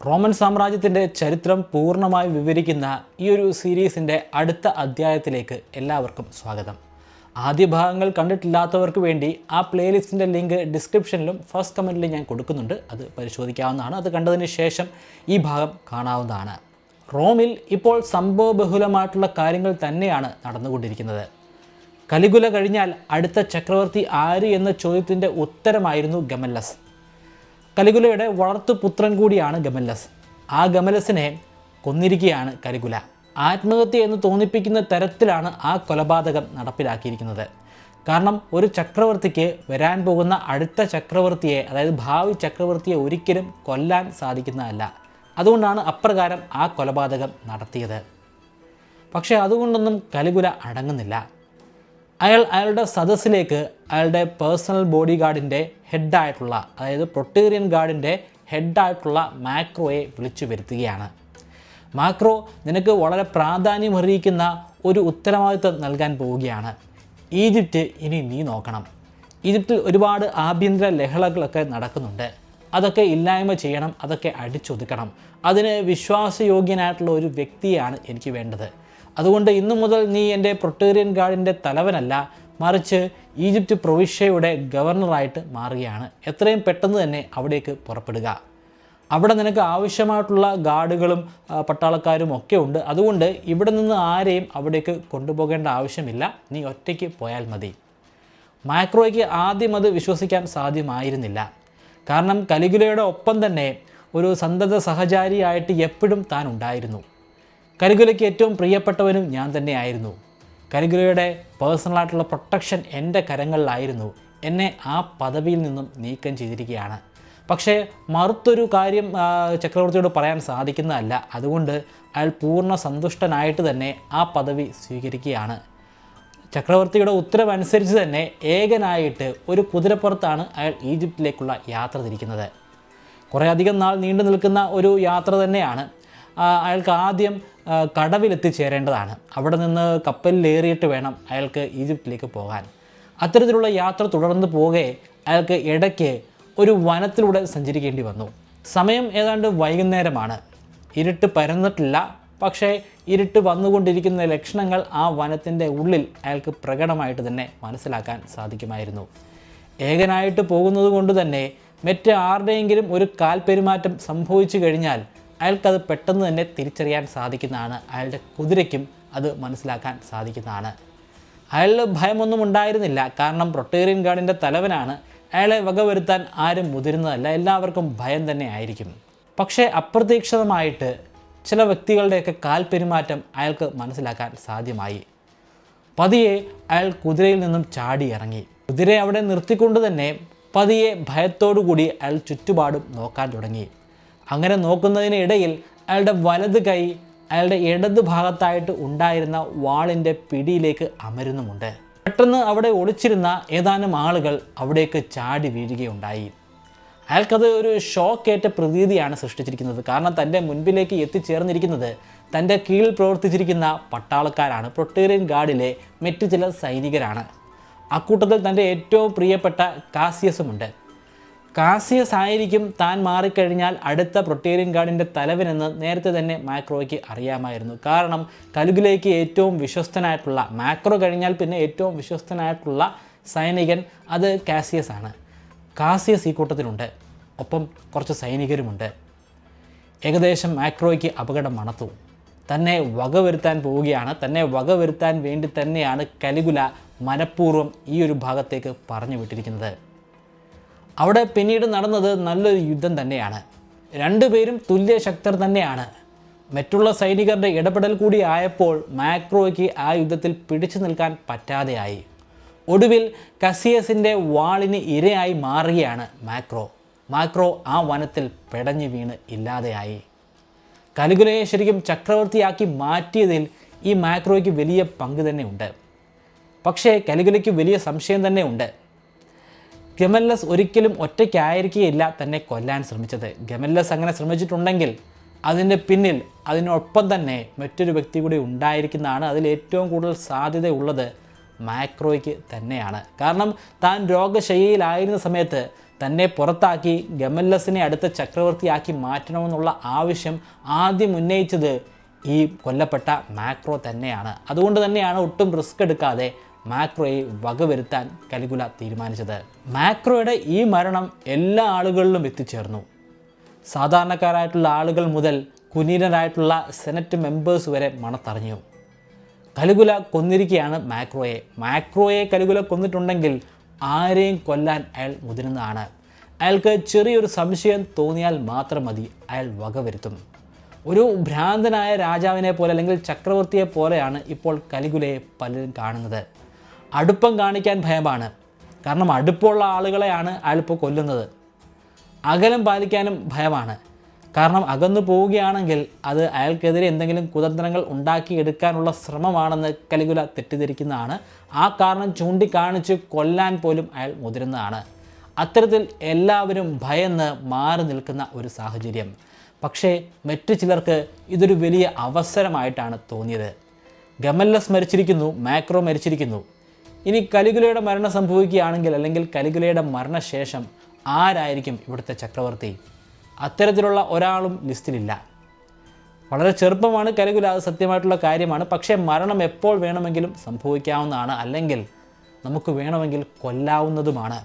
Roman സാമ്രാജ്യത്തിൻ്റെ ചരിത്രം പൂർണ്ണമായി വിവരിക്കുന്ന ഈ ഒരു സീരീസിൻ്റെ അടുത്ത അധ്യായത്തിലേക്ക് എല്ലാവർക്കും സ്വാഗതം. ആദ്യ ഭാഗങ്ങൾ കണ്ടിട്ടില്ലാത്തവർക്ക് വേണ്ടി ആ പ്ലേലിസ്റ്റിൻ്റെ ലിങ്ക് ഡിസ്ക്രിപ്ഷനിലും ഫസ്റ്റ് കമൻറ്റിലും ഞാൻ കൊടുക്കുന്നുണ്ട്. അത് പരിശോധിക്കാവുന്നതാണ്. അത് കണ്ടതിന് ശേഷം ഈ ഭാഗം കാണാവുന്നതാണ്. റോമിൽ ഇപ്പോൾ സംഭവബഹുലമായിട്ടുള്ള കാര്യങ്ങൾ തന്നെയാണ് നടന്നുകൊണ്ടിരിക്കുന്നത്. കലിഗുല കഴിഞ്ഞാൽ അടുത്ത ചക്രവർത്തി ആര് എന്ന ചോദ്യത്തിൻ്റെ ഉത്തരമായിരുന്നു ഗമല്ലസ്. കലിഗുലയുടെ വളർത്തുപുത്രൻ കൂടിയാണ് ഗമല്ലസ്. ആ ഗമല്ലസിനെ കൊന്നിരിക്കുകയാണ് കലിഗുല. ആത്മഹത്യ എന്ന് തോന്നിപ്പിക്കുന്ന തരത്തിലാണ് ആ കൊലപാതകം നടപ്പിലാക്കിയിരിക്കുന്നത്. കാരണം ഒരു ചക്രവർത്തിക്ക് വരാൻ പോകുന്ന അടുത്ത ചക്രവർത്തിയെ, അതായത് ഭാവി ചക്രവർത്തിയെ ഒരിക്കലും കൊല്ലാൻ സാധിക്കുന്നതല്ല. അതുകൊണ്ടാണ് അപ്രകാരം ആ കൊലപാതകം നടത്തിയത്. പക്ഷേ അതുകൊണ്ടൊന്നും കലിഗുല അടങ്ങുന്നില്ല. അയാളുടെ സദസ്സിലേക്ക് അയാളുടെ പേഴ്സണൽ ബോഡി ഗാർഡിൻ്റെ ഹെഡായിട്ടുള്ള, അതായത് പ്രൊട്ടേറിയൻ ഗാർഡിൻ്റെ ഹെഡായിട്ടുള്ള മാക്രോയെ വിളിച്ചു വരുത്തുകയാണ്. മാക്രോ, നിനക്ക് വളരെ പ്രാധാന്യമർഹിക്കുന്ന ഒരു ഉത്തരവാദിത്വം നൽകാൻ പോവുകയാണ്. ഈജിപ്റ്റ് ഇനി നീ നോക്കണം. ഈജിപ്തിൽ ഒരുപാട് ആഭ്യന്തര ലഹളകളൊക്കെ നടക്കുന്നുണ്ട്. അതൊക്കെ ഇല്ലായ്മ ചെയ്യണം, അതൊക്കെ അടിച്ചൊതുക്കണം. അതിന് വിശ്വാസയോഗ്യനായിട്ടുള്ള ഒരു വ്യക്തിയാണ് എനിക്ക് വേണ്ടത്. അതുകൊണ്ട് ഇന്നു മുതൽ നീ എൻ്റെ പ്രൊട്ടേറിയൻ ഗാർഡിൻ്റെ തലവനല്ല, മറിച്ച് ഈജിപ്റ്റ് പ്രൊവിഷ്യയുടെ ഗവർണറായിട്ട് മാറുകയാണ്. എത്രയും പെട്ടെന്ന് തന്നെ അവിടേക്ക് പുറപ്പെടുക. അവിടെ നിനക്ക് ആവശ്യമായിട്ടുള്ള ഗാർഡുകളും പട്ടാളക്കാരും ഒക്കെ ഉണ്ട്. അതുകൊണ്ട് ഇവിടെ നിന്ന് ആരെയും അവിടേക്ക് കൊണ്ടുപോകേണ്ട ആവശ്യമില്ല, നീ ഒറ്റയ്ക്ക് പോയാൽ മതി. മാക്രോയ്ക്ക് ആദ്യം അത് വിശ്വസിക്കാൻ സാധ്യമായിരുന്നില്ല. കാരണം കലിഗുലയുടെ ഒപ്പം തന്നെ ഒരു സന്തത സഹചാരിയായിട്ട് എപ്പോഴും താൻ ഉണ്ടായിരുന്നു. കലിഗുലയ്ക്ക് ഏറ്റവും പ്രിയപ്പെട്ടവനും ഞാൻ തന്നെയായിരുന്നു. കലിഗുലയുടെ പേഴ്സണലായിട്ടുള്ള പ്രൊട്ടക്ഷൻ എൻ്റെ കരങ്ങളിലായിരുന്നു. എന്നെ ആ പദവിയിൽ നിന്നും നീക്കം ചെയ്തിരിക്കുകയാണ്. പക്ഷേ മറുത്തൊരു കാര്യം ചക്രവർത്തിയോട് പറയാൻ സാധിക്കുന്നതല്ല. അതുകൊണ്ട് അയാൾ പൂർണ്ണ സന്തുഷ്ടനായിട്ട് തന്നെ ആ പദവി സ്വീകരിക്കുകയാണ്. ചക്രവർത്തിയുടെ ഉത്തരവനുസരിച്ച് തന്നെ ഏകനായിട്ട് ഒരു കുതിരപ്പുറത്താണ് അയാൾ ഈജിപ്തിലേക്കുള്ള യാത്ര തിരിക്കുന്നത്. കുറേ അധികം നാൾ നീണ്ടു നിൽക്കുന്ന ഒരു യാത്ര തന്നെയാണ്. അയാൾക്ക് ആദ്യം കടവിലെത്തിച്ചേരേണ്ടതാണ്. അവിടെ നിന്ന് കപ്പലിലേറിയിട്ട് വേണം അയാൾക്ക് ഈജിപ്തിലേക്ക് പോകാൻ. അത്തരത്തിലുള്ള യാത്ര തുടർന്ന് പോകെ അയാൾക്ക് ഇടയ്ക്ക് ഒരു വനത്തിലൂടെ സഞ്ചരിക്കേണ്ടി വന്നു. സമയം ഏതാണ്ട് വൈകുന്നേരമാണ്. ഇരുട്ട് പരന്നിട്ടില്ല. പക്ഷേ ഇരുട്ട് വന്നുകൊണ്ടിരിക്കുന്ന ലക്ഷണങ്ങൾ ആ വനത്തിൻ്റെ ഉള്ളിൽ അയാൾക്ക് പ്രകടമായിട്ട് തന്നെ മനസ്സിലാക്കാൻ സാധിക്കുമായിരുന്നു. ഏകനായിട്ട് പോകുന്നത് കൊണ്ട് തന്നെ മറ്റ് ആരുടെയെങ്കിലും ഒരു കാൽപെരുമാറ്റം സംഭവിച്ചു കഴിഞ്ഞാൽ അയാൾക്കത് പെട്ടെന്ന് തന്നെ തിരിച്ചറിയാൻ സാധിക്കുന്നതാണ്. അയാളുടെ കുതിരയ്ക്കും അത് മനസ്സിലാക്കാൻ സാധിക്കുന്നതാണ്. അയാളുടെ ഭയമൊന്നും ഉണ്ടായിരുന്നില്ല. കാരണം പ്രൊട്ടേറിയൻ ഗാർഡിൻ്റെ തലവനാണ്. അയാളെ വകവരുത്താൻ ആരും മുതിരുന്നതല്ല. എല്ലാവർക്കും ഭയം തന്നെ ആയിരിക്കും. പക്ഷേ അപ്രതീക്ഷിതമായിട്ട് ചില വ്യക്തികളുടെയൊക്കെ കാൽപെരുമാറ്റം അയാൾക്ക് മനസ്സിലാക്കാൻ സാധ്യമായി. പതിയെ അയാൾ കുതിരയിൽ നിന്നും ചാടി ഇറങ്ങി. കുതിരയെ അവിടെ നിർത്തിക്കൊണ്ട് തന്നെ പതിയെ ഭയത്തോടു കൂടി അയാൾ ചുറ്റുപാടും നോക്കാൻ തുടങ്ങി. അങ്ങനെ നോക്കുന്നതിനിടയിൽ അയാളുടെ വലത് കൈ അയാളുടെ ഇടത് ഭാഗത്തായിട്ട് ഉണ്ടായിരുന്ന വാളിൻ്റെ പിടിയിലേക്ക് അമരുന്നുമുണ്ട്. പെട്ടെന്ന് അവിടെ ഒളിച്ചിരുന്ന ഏതാനും ആളുകൾ അവിടേക്ക് ചാടി വീഴുകയുണ്ടായി. അയാൾക്കത് ഒരു ഷോക്കേറ്റ പ്രതീതിയാണ് സൃഷ്ടിച്ചിരിക്കുന്നത്. കാരണം തൻ്റെ മുൻപിലേക്ക് എത്തിച്ചേർന്നിരിക്കുന്നത് തൻ്റെ കീഴിൽ പ്രവർത്തിച്ചിരിക്കുന്ന പട്ടാളക്കാരാണ്, പ്രൊട്ടേറിയൻ ഗാർഡിലെ മറ്റ് ചില സൈനികരാണ്. അക്കൂട്ടത്തിൽ തൻ്റെ ഏറ്റവും പ്രിയപ്പെട്ട കാസിയസുമുണ്ട്. കാസിയസ് ആയിരിക്കും താൻ മാറിക്കഴിഞ്ഞാൽ അടുത്ത പ്രൊട്ടേറിയൻ ഗാർഡിൻ്റെ തലവനെന്ന് നേരത്തെ തന്നെ മാക്രോയ്ക്ക് അറിയാമായിരുന്നു. കാരണം കലിഗുലയ്ക്ക് ഏറ്റവും വിശ്വസ്തനായിട്ടുള്ള, മാക്രോ കഴിഞ്ഞാൽ പിന്നെ ഏറ്റവും വിശ്വസ്തനായിട്ടുള്ള സൈനികൻ അത് കാസിയസ് ആണ്. കാസിയസ് ഈ കൂട്ടത്തിലുണ്ട്. ഒപ്പം കുറച്ച് സൈനികരുമുണ്ട്. ഏകദേശം മാക്രോയ്ക്ക് അപകടം മണത്തു. തന്നെ വകവരുത്താൻ പോവുകയാണ്. തന്നെ വകവരുത്താൻ വേണ്ടി തന്നെയാണ് കലിഗുല മനഃപൂർവ്വം ഈ ഒരു ഭാഗത്തേക്ക് പറഞ്ഞു വിട്ടിരിക്കുന്നത്. അവിടെ പിന്നീട് നടന്നത് നല്ലൊരു യുദ്ധം തന്നെയാണ്. രണ്ടുപേരും തുല്യ ശക്തർ തന്നെയാണ്. മറ്റുള്ള സൈനികരുടെ ഇടപെടൽ കൂടി ആയപ്പോൾ മാക്രോയ്ക്ക് ആ യുദ്ധത്തിൽ പിടിച്ചു നിൽക്കാൻ പറ്റാതെയായി. ഒടുവിൽ കസിയസിൻ്റെ വാളിന് ഇരയായി മാറുകയാണ് മാക്രോ ആ വനത്തിൽ പെടഞ്ഞു വീണ് ഇല്ലാതെയായി. കലിഗുലയെ ശരിക്കും ചക്രവർത്തിയാക്കി മാറ്റിയതിൽ ഈ മാക്രോയ്ക്ക് വലിയ പങ്ക് തന്നെ ഉണ്ട്. പക്ഷേ കലിഗുലയ്ക്ക് വലിയ സംശയം തന്നെ ഉണ്ട്. ഗമല്ലസ് ഒരിക്കലും ഒറ്റയ്ക്കായിരിക്കുകയില്ല തന്നെ കൊല്ലാൻ ശ്രമിച്ചത്. ഗമല്ലസ് അങ്ങനെ ശ്രമിച്ചിട്ടുണ്ടെങ്കിൽ അതിൻ്റെ പിന്നിൽ അതിനൊപ്പം തന്നെ മറ്റൊരു വ്യക്തി കൂടി ഉണ്ടായിരിക്കുന്നതാണ്. അതിൽ ഏറ്റവും കൂടുതൽ സാധ്യതയുള്ളത് മാക്രോയ്ക്ക് തന്നെയാണ്. കാരണം താൻ രോഗശയ്യയിലായിരുന്ന സമയത്ത് തന്നെ പുറത്താക്കി ഗമല്ലസിനെ അടുത്ത ചക്രവർത്തിയാക്കി മാറ്റണമെന്നുള്ള ആവശ്യം ആദ്യം ഉന്നയിച്ചത് ഈ കൊല്ലപ്പെട്ട മാക്രോ തന്നെയാണ്. അതുകൊണ്ട് തന്നെയാണ് ഒട്ടും റിസ്ക് എടുക്കാതെ മാക്രോയെ വകവരുത്താൻ കലിഗുല തീരുമാനിച്ചത്. മാക്രോയുടെ ഈ മരണം എല്ലാ ആളുകളിലും എത്തിച്ചേർന്നു. സാധാരണക്കാരായിട്ടുള്ള ആളുകൾ മുതൽ കുലീനരായിട്ടുള്ള സെനറ്റ് മെമ്പേഴ്സ് വരെ മണത്തറിഞ്ഞു. കലിഗുല കൊന്നിരിക്കുകയാണ് മാക്രോയെ കലിഗുല കൊന്നിട്ടുണ്ടെങ്കിൽ ആരെയും കൊല്ലാൻ അയാൾ മുതിരുന്നതാണ്. അയാൾക്ക് ചെറിയൊരു സംശയം തോന്നിയാൽ മാത്രം മതി, അയാൾ വകവരുത്തും. ഒരു ഭ്രാന്തനായ രാജാവിനെ പോലെ അല്ലെങ്കിൽ ചക്രവർത്തിയെ പോലെയാണ് ഇപ്പോൾ കലിഗുലയെ പലരും കാണുന്നത്. അടുപ്പം കാണിക്കാൻ ഭയമാണ്, കാരണം അടുപ്പമുള്ള ആളുകളെയാണ് അയാളിപ്പോൾ കൊല്ലുന്നത്. അകലം പാലിക്കാനും ഭയമാണ്, കാരണം അകന്നു പോവുകയാണെങ്കിൽ അത് അയാൾക്കെതിരെ എന്തെങ്കിലും കുതന്ത്രങ്ങൾ ഉണ്ടാക്കിയെടുക്കാനുള്ള ശ്രമമാണെന്ന് കലിഗുല തെറ്റിദ്ധരിക്കുന്നതാണ്. ആ കാരണം ചൂണ്ടിക്കാണിച്ച് കൊല്ലാൻ പോലും അയാൾ മുതിരുന്നതാണ്. അത്തരത്തിൽ എല്ലാവരും ഭയന്ന് മാറി നിൽക്കുന്ന ഒരു സാഹചര്യം. പക്ഷേ മറ്റു ചിലർക്ക് ഇതൊരു വലിയ അവസരമായിട്ടാണ് തോന്നിയത്. ഗമല്ലസ് മരിച്ചിരിക്കുന്നു, മാക്രോ മരിച്ചിരിക്കുന്നു. ഇനി കലിഗുലയുടെ മരണം സംഭവിക്കുകയാണെങ്കിൽ, അല്ലെങ്കിൽ കലിഗുലയുടെ മരണശേഷം ആരായിരിക്കും ഇവിടുത്തെ ചക്രവർത്തി? അത്തരത്തിലുള്ള ഒരാളും ലിസ്റ്റിലില്ല. വളരെ ചെറുപ്പമാണ് കലിഗുല, അത് സത്യമായിട്ടുള്ള കാര്യമാണ്. പക്ഷേ മരണം എപ്പോൾ വേണമെങ്കിലും സംഭവിക്കാവുന്നതാണ്, അല്ലെങ്കിൽ നമുക്ക് വേണമെങ്കിൽ കൊല്ലാവുന്നതുമാണ്.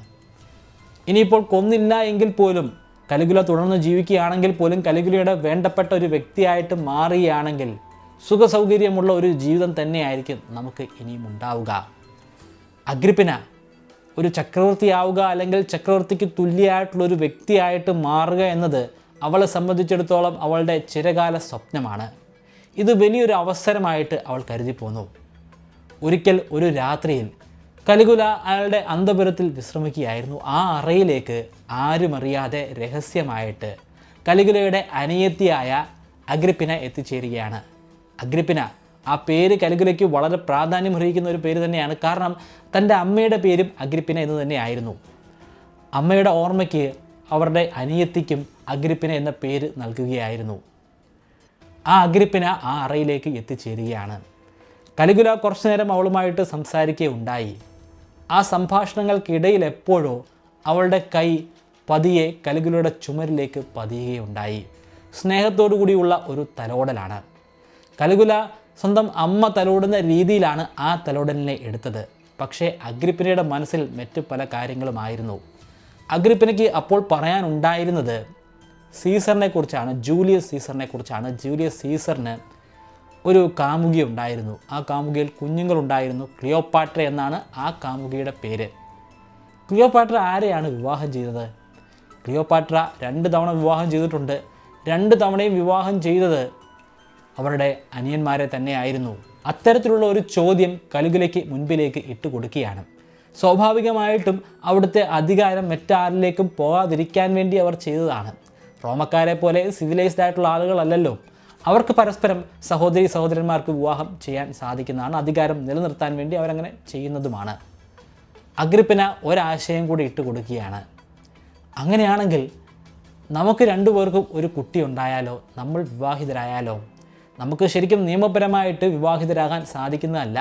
ഇനിയിപ്പോൾ കൊന്നില്ല എങ്കിൽ പോലും കലിഗുല തുടർന്ന് ജീവിക്കുകയാണെങ്കിൽ പോലും കലിഗുലയുടെ വേണ്ടപ്പെട്ട ഒരു വ്യക്തിയായിട്ട് മാറുകയാണെങ്കിൽ സുഖസൗകര്യമുള്ള ഒരു ജീവിതം തന്നെയായിരിക്കും നമുക്ക് ഇനിയും ഉണ്ടാവുക. അഗ്രിപ്പിന ഒരു ചക്രവർത്തിയാവുക, അല്ലെങ്കിൽ ചക്രവർത്തിക്ക് തുല്യമായിട്ടുള്ളൊരു വ്യക്തിയായിട്ട് മാറുക എന്നത് അവളെ സംബന്ധിച്ചിടത്തോളം അവളുടെ ചിരകാല സ്വപ്നമാണ്. ഇത് വലിയൊരു അവസരമായിട്ട് അവൾ കരുതിപ്പോന്നു. ഒരിക്കൽ ഒരു രാത്രിയിൽ കലിഗുല അയാളുടെ അന്തപുരത്തിൽ വിശ്രമിക്കുകയായിരുന്നു. ആ അറയിലേക്ക് ആരുമറിയാതെ രഹസ്യമായിട്ട് കലിഗുലയുടെ അനിയത്തിയായ അഗ്രിപ്പിന എത്തിച്ചേരുകയാണ്. അഗ്രിപ്പിന, ആ പേര് കലിഗുലയ്ക്ക് വളരെ പ്രാധാന്യം അർഹിക്കുന്ന ഒരു പേര് തന്നെയാണ്. കാരണം തൻ്റെ അമ്മയുടെ പേരും അഗ്രിപ്പിന എന്ന് തന്നെയായിരുന്നു. അമ്മയുടെ ഓർമ്മയ്ക്ക് അവരുടെ അനിയത്തിക്കും അഗ്രിപ്പിന എന്ന പേര് നൽകുകയായിരുന്നു. ആ അഗ്രിപ്പിന ആ അറയിലേക്ക് എത്തിച്ചേരുകയാണ്. കലിഗുല കുറച്ചു നേരം അവളുമായിട്ട് സംസാരിക്കുകയുണ്ടായി. ആ സംഭാഷണങ്ങൾക്കിടയിൽ എപ്പോഴോ അവളുടെ കൈ പതിയെ കലിഗുലയുടെ ചുമരിലേക്ക് പതിയുകയുണ്ടായി. സ്നേഹത്തോടു കൂടിയുള്ള ഒരു തലോടലാണ്. കലിഗുല സ്വന്തം അമ്മ തലോടുന്ന രീതിയിലാണ് ആ തലോടലിനെ എടുത്തത്. പക്ഷേ അഗ്രിപ്പിനയുടെ മനസ്സിൽ മറ്റു പല കാര്യങ്ങളുമായിരുന്നു. അഗ്രിപ്പിനയ്ക്ക് അപ്പോൾ പറയാനുണ്ടായിരുന്നത് സീസറിനെ കുറിച്ചാണ്, ജൂലിയസ് സീസറിനെ കുറിച്ചാണ്. ജൂലിയസ് സീസറിന് ഒരു കാമുകി ഉണ്ടായിരുന്നു. ആ കാമുകിയിൽ കുഞ്ഞുങ്ങളുണ്ടായിരുന്നു. ക്ലിയോപാട്ര എന്നാണ് ആ കാമുകിയുടെ പേര്. ക്ലിയോപാട്ര ആരെയാണ് വിവാഹം ചെയ്തത്? ക്ലിയോപാട്ര 2 തവണ വിവാഹം ചെയ്തിട്ടുണ്ട്. 2 തവണയും വിവാഹം ചെയ്തത് അവരുടെ അനിയന്മാരെ തന്നെയായിരുന്നു. അത്തരത്തിലുള്ള ഒരു ചോദ്യം കലിഗുലയ്ക്ക് മുൻപിലേക്ക് ഇട്ട് കൊടുക്കുകയാണ്. സ്വാഭാവികമായിട്ടും അവിടുത്തെ അധികാരം മറ്റാരിലേക്കും പോകാതിരിക്കാൻ വേണ്ടി അവർ ചെയ്തതാണ്. റോമക്കാരെ പോലെ സിവിലൈസ്ഡ് ആയിട്ടുള്ള ആളുകളല്ലല്ലോ. അവർക്ക് പരസ്പരം സഹോദരന്മാർക്ക് വിവാഹം ചെയ്യാൻ സാധിക്കുന്നതാണ്. അധികാരം നിലനിർത്താൻ വേണ്ടി അവരങ്ങനെ ചെയ്യുന്നതുമാണ്. അഗ്രിപ്പിന ഒരാശയം കൂടി ഇട്ട് കൊടുക്കുകയാണ്. അങ്ങനെയാണെങ്കിൽ നമുക്ക് 2 പേർക്കും ഒരു കുട്ടി ഉണ്ടായാലോ, നമ്മൾ വിവാഹിതരായാലോ? നമുക്ക് ശരിക്കും നിയമപരമായിട്ട് വിവാഹിതരാകാൻ സാധിക്കുന്നതല്ല,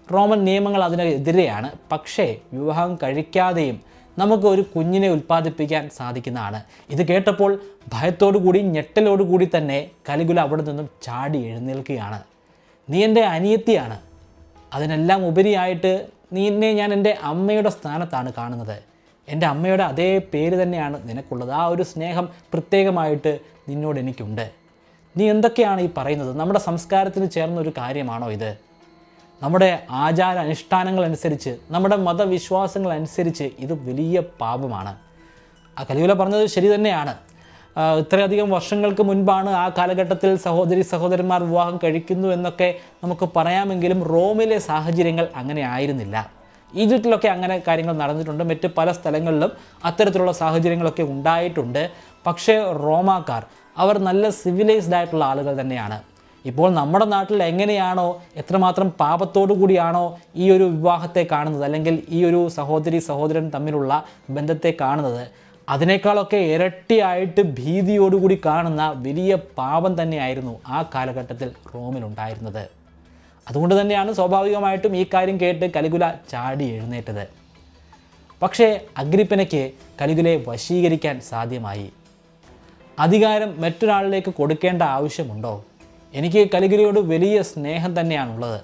റോമൻ നിയമങ്ങൾ അതിനെതിരെയാണ്. പക്ഷേ വിവാഹം കഴിക്കാതെയും നമുക്ക് ഒരു കുഞ്ഞിനെ ഉൽപ്പാദിപ്പിക്കാൻ സാധിക്കുന്നതാണ്. ഇത് കേട്ടപ്പോൾ ഭയത്തോടുകൂടി ഞെട്ടലോടുകൂടി തന്നെ കലിഗുല അവിടെ നിന്നും ചാടി എഴുന്നേൽക്കുകയാണ്. നീ എൻ്റെ അനിയത്തിയാണ്, അതിനെല്ലാം ഉപരിയായിട്ട് എന്നെ ഞാൻ എൻ്റെ അമ്മയുടെ സ്ഥാനത്താണ് കാണുന്നത്. എൻ്റെ അമ്മയുടെ അതേ പേര് തന്നെയാണ് നിനക്കുള്ളത്. ആ ഒരു സ്നേഹം പ്രത്യേകമായിട്ട് നിന്നോട് എനിക്കുണ്ട്. നീ എന്തൊക്കെയാണ് ഈ പറയുന്നത്? നമ്മുടെ സംസ്കാരത്തിന് ചേർന്നൊരു കാര്യമാണോ ഇത്? നമ്മുടെ ആചാര അനുഷ്ഠാനങ്ങളനുസരിച്ച്, നമ്മുടെ മതവിശ്വാസങ്ങളനുസരിച്ച് ഇത് വലിയ പാപമാണ്. ആ കലിഗുല പറഞ്ഞത് ശരി തന്നെയാണ്. ഇത്രയധികം വർഷങ്ങൾക്ക് മുൻപാണ് ആ കാലഘട്ടത്തിൽ സഹോദരന്മാർ വിവാഹം കഴിക്കുന്നു എന്നൊക്കെ നമുക്ക് പറയാമെങ്കിലും റോമിലെ സാഹചര്യങ്ങൾ അങ്ങനെ ആയിരുന്നില്ല. ഈജിപ്തിലൊക്കെ അങ്ങനെ കാര്യങ്ങൾ നടന്നിട്ടുണ്ട്. മറ്റ് പല സ്ഥലങ്ങളിലും അത്തരത്തിലുള്ള സാഹചര്യങ്ങളൊക്കെ ഉണ്ടായിട്ടുണ്ട്. പക്ഷേ റോമാക്കാർ അവർ നല്ല സിവിലൈസ്ഡ് ആയിട്ടുള്ള ആളുകൾ തന്നെയാണ്. ഇപ്പോൾ നമ്മുടെ നാട്ടിൽ എങ്ങനെയാണോ, എത്രമാത്രം പാപത്തോടു കൂടിയാണോ ഈ ഒരു വിവാഹത്തെ കാണുന്നത്, അല്ലെങ്കിൽ ഈ ഒരു സഹോദരൻ തമ്മിലുള്ള ബന്ധത്തെ കാണുന്നത്, അതിനേക്കാളൊക്കെ ഇരട്ടിയായിട്ട് ഭീതിയോടുകൂടി കാണുന്ന വലിയ പാപം തന്നെയായിരുന്നു ആ കാലഘട്ടത്തിൽ റോമിലുണ്ടായിരുന്നത്. അതുകൊണ്ട് തന്നെയാണ് സ്വാഭാവികമായിട്ടും ഈ കാര്യം കേട്ട് കലിഗുല ചാടി എഴുന്നേറ്റത്. പക്ഷേ അഗ്രിപ്പനയ്ക്ക് കലികുലയെ വശീകരിക്കാൻ സാധ്യമായി. അധികാരം മറ്റൊരാളിലേക്ക് കൊടുക്കേണ്ട ആവശ്യമുണ്ടോ? എനിക്ക് കലികുലയോട് വലിയ സ്നേഹം തന്നെയാണുള്ളത്.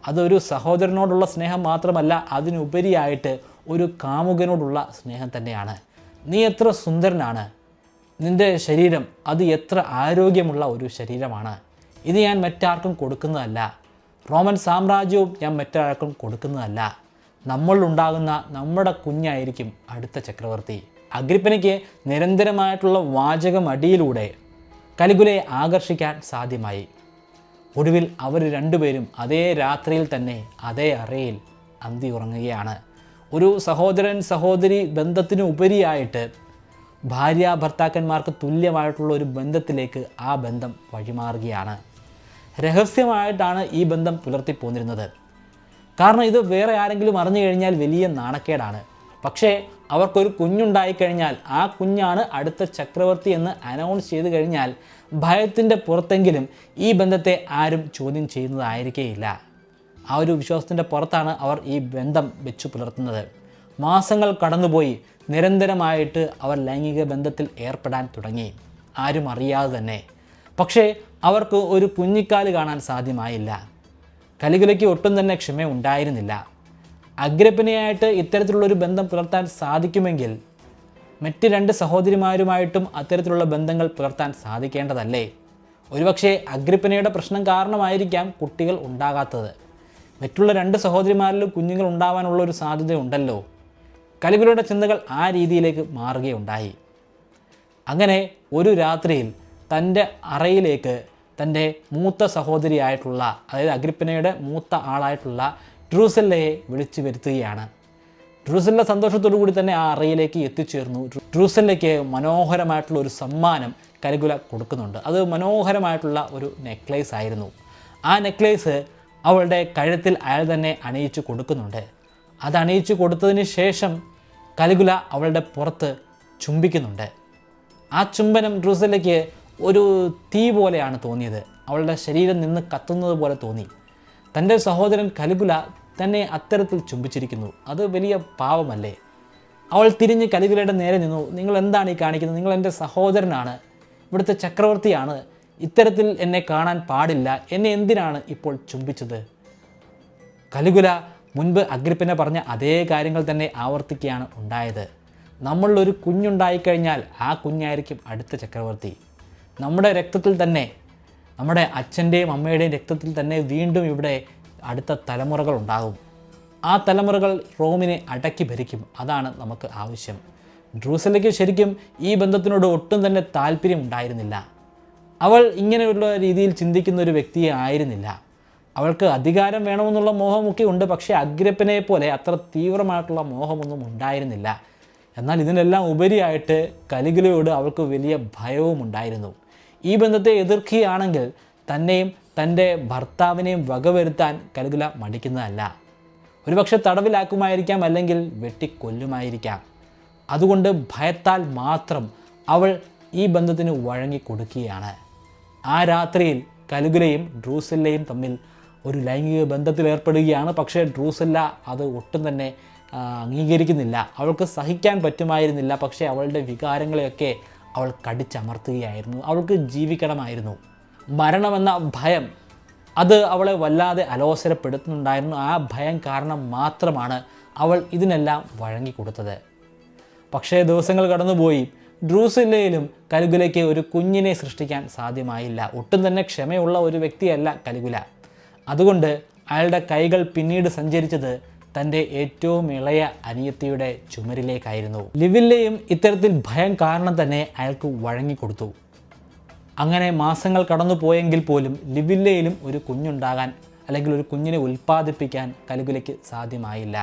അതൊരു സഹോദരനോടുള്ള സ്നേഹം മാത്രമല്ല, അതിനുപരിയായിട്ട് ഒരു കാമുകനോടുള്ള സ്നേഹം തന്നെയാണ്. നീ എത്ര സുന്ദരനാണ്, നിൻ്റെ ശരീരം അത് എത്ര ആരോഗ്യമുള്ള ഒരു ശരീരമാണ്. ഇത് ഞാൻ മറ്റാർക്കും കൊടുക്കുന്നതല്ല. റോമൻ സാമ്രാജ്യവും ഞാൻ മറ്റാർക്കും കൊടുക്കുന്നതല്ല. നമ്മളിലുണ്ടാകുന്ന നമ്മുടെ കുഞ്ഞായിരിക്കും അടുത്ത ചക്രവർത്തി. അഗ്രിപ്പനയ്ക്ക് നിരന്തരമായിട്ടുള്ള വാചകമടിയിലൂടെ കലികുലയെ ആകർഷിക്കാൻ സാധ്യമായി. ഒടുവിൽ അവർ രണ്ടുപേരും അതേ രാത്രിയിൽ തന്നെ അതേ അറയിൽ അന്തി ഉറങ്ങുകയാണ്. ഒരു സഹോദരൻ സഹോദരി ബന്ധത്തിനു ഉപരിയായിട്ട് ഭാര്യ ഭർത്താക്കന്മാർക്ക് തുല്യമായിട്ടുള്ള ഒരു ബന്ധത്തിലേക്ക് ആ ബന്ധം വഴിമാറുകയാണ്. രഹസ്യമായിട്ടാണ് ഈ ബന്ധം പുലർത്തിപ്പോന്നിരുന്നത്. കാരണം ഇത് വേറെ ആരെങ്കിലും അറിഞ്ഞു കഴിഞ്ഞാൽ വലിയ നാണക്കേടാണ്. പക്ഷേ അവർക്കൊരു കുഞ്ഞുണ്ടായിക്കഴിഞ്ഞാൽ ആ കുഞ്ഞാണ് അടുത്ത ചക്രവർത്തി എന്ന് അനൗൺസ് ചെയ്ത് കഴിഞ്ഞാൽ ഭയത്തിൻ്റെ പുറത്തെങ്കിലും ഈ ബന്ധത്തെ ആരും ചോദ്യം ചെയ്യുന്നതായിരിക്കേയില്ല. ആ ഒരു വിശ്വാസത്തിൻ്റെ പുറത്താണ് അവർ ഈ ബന്ധം വെച്ചു പുലർത്തുന്നത്. മാസങ്ങൾ കടന്നുപോയി. നിരന്തരമായിട്ട് അവർ ലൈംഗിക ബന്ധത്തിൽ ഏർപ്പെടാൻ തുടങ്ങി, ആരും അറിയാതെ തന്നെ. പക്ഷേ അവർക്ക് ഒരു കുഞ്ഞിക്കാല് കാണാൻ സാധ്യമായില്ല. കലികുലയ്ക്ക് ഒട്ടും തന്നെ ക്ഷമ ഉണ്ടായിരുന്നില്ല. അഗ്രിപ്പനയായിട്ട് ഇത്തരത്തിലുള്ളൊരു ബന്ധം പുലർത്താൻ സാധിക്കുമെങ്കിൽ മറ്റ് രണ്ട് സഹോദരിമാരുമായിട്ടും അത്തരത്തിലുള്ള ബന്ധങ്ങൾ പുലർത്താൻ സാധിക്കേണ്ടതല്ലേ? ഒരുപക്ഷെ അഗ്രിപ്പനയുടെ പ്രശ്നം കാരണമായിരിക്കാം കുട്ടികൾ ഉണ്ടാകാത്തത്. മറ്റുള്ള രണ്ട് സഹോദരിമാരിലും കുഞ്ഞുങ്ങൾ ഉണ്ടാവാനുള്ള ഒരു സാധ്യതയുണ്ടല്ലോ. കലികുലയുടെ ചിന്തകൾ ആ രീതിയിലേക്ക് മാറുകയുണ്ടായി. അങ്ങനെ ഒരു രാത്രിയിൽ തൻ്റെ അറയിലേക്ക് തൻ്റെ മൂത്ത സഹോദരിയായിട്ടുള്ള, അതായത് അഗ്രിപ്പനയുടെ മൂത്ത ആളായിട്ടുള്ള ഡ്രൂസല്ലയെ വിളിച്ചു വരുത്തുകയാണ്. ഡ്രൂസല്ല സന്തോഷത്തോടു കൂടി തന്നെ ആ അറയിലേക്ക് എത്തിച്ചേർന്നു. ഡ്രൂസല്ലയ്ക്ക് മനോഹരമായിട്ടുള്ള ഒരു സമ്മാനം കലികുല കൊടുക്കുന്നുണ്ട്. അത് മനോഹരമായിട്ടുള്ള ഒരു നെക്ലേസ് ആയിരുന്നു. ആ നെക്ലേസ് അവളുടെ കഴുത്തിൽ അയാൾ തന്നെ അണിയിച്ചു കൊടുക്കുന്നുണ്ട്. അത് അണിയിച്ചു കൊടുത്തതിന് ശേഷം കലികുല അവളുടെ പുറത്ത് ചുംബിക്കുന്നുണ്ട്. ആ ചുംബനം ഡ്രൂസല്ലയ്ക്ക് ഒരു തീ പോലെയാണ് തോന്നിയത്. അവളുടെ ശരീരം നിന്ന് കത്തുന്നത് പോലെ തോന്നി. തൻ്റെ സഹോദരൻ കലികുല തന്നെ അത്തരത്തിൽ ചുംബിച്ചിരിക്കുന്നു. അത് വലിയ പാവമല്ലേ? അവൾ തിരിഞ്ഞ് കലികുലയുടെ നേരെ നിന്നു. നിങ്ങൾ എന്താണ് ഈ കാണിക്കുന്നത്? നിങ്ങൾ എൻ്റെ സഹോദരനാണ്, ഇവിടുത്തെ ചക്രവർത്തിയാണ്. ഇത്തരത്തിൽ എന്നെ കാണാൻ പാടില്ല. എന്നെ എന്തിനാണ് ഇപ്പോൾ ചുംബിച്ചത്? കലികുല മുൻപ് അഗ്രിപ്പന പറഞ്ഞ അതേ കാര്യങ്ങൾ തന്നെ ആവർത്തിക്കുകയാണ് ഉണ്ടായത്. നമ്മളിലൊരു കുഞ്ഞുണ്ടായിക്കഴിഞ്ഞാൽ ആ കുഞ്ഞായിരിക്കും അടുത്ത ചക്രവർത്തി. നമ്മുടെ രക്തത്തിൽ തന്നെ, നമ്മുടെ അച്ഛൻ്റെയും അമ്മയുടെയും രക്തത്തിൽ തന്നെ വീണ്ടും ഇവിടെ അടുത്ത തലമുറകൾ ഉണ്ടാകും. ആ തലമുറകൾ റോമിനെ അടക്കി ഭരിക്കും. അതാണ് നമുക്ക് ആവശ്യം. ഡ്രൂസല്ലയ്ക്ക് ശരിക്കും ഈ ബന്ധത്തിനോട് ഒട്ടും തന്നെ താല്പര്യം ഉണ്ടായിരുന്നില്ല. അവൾ ഇങ്ങനെയുള്ള രീതിയിൽ ചിന്തിക്കുന്ന ഒരു വ്യക്തിയെ ആയിരുന്നില്ല. അവൾക്ക് അധികാരം വേണമെന്നുള്ള മോഹമൊക്കെ ഉണ്ട്. പക്ഷേ അഗ്രിപ്പനെ പോലെ അത്ര തീവ്രമായിട്ടുള്ള മോഹമൊന്നും ഉണ്ടായിരുന്നില്ല. എന്നാൽ ഇതിനെല്ലാം ഉപരിയായിട്ട് കലികുലയോട് അവൾക്ക് വലിയ ഭയവും ഉണ്ടായിരുന്നു. ഈ ബന്ധത്തെ എതിർക്കുകയാണെങ്കിൽ തന്നെയും തൻ്റെ ഭർത്താവിനെയും വകവരുത്താൻ കലികുല മടിക്കുന്നതല്ല. ഒരുപക്ഷെ തടവിലാക്കുമായിരിക്കാം, അല്ലെങ്കിൽ വെട്ടിക്കൊല്ലുമായിരിക്കാം. അതുകൊണ്ട് ഭയത്താൽ മാത്രം അവൾ ഈ ബന്ധത്തിന് വഴങ്ങിക്കൊടുക്കുകയാണ്. ആ രാത്രിയിൽ കലികുലയും ഡ്രൂസല്ലയും തമ്മിൽ ഒരു ലൈംഗിക ബന്ധത്തിൽ ഏർപ്പെടുകയാണ്. പക്ഷേ ഡ്രൂസല്ല അത് ഒട്ടും തന്നെ അംഗീകരിക്കുന്നില്ല. അവൾക്ക് സഹിക്കാൻ പറ്റുമായിരുന്നില്ല. പക്ഷേ അവളുടെ വികാരങ്ങളെയൊക്കെ അവൾ കടിച്ചമർത്തുകയായിരുന്നു. അവൾക്ക് ജീവിക്കണമായിരുന്നു. മരണമെന്ന ഭയം അത് അവളെ വല്ലാതെ അലോസരപ്പെടുത്തുന്നുണ്ടായിരുന്നു. ആ ഭയം കാരണം മാത്രമാണ് അവൾ ഇതിനെല്ലാം വഴങ്ങിക്കൊടുത്തത്. പക്ഷേ ദിവസങ്ങൾ കടന്നുപോയി. ഡ്രൂസല്ലയിലും കലികുലയ്ക്ക് ഒരു കുഞ്ഞിനെ സൃഷ്ടിക്കാൻ സാധ്യമായില്ല. ഒട്ടും തന്നെ ക്ഷമയുള്ള ഒരു വ്യക്തിയല്ല കലികുല. അതുകൊണ്ട് അയാളുടെ കൈകൾ പിന്നീട് സഞ്ചരിച്ചത് തൻ്റെ ഏറ്റവും ഇളയ അനിയത്തിയുടെ ചുമരിലേക്കായിരുന്നു. ലിവില്ലയും ഇത്തരത്തിൽ ഭയം കാരണം തന്നെ അയാൾക്ക് വഴങ്ങിക്കൊടുത്തു. അങ്ങനെ മാസങ്ങൾ കടന്നു പോയെങ്കിൽ പോലും ലിവില്ലയിലും ഒരു കുഞ്ഞുണ്ടാകാൻ, അല്ലെങ്കിൽ ഒരു കുഞ്ഞിനെ ഉൽപ്പാദിപ്പിക്കാൻ കലികുലയ്ക്ക് സാധ്യമായില്ല.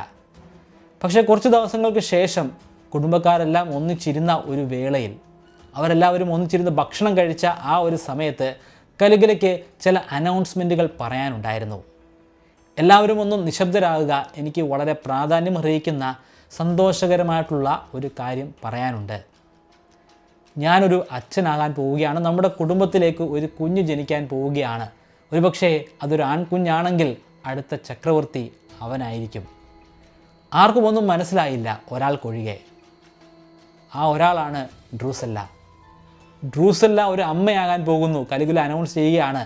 പക്ഷേ കുറച്ച് ദിവസങ്ങൾക്ക് ശേഷം കുടുംബക്കാരെല്ലാം ഒന്നിച്ചിരുന്ന ഒരു വേളയിൽ, അവരെല്ലാവരും ഒന്നിച്ചിരുന്ന് ഭക്ഷണം കഴിച്ച ആ ഒരു സമയത്ത് കലികുലയ്ക്ക് ചില അനൗൺസ്മെൻറ്റുകൾ പറയാനുണ്ടായിരുന്നു. എല്ലാവരും ഒന്നും നിശബ്ദരാകുക, എനിക്ക് വളരെ പ്രാധാന്യം അറിയിക്കുന്ന സന്തോഷകരമായിട്ടുള്ള ഒരു കാര്യം പറയാനുണ്ട്. ഞാനൊരു അച്ഛനാകാൻ പോവുകയാണ്. നമ്മുടെ കുടുംബത്തിലേക്ക് ഒരു കുഞ്ഞ് ജനിക്കാൻ പോവുകയാണ്. ഒരുപക്ഷെ അതൊരു ആൺകുഞ്ഞാണെങ്കിൽ അടുത്ത ചക്രവർത്തി അവനായിരിക്കും. ആർക്കും ഒന്നും മനസ്സിലായില്ല ഒരാൾക്കൊഴികെ. ആ ഒരാളാണ് ഡ്രൂസല്ല. ഡ്രൂസല്ല ഒരു അമ്മയാകാൻ പോകുന്നു. കലിഗുല അനൗൺസ് ചെയ്യുകയാണ്,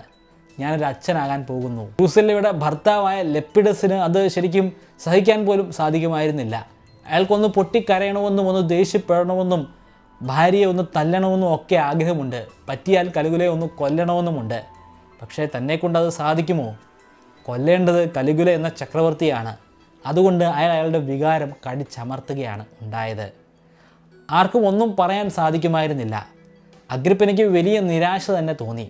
ഞാനൊരു അച്ഛനാകാൻ പോകുന്നു. ഡ്രൂസല്ലയുടെ ഭർത്താവായ ലെപ്പിഡസിന് അത് ശരിക്കും സഹിക്കാൻ പോലും സാധിക്കുമായിരുന്നില്ല. അയാൾക്കൊന്ന് പൊട്ടിക്കരയണമെന്നും ഒന്ന് ദേഷ്യപ്പെടണമെന്നും ഭാര്യയെ ഒന്ന് തല്ലണമെന്നും ഒക്കെ ആഗ്രഹമുണ്ട്. പറ്റിയാൽ കലിഗുലയെ ഒന്ന് കൊല്ലണമെന്നുമുണ്ട്. പക്ഷേ തന്നെക്കൊണ്ട് അത് സാധിക്കുമോ? കൊല്ലേണ്ടത് കലിഗുല എന്ന ചക്രവർത്തിയാണ്. അതുകൊണ്ട് അയാളുടെ വികാരം കടിച്ചമർത്തുകയാണ് ഉണ്ടായത്. ആർക്കും ഒന്നും പറയാൻ സാധിക്കുമായിരുന്നില്ല. അഗ്രിപ്പനയ്ക്ക് വലിയ നിരാശ തന്നെ തോന്നി.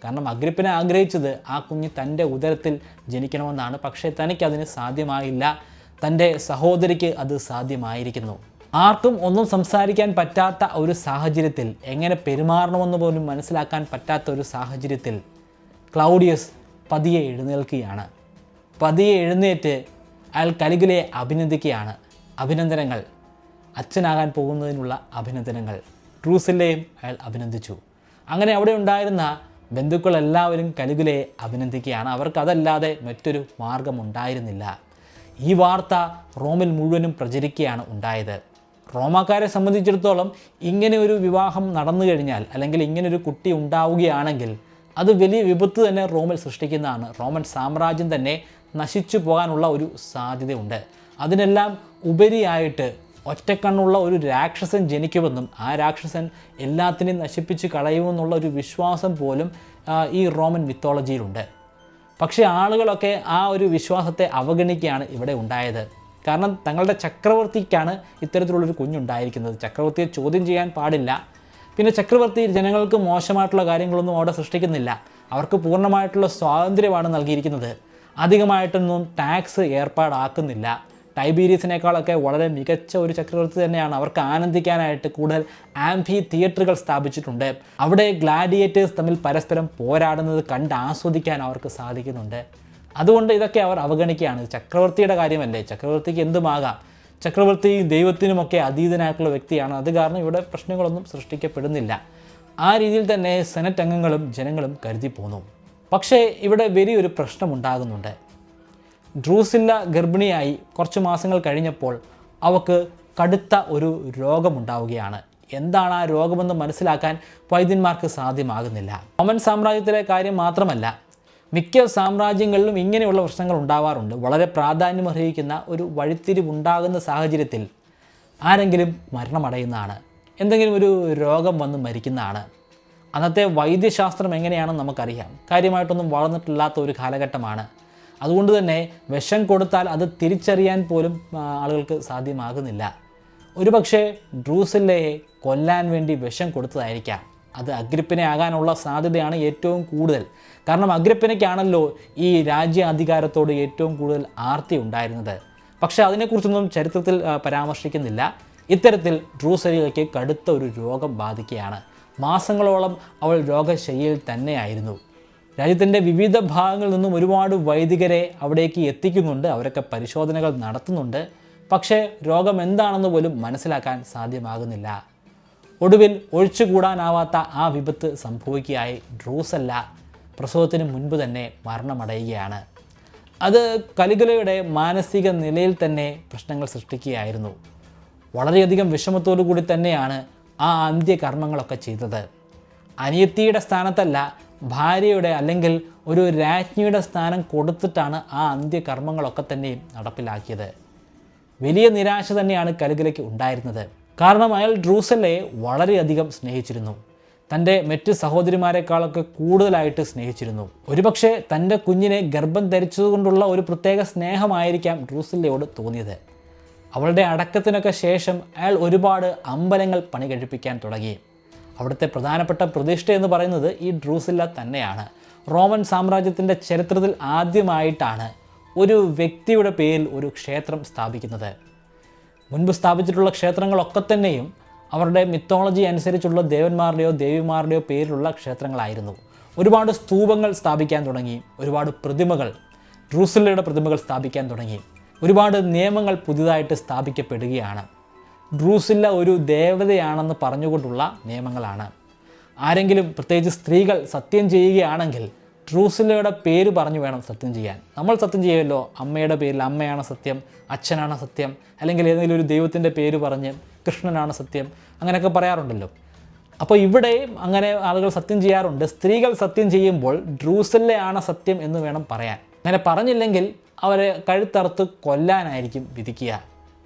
കാരണം അഗ്രിപ്പന ആഗ്രഹിച്ചത് ആ കുഞ്ഞ് തൻ്റെ ഉദരത്തിൽ ജനിക്കണമെന്നാണ്. പക്ഷേ തനിക്കതിന് സാധ്യമായില്ല. തൻ്റെ സഹോദരിക്ക് അത് സാധ്യമായിരിക്കുന്നു. ആർക്കും ഒന്നും സംസാരിക്കാൻ പറ്റാത്ത ഒരു സാഹചര്യത്തിൽ, എങ്ങനെ പെരുമാറണമെന്ന് പോലും മനസ്സിലാക്കാൻ പറ്റാത്ത ഒരു സാഹചര്യത്തിൽ ക്ലൗഡിയസ് പതിയെ എഴുന്നേൽക്കുകയാണ്. പതിയെ എഴുന്നേറ്റ് അയാൾ കലിഗുലയെ അഭിനന്ദിക്കുകയാണ്. അഭിനന്ദനങ്ങൾ, അച്ഛനാകാൻ പോകുന്നതിനുള്ള അഭിനന്ദനങ്ങൾ. ഡ്രൂസല്ലയും അയാൾ അഭിനന്ദിച്ചു. അങ്ങനെ അവിടെ ഉണ്ടായിരുന്ന ബന്ധുക്കളെല്ലാവരും കലിഗുലയെ അഭിനന്ദിക്കുകയാണ്. അവർക്കതല്ലാതെ മറ്റൊരു മാർഗമുണ്ടായിരുന്നില്ല. ഈ വാർത്ത റോമിൽ മുഴുവനും പ്രചരിക്കുകയാണ് ഉണ്ടായത്. റോമാക്കാരെ സംബന്ധിച്ചിടത്തോളം ഇങ്ങനെ ഒരു വിവാഹം നടന്നു കഴിഞ്ഞാൽ, അല്ലെങ്കിൽ ഇങ്ങനൊരു കുട്ടി ഉണ്ടാവുകയാണെങ്കിൽ അത് വലിയ വിപത്ത് തന്നെ റോമിൽ സൃഷ്ടിക്കുന്നതാണ്. റോമൻ സാമ്രാജ്യം തന്നെ നശിച്ചു പോകാനുള്ള ഒരു സാധ്യതയുണ്ട്. അതിനെല്ലാം ഉപരിയായിട്ട് ഒറ്റക്കണ്ണുള്ള ഒരു രാക്ഷസൻ ജനിക്കുമെന്നും ആ രാക്ഷസൻ എല്ലാത്തിനെയും നശിപ്പിച്ച് കളയുമെന്നുള്ള ഒരു വിശ്വാസം പോലും ഈ റോമൻ മിത്തോളജിയിലുണ്ട്. പക്ഷേ ആളുകളൊക്കെ ആ ഒരു വിശ്വാസത്തെ അവഗണിക്കുകയാണ് ഇവിടെ ഉണ്ടായത്. കാരണം തങ്ങളുടെ ചക്രവർത്തിക്കാണ് ഇത്തരത്തിലുള്ളൊരു കുഞ്ഞുണ്ടായിരിക്കുന്നത്. ചക്രവർത്തിയെ ചോദ്യം ചെയ്യാൻ പാടില്ല. പിന്നെ ചക്രവർത്തി ജനങ്ങൾക്ക് മോശമായിട്ടുള്ള കാര്യങ്ങളൊന്നും അവിടെ സൃഷ്ടിക്കുന്നില്ല. അവർക്ക് പൂർണ്ണമായിട്ടുള്ള സ്വാതന്ത്ര്യമാണ് നൽകിയിരിക്കുന്നത്. അധികമായിട്ടൊന്നും ടാക്സ് ഏർപ്പാടാക്കുന്നില്ല. ടൈബീരിയസിനേക്കാളൊക്കെ വളരെ മികച്ച ഒരു ചക്രവർത്തി തന്നെയാണ്. അവർക്ക് ആനന്ദിക്കാനായിട്ട് കൂടുതൽ ആംഫി തിയേറ്ററുകൾ സ്ഥാപിച്ചിട്ടുണ്ട്. അവിടെ ഗ്ലാഡിയേറ്റേഴ്സ് തമ്മിൽ പരസ്പരം പോരാടുന്നത് കണ്ട് ആസ്വദിക്കാൻ അവർക്ക് സാധിക്കുന്നുണ്ട്. അതുകൊണ്ട് ഇതൊക്കെ അവർ അവഗണിക്കുകയാണ്. ചക്രവർത്തിയുടെ കാര്യമല്ലേ, ചക്രവർത്തിക്ക് എന്തുമാകാം. ചക്രവർത്തി ദൈവത്തിനുമൊക്കെ അതീതനായിട്ടുള്ള വ്യക്തിയാണ്. അത് കാരണം ഇവിടെ പ്രശ്നങ്ങളൊന്നും സൃഷ്ടിക്കപ്പെടുന്നില്ല. ആ രീതിയിൽ തന്നെ സെനറ്റ് അംഗങ്ങളും ജനങ്ങളും കരുതി പോന്നു. പക്ഷേ ഇവിടെ വലിയൊരു പ്രശ്നമുണ്ടാകുന്നുണ്ട്. ഡ്രൂസില്ല ഗർഭിണിയായി കുറച്ച് മാസങ്ങൾ കഴിഞ്ഞപ്പോൾ അവൾക്ക് കടുത്ത ഒരു രോഗമുണ്ടാവുകയാണ്. എന്താണ് ആ രോഗമെന്ന് മനസ്സിലാക്കാൻ വൈദ്യന്മാർക്ക് സാധ്യമാകുന്നില്ല. റോമൻ സാമ്രാജ്യത്തിലെ കാര്യം മാത്രമല്ല, മിക്ക സാമ്രാജ്യങ്ങളിലും ഇങ്ങനെയുള്ള പ്രശ്നങ്ങൾ ഉണ്ടാവാറുണ്ട്. വളരെ പ്രാധാന്യമർഹിക്കുന്ന ഒരു വഴിത്തിരിവുണ്ടാകുന്ന സാഹചര്യത്തിൽ ആരെങ്കിലും മരണമടയുന്നതാണ്, എന്തെങ്കിലും ഒരു രോഗം വന്ന് മരിക്കുന്നതാണ്. അന്നത്തെ വൈദ്യശാസ്ത്രം എങ്ങനെയാണെന്ന് നമുക്കറിയാം. കാര്യമായിട്ടൊന്നും വളർന്നിട്ടില്ലാത്ത ഒരു കാലഘട്ടമാണ്. അതുകൊണ്ട് തന്നെ വിഷം കൊടുത്താൽ അത് തിരിച്ചറിയാൻ പോലും ആളുകൾക്ക് സാധ്യമാകുന്നില്ല. ഒരുപക്ഷെ ഡ്രൂസില്ലയെ കൊല്ലാൻ വേണ്ടി വിഷം കൊടുത്തതായിരിക്കാം. അത് അഗ്രിപ്പനെ ആകാനുള്ള സാധ്യതയാണ് ഏറ്റവും കൂടുതൽ. കാരണം അഗ്രിപ്പനയ്ക്കാണല്ലോ ഈ രാജ്യാധികാരത്തോട് ഏറ്റവും കൂടുതൽ ആർത്തി ഉണ്ടായിരുന്നത്. പക്ഷേ അതിനെക്കുറിച്ചൊന്നും ചരിത്രത്തിൽ പരാമർശിക്കുന്നില്ല. ഇത്തരത്തിൽ ഡ്രൂസല്ലയ്ക്ക് കടുത്ത ഒരു രോഗം ബാധിക്കുകയാണ്. മാസങ്ങളോളം അവൾ രോഗശയ്യയിൽ തന്നെയായിരുന്നു. രാജ്യത്തിൻ്റെ വിവിധ ഭാഗങ്ങളിൽ നിന്നും ഒരുപാട് വൈദികരെ അവിടേക്ക് എത്തിക്കുന്നുണ്ട്. അവരൊക്കെ പരിശോധനകൾ നടത്തുന്നുണ്ട്. പക്ഷേ രോഗം എന്താണെന്ന് പോലും മനസ്സിലാക്കാൻ സാധ്യമാകുന്നില്ല. ഒടുവിൽ ഒഴിച്ചുകൂടാനാവാത്ത ആ വിപത്ത് സംഭവിക്കുകയായി. ഡ്രൂസല്ല പ്രസവത്തിന് മുൻപ് തന്നെ മരണമടയുകയാണ്. അത് കലിഗുലയുടെ മാനസിക നിലയിൽ തന്നെ പ്രശ്നങ്ങൾ സൃഷ്ടിക്കുകയായിരുന്നു. വളരെയധികം വിഷമത്തോടു കൂടി തന്നെയാണ് ആ അന്ത്യകർമ്മങ്ങളൊക്കെ ചെയ്തത്. അനിയത്തിയുടെ സ്ഥാനത്തല്ല, ഭാര്യയുടെ അല്ലെങ്കിൽ ഒരു രാജ്ഞിയുടെ സ്ഥാനം കൊടുത്തിട്ടാണ് ആ അന്ത്യകർമ്മങ്ങളൊക്കെ തന്നെയും നടപ്പിലാക്കിയത്. വലിയ നിരാശ തന്നെയാണ് കലിഗുലയ്ക്ക് ഉണ്ടായിരുന്നത്. കാരണം അയാൾ ഡ്രൂസല്ലയെ വളരെയധികം സ്നേഹിച്ചിരുന്നു. തൻ്റെ മറ്റ് സഹോദരിമാരെക്കാളൊക്കെ കൂടുതലായിട്ട് സ്നേഹിച്ചിരുന്നു. ഒരുപക്ഷെ തൻ്റെ കുഞ്ഞിനെ ഗർഭം ധരിച്ചതുകൊണ്ടുള്ള ഒരു പ്രത്യേക സ്നേഹമായിരിക്കാം ഡ്രൂസല്ലയോട് തോന്നിയത്. അവളുടെ അടക്കത്തിനൊക്കെ ശേഷം അയാൾ ഒരുപാട് അമ്പലങ്ങൾ പണി കഴിപ്പിക്കാൻ തുടങ്ങി. അവിടുത്തെ പ്രധാനപ്പെട്ട പ്രതിഷ്ഠ എന്ന് പറയുന്നത് ഈ ഡ്രൂസില്ല തന്നെയാണ്. റോമൻ സാമ്രാജ്യത്തിൻ്റെ ചരിത്രത്തിൽ ആദ്യമായിട്ടാണ് ഒരു വ്യക്തിയുടെ പേരിൽ ഒരു ക്ഷേത്രം സ്ഥാപിക്കുന്നത്. മുൻപ് സ്ഥാപിച്ചിട്ടുള്ള ക്ഷേത്രങ്ങളൊക്കെ തന്നെയും അവരുടെ മിത്തോളജി അനുസരിച്ചുള്ള ദേവന്മാരുടെയോ ദേവിമാരുടെയോ പേരിലുള്ള ക്ഷേത്രങ്ങളായിരുന്നു. ഒരുപാട് സ്തൂപങ്ങൾ സ്ഥാപിക്കാൻ തുടങ്ങി. ഒരുപാട് പ്രതിമകൾ, ഡ്രൂസില്ലയുടെ പ്രതിമകൾ സ്ഥാപിക്കാൻ തുടങ്ങി. ഒരുപാട് നിയമങ്ങൾ പുതിയതായിട്ട് സ്ഥാപിക്കപ്പെടുകയാണ്. ഡ്രൂസില്ല ഒരു ദേവതയാണെന്ന് പറഞ്ഞുകൊണ്ടുള്ള നിയമങ്ങളാണ്. ആരെങ്കിലും, പ്രത്യേകിച്ച് സ്ത്രീകൾ സത്യം ചെയ്യുകയാണെങ്കിൽ ഡ്രൂസില്ലയുടെ പേര് പറഞ്ഞു വേണം സത്യം ചെയ്യാൻ. നമ്മൾ സത്യം ചെയ്യുമല്ലോ അമ്മയുടെ പേരിൽ, അമ്മയാണ് സത്യം, അച്ഛനാണ് സത്യം, അല്ലെങ്കിൽ ഏതെങ്കിലും ഒരു ദൈവത്തിൻ്റെ പേര് പറഞ്ഞ് കൃഷ്ണനാണ് സത്യം, അങ്ങനെയൊക്കെ പറയാറുണ്ടല്ലോ. അപ്പോൾ ഇവിടെയും അങ്ങനെ ആളുകൾ സത്യം ചെയ്യാറുണ്ട്. സ്ത്രീകൾ സത്യം ചെയ്യുമ്പോൾ ഡ്രൂസില്ലയാണ് സത്യം എന്ന് വേണം പറയാൻ. അങ്ങനെ പറഞ്ഞില്ലെങ്കിൽ അവരെ കഴുത്തറുത്ത് കൊല്ലാനായിരിക്കും വിധിക്കുക.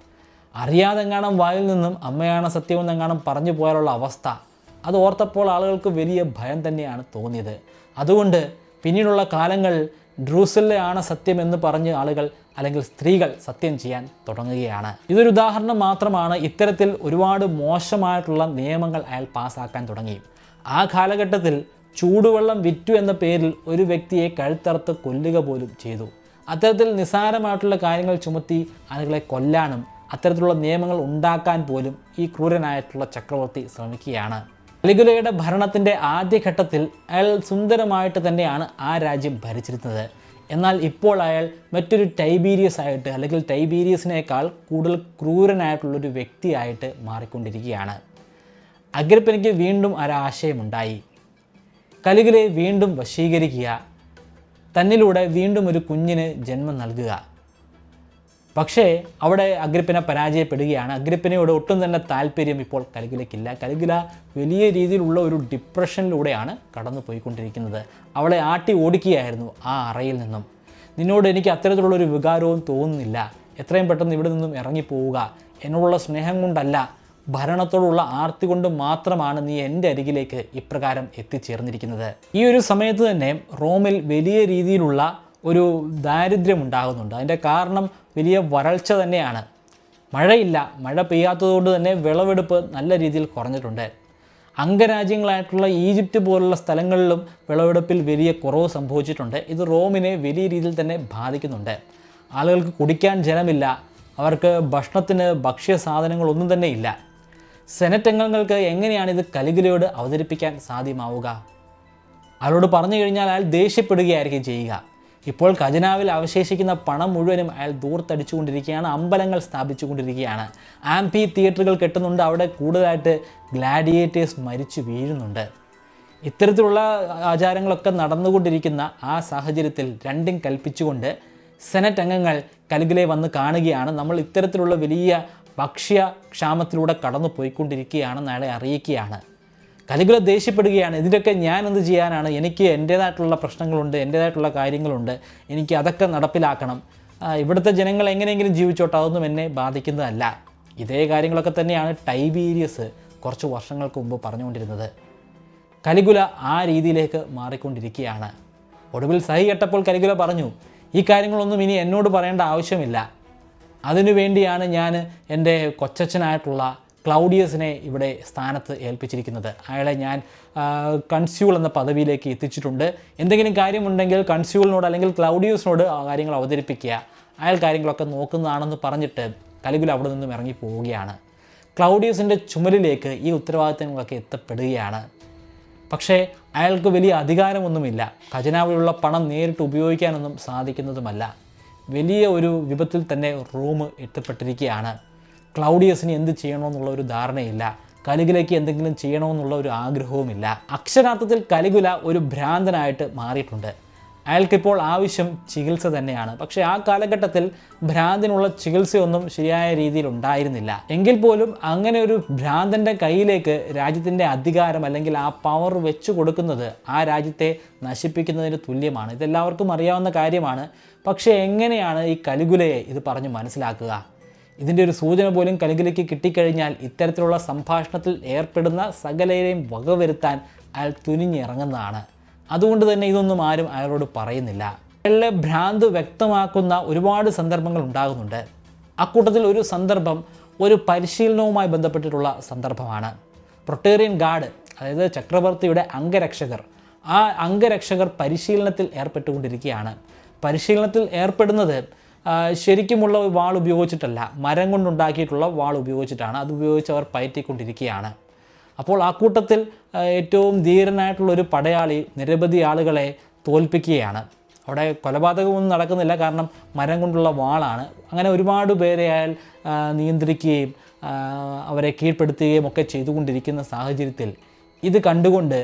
അറിയാതെങ്ങാനും വായിൽ നിന്നും അമ്മയാണ് സത്യമെന്നെങ്ങാനും പറഞ്ഞു പോയാലുള്ള അവസ്ഥ, അത് ഓർത്തപ്പോൾ ആളുകൾക്ക് വലിയ ഭയം തന്നെയാണ് തോന്നിയത്. അതുകൊണ്ട് പിന്നീടുള്ള കാലങ്ങളിൽ ഡ്രൂസില്ലയാണ് സത്യം എന്ന് പറഞ്ഞ് ആളുകൾ അല്ലെങ്കിൽ സ്ത്രീകൾ സത്യം ചെയ്യാൻ തുടങ്ങുകയാണ്. ഇതൊരു ഉദാഹരണം മാത്രമാണ്. ഇത്തരത്തിൽ ഒരുപാട് മോശമായിട്ടുള്ള നിയമങ്ങൾ അയാൾ പാസ്സാക്കാൻ തുടങ്ങി. ആ കാലഘട്ടത്തിൽ ചൂടുവെള്ളം വിറ്റു എന്ന പേരിൽ ഒരു വ്യക്തിയെ കഴുത്തറുത്ത് കൊല്ലുക പോലും ചെയ്തു. അത്തരത്തിൽ നിസ്സാരമായിട്ടുള്ള കാര്യങ്ങൾ ചുമത്തി ആളുകളെ കൊല്ലാനും അത്തരത്തിലുള്ള നിയമങ്ങൾ ഉണ്ടാക്കാൻ പോലും ഈ ക്രൂരനായിട്ടുള്ള ചക്രവർത്തി ശ്രമിക്കുകയാണ്. കലിഗുലയുടെ ഭരണത്തിൻ്റെ ആദ്യഘട്ടത്തിൽ അയാൾ സുന്ദരമായിട്ട് തന്നെയാണ് ആ രാജ്യം ഭരിച്ചിരുന്നത്. എന്നാൽ ഇപ്പോൾ അയാൾ മറ്റൊരു ടൈബീരിയസ് ആയിട്ട്, അല്ലെങ്കിൽ ടൈബീരിയസിനേക്കാൾ കൂടുതൽ ക്രൂരനായിട്ടുള്ളൊരു വ്യക്തിയായിട്ട് മാറിക്കൊണ്ടിരിക്കുകയാണ്. അഗ്രിപ്പയ്ക്ക് വീണ്ടും ഒരാശയമുണ്ടായി. കലിഗുലയെ വീണ്ടും വശീകരിക്കുക, തന്നിലൂടെ വീണ്ടും ഒരു കുഞ്ഞിന് ജന്മം നൽകുക. പക്ഷേ അവിടെ അഗ്രിപ്പന പരാജയപ്പെടുകയാണ്. അഗ്രിപ്പനയോട് ഒട്ടും തന്നെ താല്പര്യം ഇപ്പോൾ കലിഗുലയ്ക്കില്ല. കലിഗുല വലിയ രീതിയിലുള്ള ഒരു ഡിപ്രഷനിലൂടെയാണ് കടന്നു പോയിക്കൊണ്ടിരിക്കുന്നത്. അവളെ ആട്ടി ഓടിക്കുകയായിരുന്നു ആ അറയിൽ നിന്നും. നിന്നോട് എനിക്ക് അത്തരത്തിലുള്ളൊരു വികാരവും തോന്നുന്നില്ല, എത്രയും പെട്ടെന്ന് ഇവിടെ നിന്നും ഇറങ്ങിപ്പോവുക, എന്നോടുള്ള സ്നേഹം കൊണ്ടല്ല, ഭരണത്തോടുള്ള ആർത്തി കൊണ്ട് മാത്രമാണ് നീ എൻ്റെ അരികിലേക്ക് ഇപ്രകാരം എത്തിച്ചേർന്നിരിക്കുന്നത്. ഈ ഒരു സമയത്ത് തന്നെ റോമിൽ വലിയ രീതിയിലുള്ള ഒരു ദാരിദ്ര്യം ഉണ്ടാകുന്നുണ്ട്. അതിൻ്റെ കാരണം വലിയ വരൾച്ച തന്നെയാണ്. മഴയില്ല, മഴ പെയ്യാത്തതുകൊണ്ട് തന്നെ വിളവെടുപ്പ് നല്ല രീതിയിൽ കുറഞ്ഞിട്ടുണ്ട്. അംഗരാജ്യങ്ങളായിട്ടുള്ള ഈജിപ്റ്റ് പോലുള്ള സ്ഥലങ്ങളിലും വിളവെടുപ്പിൽ വലിയ കുറവ് സംഭവിച്ചിട്ടുണ്ട്. ഇത് റോമിനെ വലിയ രീതിയിൽ തന്നെ ബാധിക്കുന്നുണ്ട്. ആളുകൾക്ക് കുടിക്കാൻ ജലമില്ല, അവർക്ക് ഭക്ഷണത്തിന് ഭക്ഷ്യ സാധനങ്ങളൊന്നും തന്നെ ഇല്ല. സെനറ്റ് അംഗങ്ങൾക്ക് എങ്ങനെയാണ് ഇത് കലിഗുലയോട് അവതരിപ്പിക്കാൻ സാധ്യമാവുക? അയാളോട് പറഞ്ഞു കഴിഞ്ഞാൽ അയാൾ ദേഷ്യപ്പെടുകയായിരിക്കും ചെയ്യുക. ഇപ്പോൾ ഖജനാവിൽ അവശേഷിക്കുന്ന പണം മുഴുവനും അയാൾ ദൂർത്തടിച്ചുകൊണ്ടിരിക്കുകയാണ്. അമ്പലങ്ങൾ സ്ഥാപിച്ചുകൊണ്ടിരിക്കുകയാണ്, ആംഫി തിയേറ്ററുകൾ കെട്ടുന്നുണ്ട്, അവിടെ കൂടുതലായിട്ട് ഗ്ലാഡിയേറ്റേഴ്സ് മരിച്ചു വീഴുന്നുണ്ട്. ഇത്തരത്തിലുള്ള ആചാരങ്ങളൊക്കെ നടന്നുകൊണ്ടിരിക്കുന്ന ആ സാഹചര്യത്തിൽ രണ്ടും കൽപ്പിച്ചുകൊണ്ട് സെനറ്റ് അംഗങ്ങൾ കലിഗുലയെ വന്ന് കാണുകയാണ്. നമ്മൾ ഇത്തരത്തിലുള്ള വലിയ ഭക്ഷ്യക്ഷാമത്തിലൂടെ കടന്നു പോയിക്കൊണ്ടിരിക്കുകയാണെന്ന് അയാളെ അറിയിക്കുകയാണ്. കലിഗുല ദേഷ്യപ്പെടുകയാണ്. ഇതിലൊക്കെ ഞാൻ എന്ത് ചെയ്യാനാണ്? എനിക്ക് എൻ്റേതായിട്ടുള്ള പ്രശ്നങ്ങളുണ്ട്, എൻ്റേതായിട്ടുള്ള കാര്യങ്ങളുണ്ട്, എനിക്ക് അതൊക്കെ നടപ്പിലാക്കണം. ഇവിടുത്തെ ജനങ്ങൾ എങ്ങനെയെങ്കിലും ജീവിച്ചോട്ടെ, അതൊന്നും എന്നെ ബാധിക്കുന്നതല്ല. ഇതേ കാര്യങ്ങളൊക്കെ തന്നെയാണ് ടൈബീരിയസ് കുറച്ച് വർഷങ്ങൾക്ക് മുമ്പ് പറഞ്ഞുകൊണ്ടിരുന്നത്. കലിഗുല ആ രീതിയിലേക്ക് മാറിക്കൊണ്ടിരിക്കുകയാണ്. ഒടുവിൽ സഹി കെട്ടപ്പോൾ കലിഗുല പറഞ്ഞു, ഈ കാര്യങ്ങളൊന്നും ഇനി എന്നോട് പറയേണ്ട ആവശ്യമില്ല. അതിനുവേണ്ടിയാണ് ഞാൻ എൻ്റെ കൊച്ചച്ഛനായിട്ടുള്ള ക്ലൗഡിയസിനെ ഇവിടെ സ്ഥാനത്ത് ഏൽപ്പിച്ചിരിക്കുന്നത്. അയാളെ ഞാൻ കൺസ്യൂൾ എന്ന പദവിയിലേക്ക് എത്തിച്ചിട്ടുണ്ട്. എന്തെങ്കിലും കാര്യമുണ്ടെങ്കിൽ കൺസ്യൂളിനോട് അല്ലെങ്കിൽ ക്ലൗഡിയസിനോട് ആ കാര്യങ്ങൾ അവതരിപ്പിക്കുക, അയാൾ കാര്യങ്ങളൊക്കെ നോക്കുന്നതാണെന്ന് പറഞ്ഞിട്ട് കലിഗുല അവിടെ നിന്നും ഇറങ്ങി പോവുകയാണ്. ക്ലൗഡിയസിൻ്റെ ചുമലിലേക്ക് ഈ ഉത്തരവാദിത്തങ്ങളൊക്കെ എത്തപ്പെടുകയാണ്. പക്ഷേ അയാൾക്ക് വലിയ അധികാരമൊന്നുമില്ല. ഖജനാവിലുള്ള പണം നേരിട്ട് ഉപയോഗിക്കാനൊന്നും സാധിക്കുന്നതുമല്ല. വലിയ ഒരു വിപത്തിൽ തന്നെ റോം എത്തപ്പെട്ടിരിക്കുകയാണ്. ക്ലൗഡിയസിന് എന്ത് ചെയ്യണമെന്നുള്ള ഒരു ധാരണയില്ല, കലിഗുലയ്ക്ക് എന്തെങ്കിലും ചെയ്യണമെന്നുള്ള ഒരു ആഗ്രഹവുമില്ല. അക്ഷരാർത്ഥത്തിൽ കലിഗുല ഒരു ഭ്രാന്തനായിട്ട് മാറിയിട്ടുണ്ട്. അയാൾക്കിപ്പോൾ ആവശ്യം ചികിത്സ തന്നെയാണ്. പക്ഷേ ആ കാലഘട്ടത്തിൽ ഭ്രാന്തിനുള്ള ചികിത്സയൊന്നും ശരിയായ രീതിയിൽ ഉണ്ടായിരുന്നില്ല. എങ്കിൽ പോലും അങ്ങനെ ഒരു ഭ്രാന്തൻ്റെ കയ്യിലേക്ക് രാജ്യത്തിൻ്റെ അധികാരം അല്ലെങ്കിൽ ആ പവർ വെച്ചു കൊടുക്കുന്നത് ആ രാജ്യത്തെ നശിപ്പിക്കുന്നതിന് തുല്യമാണ്. ഇതെല്ലാവർക്കും അറിയാവുന്ന കാര്യമാണ്. പക്ഷേ എങ്ങനെയാണ് ഈ കലിഗുലയെ ഇത് പറഞ്ഞ് മനസ്സിലാക്കുക? ഇതിൻ്റെ ഒരു സൂചന പോലും കലിഗുലയ്ക്ക് കിട്ടിക്കഴിഞ്ഞാൽ ഇത്തരത്തിലുള്ള സംഭാഷണത്തിൽ ഏർപ്പെടുന്ന സകലരെയും വകവരുത്താൻ അയാൾ തുനിഞ്ഞിറങ്ങുന്നതാണ്. അതുകൊണ്ട് തന്നെ ഇതൊന്നും ആരും അയാളോട് പറയുന്നില്ല. അയാളുടെ ഭ്രാന്ത് വ്യക്തമാക്കുന്ന ഒരുപാട് സന്ദർഭങ്ങൾ ഉണ്ടാകുന്നുണ്ട്. അക്കൂട്ടത്തിൽ ഒരു സന്ദർഭം ഒരു പരിശീലനവുമായി ബന്ധപ്പെട്ടിട്ടുള്ള സന്ദർഭമാണ്. പ്രൊട്ടേറിയൻ ഗാർഡ്, അതായത് ചക്രവർത്തിയുടെ അംഗരക്ഷകർ, ആ അംഗരക്ഷകർ പരിശീലനത്തിൽ ഏർപ്പെട്ടുകൊണ്ടിരിക്കുകയാണ്. പരിശീലനത്തിൽ ഏർപ്പെടുന്നത് ശരിക്കുമുള്ള വാൾ ഉപയോഗിച്ചിട്ടല്ല, മരം കൊണ്ടുണ്ടാക്കിയിട്ടുള്ള വാൾ ഉപയോഗിച്ചിട്ടാണ്. അതുപയോഗിച്ച് അവർ പയറ്റിക്കൊണ്ടിരിക്കുകയാണ്. അപ്പോൾ ആ കൂട്ടത്തിൽ ഏറ്റവും ധീരനായിട്ടുള്ളൊരു പടയാളി നിരവധി ആളുകളെ തോൽപ്പിക്കുകയാണ്. അവിടെ കൊലപാതകമൊന്നും നടക്കുന്നില്ല, കാരണം മരം കൊണ്ടുള്ള വാളാണ്. അങ്ങനെ ഒരുപാട് പേരെ അയാൾ നിയന്ത്രിക്കുകയും അവരെ കീഴ്പ്പെടുത്തുകയും ഒക്കെ ചെയ്തുകൊണ്ടിരിക്കുന്ന സാഹചര്യത്തിൽ ഇത് കണ്ടുകൊണ്ട്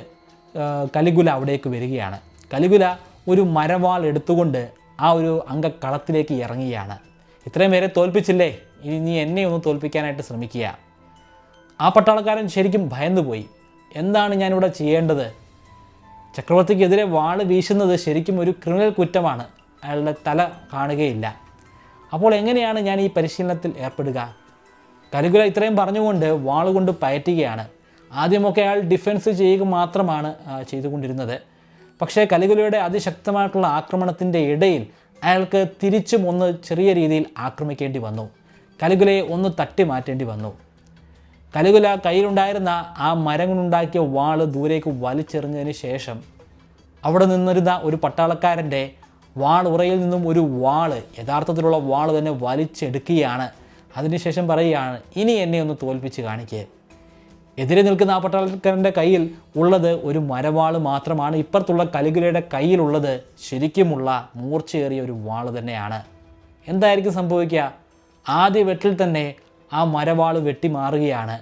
കലിഗുല അവിടേക്ക് വരികയാണ്. കലിഗുല ഒരു മരവാൾ എടുത്തുകൊണ്ട് ആ ഒരു അംഗക്കളത്തിലേക്ക് ഇറങ്ങുകയാണ്. ഇത്രയും പേരെ തോൽപ്പിച്ചില്ലേ, ഇനി നീ എന്നെ ഒന്ന് തോൽപ്പിക്കാനായിട്ട് ശ്രമിക്കുക. ആ പട്ടാളക്കാരൻ ശരിക്കും ഭയന്നുപോയി. എന്താണ് ഞാനിവിടെ ചെയ്യേണ്ടത്? ചക്രവർത്തിക്കെതിരെ വാൾ വീശുന്നത് ശരിക്കും ഒരു ക്രിമിനൽ കുറ്റമാണ്. അയാളുടെ തല കാണുകയില്ല. അപ്പോൾ എങ്ങനെയാണ് ഞാൻ ഈ പരിശീലനത്തിൽ ഏർപ്പെടുക? കലിഗുല ഇത്രയും പറഞ്ഞുകൊണ്ട് വാളുകൊണ്ട് പയറ്റുകയാണ്. ആദ്യമൊക്കെ അയാൾ ഡിഫെൻസ് ചെയ്യുക മാത്രമാണ് ചെയ്തുകൊണ്ടിരുന്നത്. പക്ഷേ കലിഗുലയുടെ അതിശക്തമായിട്ടുള്ള ആക്രമണത്തിൻ്റെ ഇടയിൽ അയാൾക്ക് തിരിച്ചും ഒന്ന് ചെറിയ രീതിയിൽ ആക്രമിക്കേണ്ടി വന്നു. കലിഗുലയെ ഒന്ന് തട്ടി മാറ്റേണ്ടി വന്നു. കലിഗുല കയ്യിലുണ്ടായിരുന്ന ആ മരം കൊണ്ടുണ്ടാക്കിയ വാള് ദൂരേക്ക് വലിച്ചെറിഞ്ഞതിന് ശേഷം അവിടെ നിന്നിരുന്ന ഒരു പട്ടാളക്കാരൻ്റെ ഉറയിൽ നിന്നും ഒരു വാള്, യഥാർത്ഥത്തിലുള്ള വാള് തന്നെ വലിച്ചെടുക്കുകയാണ്. അതിനുശേഷം പറയുകയാണ്, ഇനി എന്നെ ഒന്ന് തോൽപ്പിച്ച് കാണിക്കുക. എതിരെ നിൽക്കുന്ന ആ പട്ടാളക്കാരൻ്റെ കയ്യിൽ ഉള്ളത് ഒരു മരവാള് മാത്രമാണ്. ഇപ്പുറത്തുള്ള കലിഗുലയുടെ കയ്യിലുള്ളത് ശരിക്കുമുള്ള മൂർച്ചയേറിയ ഒരു വാള് തന്നെയാണ്. എന്തായിരിക്കും സംഭവിക്കുക? ആദ്യ വെട്ടിൽ തന്നെ ആ മരവാള് വെട്ടി മാറുകയാണ്.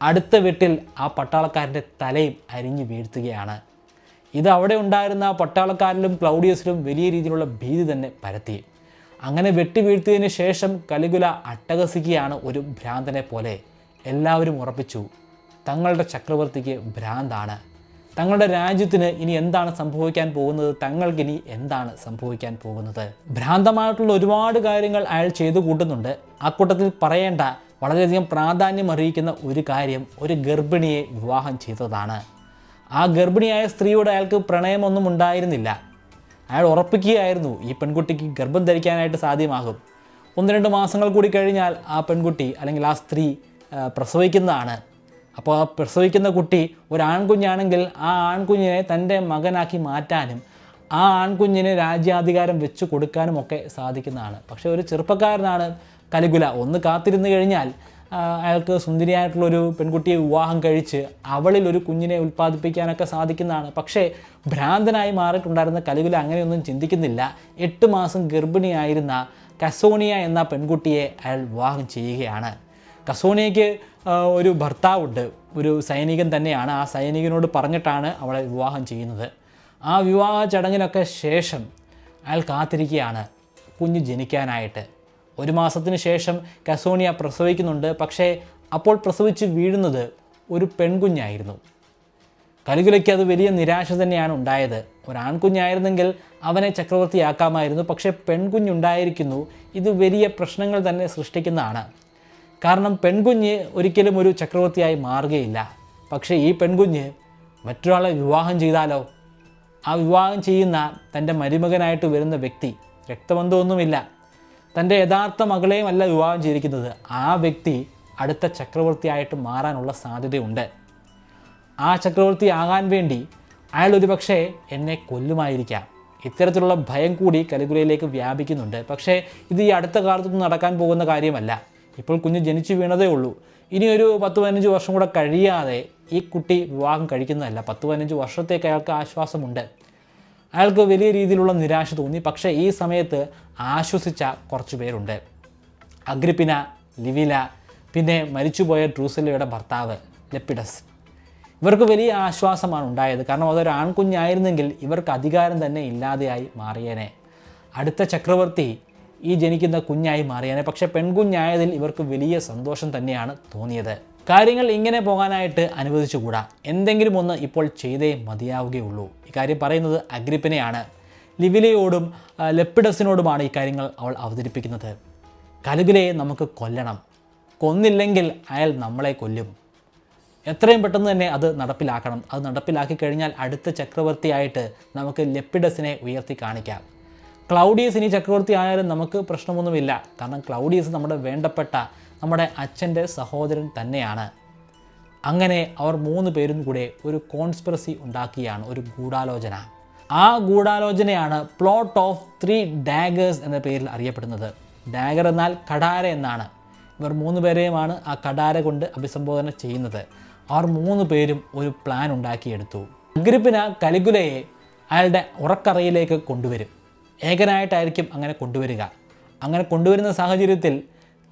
അടുത്ത വെട്ടിൽ ആ പട്ടാളക്കാരൻ്റെ തലയും അരിഞ്ഞു വീഴ്ത്തുകയാണ്. ഇത് അവിടെ ഉണ്ടായിരുന്ന പട്ടാളക്കാരിലും ക്ലൗഡിയസിലും വലിയ രീതിയിലുള്ള ഭീതി തന്നെ പരത്തി. അങ്ങനെ വെട്ടി വീഴ്ത്തിയതിന് ശേഷം കലിഗുല അട്ടഹസിക്കുകയാണ് ഒരു ഭ്രാന്തനെ പോലെ. എല്ലാവരും ഉറപ്പിച്ചു, തങ്ങളുടെ ചക്രവർത്തിക്ക് ഭ്രാന്താണ്. തങ്ങളുടെ രാജ്യത്തിന് ഇനി എന്താണ് സംഭവിക്കാൻ പോകുന്നത്, തങ്ങൾക്കിനി എന്താണ് സംഭവിക്കാൻ പോകുന്നത്. ഭ്രാന്തമായിട്ടുള്ള ഒരുപാട് കാര്യങ്ങൾ അയാൾ ചെയ്തു കൂട്ടുന്നുണ്ട്. ആ കൂട്ടത്തിൽ പറയേണ്ട വളരെയധികം പ്രാധാന്യം അറിയിക്കുന്ന ഒരു കാര്യം, ഒരു ഗർഭിണിയെ വിവാഹം ചെയ്തതാണ്. ആ ഗർഭിണിയായ സ്ത്രീയോട് അയാൾക്ക് പ്രണയമൊന്നും ഉണ്ടായിരുന്നില്ല. അയാൾ ഉറപ്പിക്കുകയായിരുന്നു ഈ പെൺകുട്ടിക്ക് ഗർഭം ധരിക്കാനായിട്ട് സാധ്യമാകും. 1-2 മാസങ്ങൾ കൂടി കഴിഞ്ഞാൽ ആ പെൺകുട്ടി അല്ലെങ്കിൽ ആ സ്ത്രീ പ്രസവിക്കുന്നതാണ്. അപ്പോൾ ആ പ്രസവിക്കുന്ന കുട്ടി ഒരു ആൺകുഞ്ഞാണെങ്കിൽ ആ ആൺകുഞ്ഞിനെ തൻ്റെ മകനാക്കി മാറ്റാനും ആ ആൺകുഞ്ഞിന് രാജ്യാധികാരം വെച്ച് കൊടുക്കാനും ഒക്കെ സാധിക്കുന്നതാണ്. പക്ഷേ ഒരു ചെറുപ്പക്കാരനാണ് കലിഗുല. ഒന്ന് കാത്തിരുന്ന് കഴിഞ്ഞാൽ അയാൾക്ക് സുന്ദരിയായിട്ടുള്ളൊരു പെൺകുട്ടിയെ വിവാഹം കഴിച്ച് അവളിൽ ഒരു കുഞ്ഞിനെ ഉൽപ്പാദിപ്പിക്കാനൊക്കെ സാധിക്കുന്നതാണ്. പക്ഷേ ഭ്രാന്തനായി മാറിയിട്ടുണ്ടായിരുന്ന കലിഗുല അങ്ങനെയൊന്നും ചിന്തിക്കുന്നില്ല. 8 മാസം ഗർഭിണിയായിരുന്ന കസോണിയ എന്ന പെൺകുട്ടിയെ അയാൾ വിവാഹം ചെയ്യുകയാണ്. കസോണിയയ്ക്ക് ഒരു ഭർത്താവുണ്ട്, ഒരു സൈനികൻ തന്നെയാണ്. ആ സൈനികനോട് പറഞ്ഞിട്ടാണ് അവളെ വിവാഹം ചെയ്യുന്നത്. ആ വിവാഹ ചടങ്ങിനൊക്കെ ശേഷം അയാൾ കാത്തിരിക്കുകയാണ് കുഞ്ഞ് ജനിക്കാനായിട്ട്. 1 മാസത്തിന് ശേഷം കസോണിയ പ്രസവിക്കുന്നുണ്ട്. പക്ഷേ അപ്പോൾ പ്രസവിച്ച് വീഴുന്നത് ഒരു പെൺകുഞ്ഞായിരുന്നു. കലിഗുലയ്ക്ക് അത് വലിയ നിരാശ തന്നെയാണ് ഉണ്ടായത്. ഒരാൺകുഞ്ഞായിരുന്നെങ്കിൽ അവനെ ചക്രവർത്തിയാക്കാമായിരുന്നു. പക്ഷേ പെൺകുഞ്ഞുണ്ടായിരിക്കുന്നു. ഇത് വലിയ പ്രശ്നങ്ങൾ തന്നെ സൃഷ്ടിക്കുന്നതാണ്. കാരണം പെൺകുഞ്ഞ് ഒരിക്കലും ഒരു ചക്രവർത്തിയായി മാറുകയില്ല. പക്ഷേ ഈ പെൺകുഞ്ഞ് മറ്റൊരാളെ വിവാഹം ചെയ്താലോ? ആ വിവാഹം ചെയ്യുന്ന തൻ്റെ മരുമകനായിട്ട് വരുന്ന വ്യക്തി രക്തബന്ധമൊന്നുമില്ല, തൻ്റെ യഥാർത്ഥ മകളെയും അല്ല വിവാഹം ചെയ്തിരിക്കുന്നത്. ആ വ്യക്തി അടുത്ത ചക്രവർത്തിയായിട്ട് മാറാനുള്ള സാധ്യതയുണ്ട്. ആ ചക്രവർത്തി ആകാൻ വേണ്ടി അയാൾ ഒരുപക്ഷെ എന്നെ കൊല്ലുമായിരിക്കാം. ഇത്തരത്തിലുള്ള ഭയം കൂടി കലിഗുലയിലേക്ക് വ്യാപിക്കുന്നുണ്ട്. പക്ഷേ ഇത് ഈ അടുത്ത കാലത്തൊന്നും നടക്കാൻ പോകുന്ന കാര്യമല്ല. ഇപ്പോൾ കുഞ്ഞ് ജനിച്ചു വീണതേ ഉള്ളൂ. ഇനിയൊരു 10-15 വർഷം കൂടെ കഴിയാതെ ഈ കുട്ടി വിവാഹം കഴിക്കുന്നതല്ല. 10-15 വർഷത്തേക്ക് അയാൾക്ക് ആശ്വാസമുണ്ട്. അയാൾക്ക് വലിയ രീതിയിലുള്ള നിരാശ തോന്നി. പക്ഷേ ഈ സമയത്ത് ആശ്വസിച്ച കുറച്ച് പേരുണ്ട്. അഗ്രിപ്പിന, ലിവില, പിന്നെ മരിച്ചുപോയ ഡ്രൂസല്ലയുടെ ഭർത്താവ് ലെപ്പിഡസ്. ഇവർക്ക് വലിയ ആശ്വാസമാണ് ഉണ്ടായത്. കാരണം അതൊരു ആൺകുഞ്ഞായിരുന്നെങ്കിൽ ഇവർക്ക് അധികാരം തന്നെ ഇല്ലാതെയായി മാറിയേനെ. അടുത്ത ചക്രവർത്തി ഈ ജനിക്കുന്ന കുഞ്ഞായി മാറിയേനെ. പക്ഷേ പെൺകുഞ്ഞായതിൽ ഇവർക്ക് വലിയ സന്തോഷം തന്നെയാണ് തോന്നിയത്. കാര്യങ്ങൾ ഇങ്ങനെ പോകാനായിട്ട് അനുവദിച്ചുകൂടാ. എന്തെങ്കിലും ഒന്ന് ഇപ്പോൾ ചെയ്തേ മതിയാവുകയുള്ളൂ. ഇക്കാര്യം പറയുന്നത് അഗ്രിപ്പിനെയാണ്. ലിവിലയോടും ലെപ്പിഡസിനോടുമാണ് ഈ കാര്യങ്ങൾ അവൾ അവതരിപ്പിക്കുന്നത്. കലിഗുലയെ നമുക്ക് കൊല്ലണം. കൊന്നില്ലെങ്കിൽ അയാൾ നമ്മളെ കൊല്ലും. എത്രയും പെട്ടെന്ന് തന്നെ അത് നടപ്പിലാക്കണം. അത് നടപ്പിലാക്കി കഴിഞ്ഞാൽ അടുത്ത ചക്രവർത്തിയായിട്ട് നമുക്ക് ലെപ്പിഡസിനെ ഉയർത്തി കാണിക്കാം. ക്ലൗഡിയസ് ഇനി ചക്രവർത്തി ആയാലും നമുക്ക് പ്രശ്നമൊന്നുമില്ല. കാരണം ക്ലൗഡിയസ് നമ്മുടെ വേണ്ടപ്പെട്ട നമ്മുടെ അച്ഛൻ്റെ സഹോദരൻ തന്നെയാണ്. അങ്ങനെ അവർ 3 പേരും കൂടെ ഒരു കോൺസ്പിറസി ഉണ്ടാക്കിയാണ്, ഒരു ഗൂഢാലോചന. ആ ഗൂഢാലോചനയാണ് പ്ലോട്ട് ഓഫ് 3 ഡാഗേഴ്സ് എന്ന പേരിൽ അറിയപ്പെടുന്നത്. ഡാഗർ എന്നാൽ കഠാര എന്നാണ്. ഇവർ 3 പേരെയുമാണ് ആ കഠാര കൊണ്ട് അഭിസംബോധന ചെയ്യുന്നത്. അവർ 3 പേരും ഒരു പ്ലാൻ ഉണ്ടാക്കിയെടുത്തു. അഗ്രിപ്പിന കലിഗുലയെ അയാളുടെ ഉറക്കറയിലേക്ക് കൊണ്ടുവരും. ഏകനായിട്ടായിരിക്കും അങ്ങനെ കൊണ്ടുവരിക. അങ്ങനെ കൊണ്ടുവരുന്ന സാഹചര്യത്തിൽ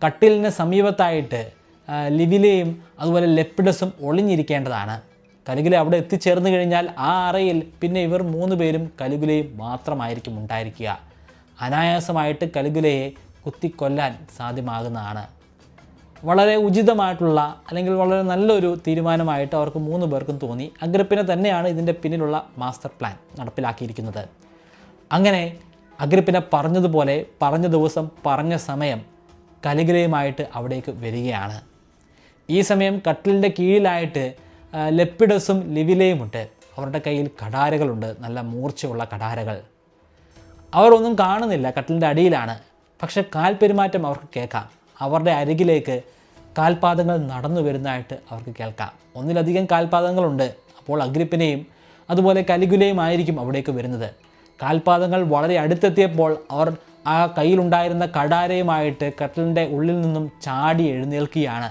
കട്ടിലിന് സമീപത്തായിട്ട് ലിവിലയും അതുപോലെ ലെപ്പിഡസും ഒളിഞ്ഞിരിക്കേണ്ടതാണ്. കലിഗുല അവിടെ എത്തിച്ചേർന്ന് കഴിഞ്ഞാൽ ആ അറയിൽ പിന്നെ ഇവർ 3 പേരും കലിഗുലയും മാത്രമായിരിക്കും ഉണ്ടായിരിക്കുക. അനായാസമായിട്ട് കലിഗുലയെ കുത്തിക്കൊല്ലാൻ സാധ്യമാകുന്നതാണ്. വളരെ ഉചിതമായിട്ടുള്ള അല്ലെങ്കിൽ വളരെ നല്ലൊരു തീരുമാനമായിട്ട് അവർക്ക് 3 പേർക്കും തോന്നി. അഗ്രിപ്പിന തന്നെയാണ് ഇതിൻ്റെ പിന്നിലുള്ള മാസ്റ്റർ പ്ലാൻ നടപ്പിലാക്കിയിരിക്കുന്നത്. അങ്ങനെ അഗ്രിപ്പിന പറഞ്ഞതുപോലെ പറഞ്ഞ ദിവസം പറഞ്ഞ സമയം കലിഗുലയുമായിട്ട് അവിടേക്ക് വരികയാണ്. ഈ സമയം കട്ടിലിൻ്റെ കീഴിലായിട്ട് ലെപ്പിഡസും ലിവിലയുമുണ്ട്. അവരുടെ കയ്യിൽ കഠാരകളുണ്ട്, നല്ല മൂർച്ചയുള്ള കഠാരകൾ. അവർ ഒന്നും കാണുന്നില്ല, കട്ടിലിൻ്റെ അടിയിലാണ്. പക്ഷെ കാൽപെരുമാറ്റം അവർക്ക് കേൾക്കാം. അവരുടെ അരികിലേക്ക് കാൽപാദങ്ങൾ നടന്നു വരുന്നതായിട്ട് അവർക്ക് കേൾക്കാം. ഒന്നിലധികം കാൽപാദങ്ങളുണ്ട്. അപ്പോൾ അഗ്രിപ്പിനെയും അതുപോലെ കലിഗുലയും ആയിരിക്കും അവിടേക്ക് വരുന്നത്. കാൽപാദങ്ങൾ വളരെ അടുത്തെത്തിയപ്പോൾ അവർ ആ കയ്യിലുണ്ടായിരുന്ന കഠാരയുമായിട്ട് കട്ടിലിൻ്റെ ഉള്ളിൽ നിന്നും ചാടി എഴുന്നേൽക്കുകയാണ്.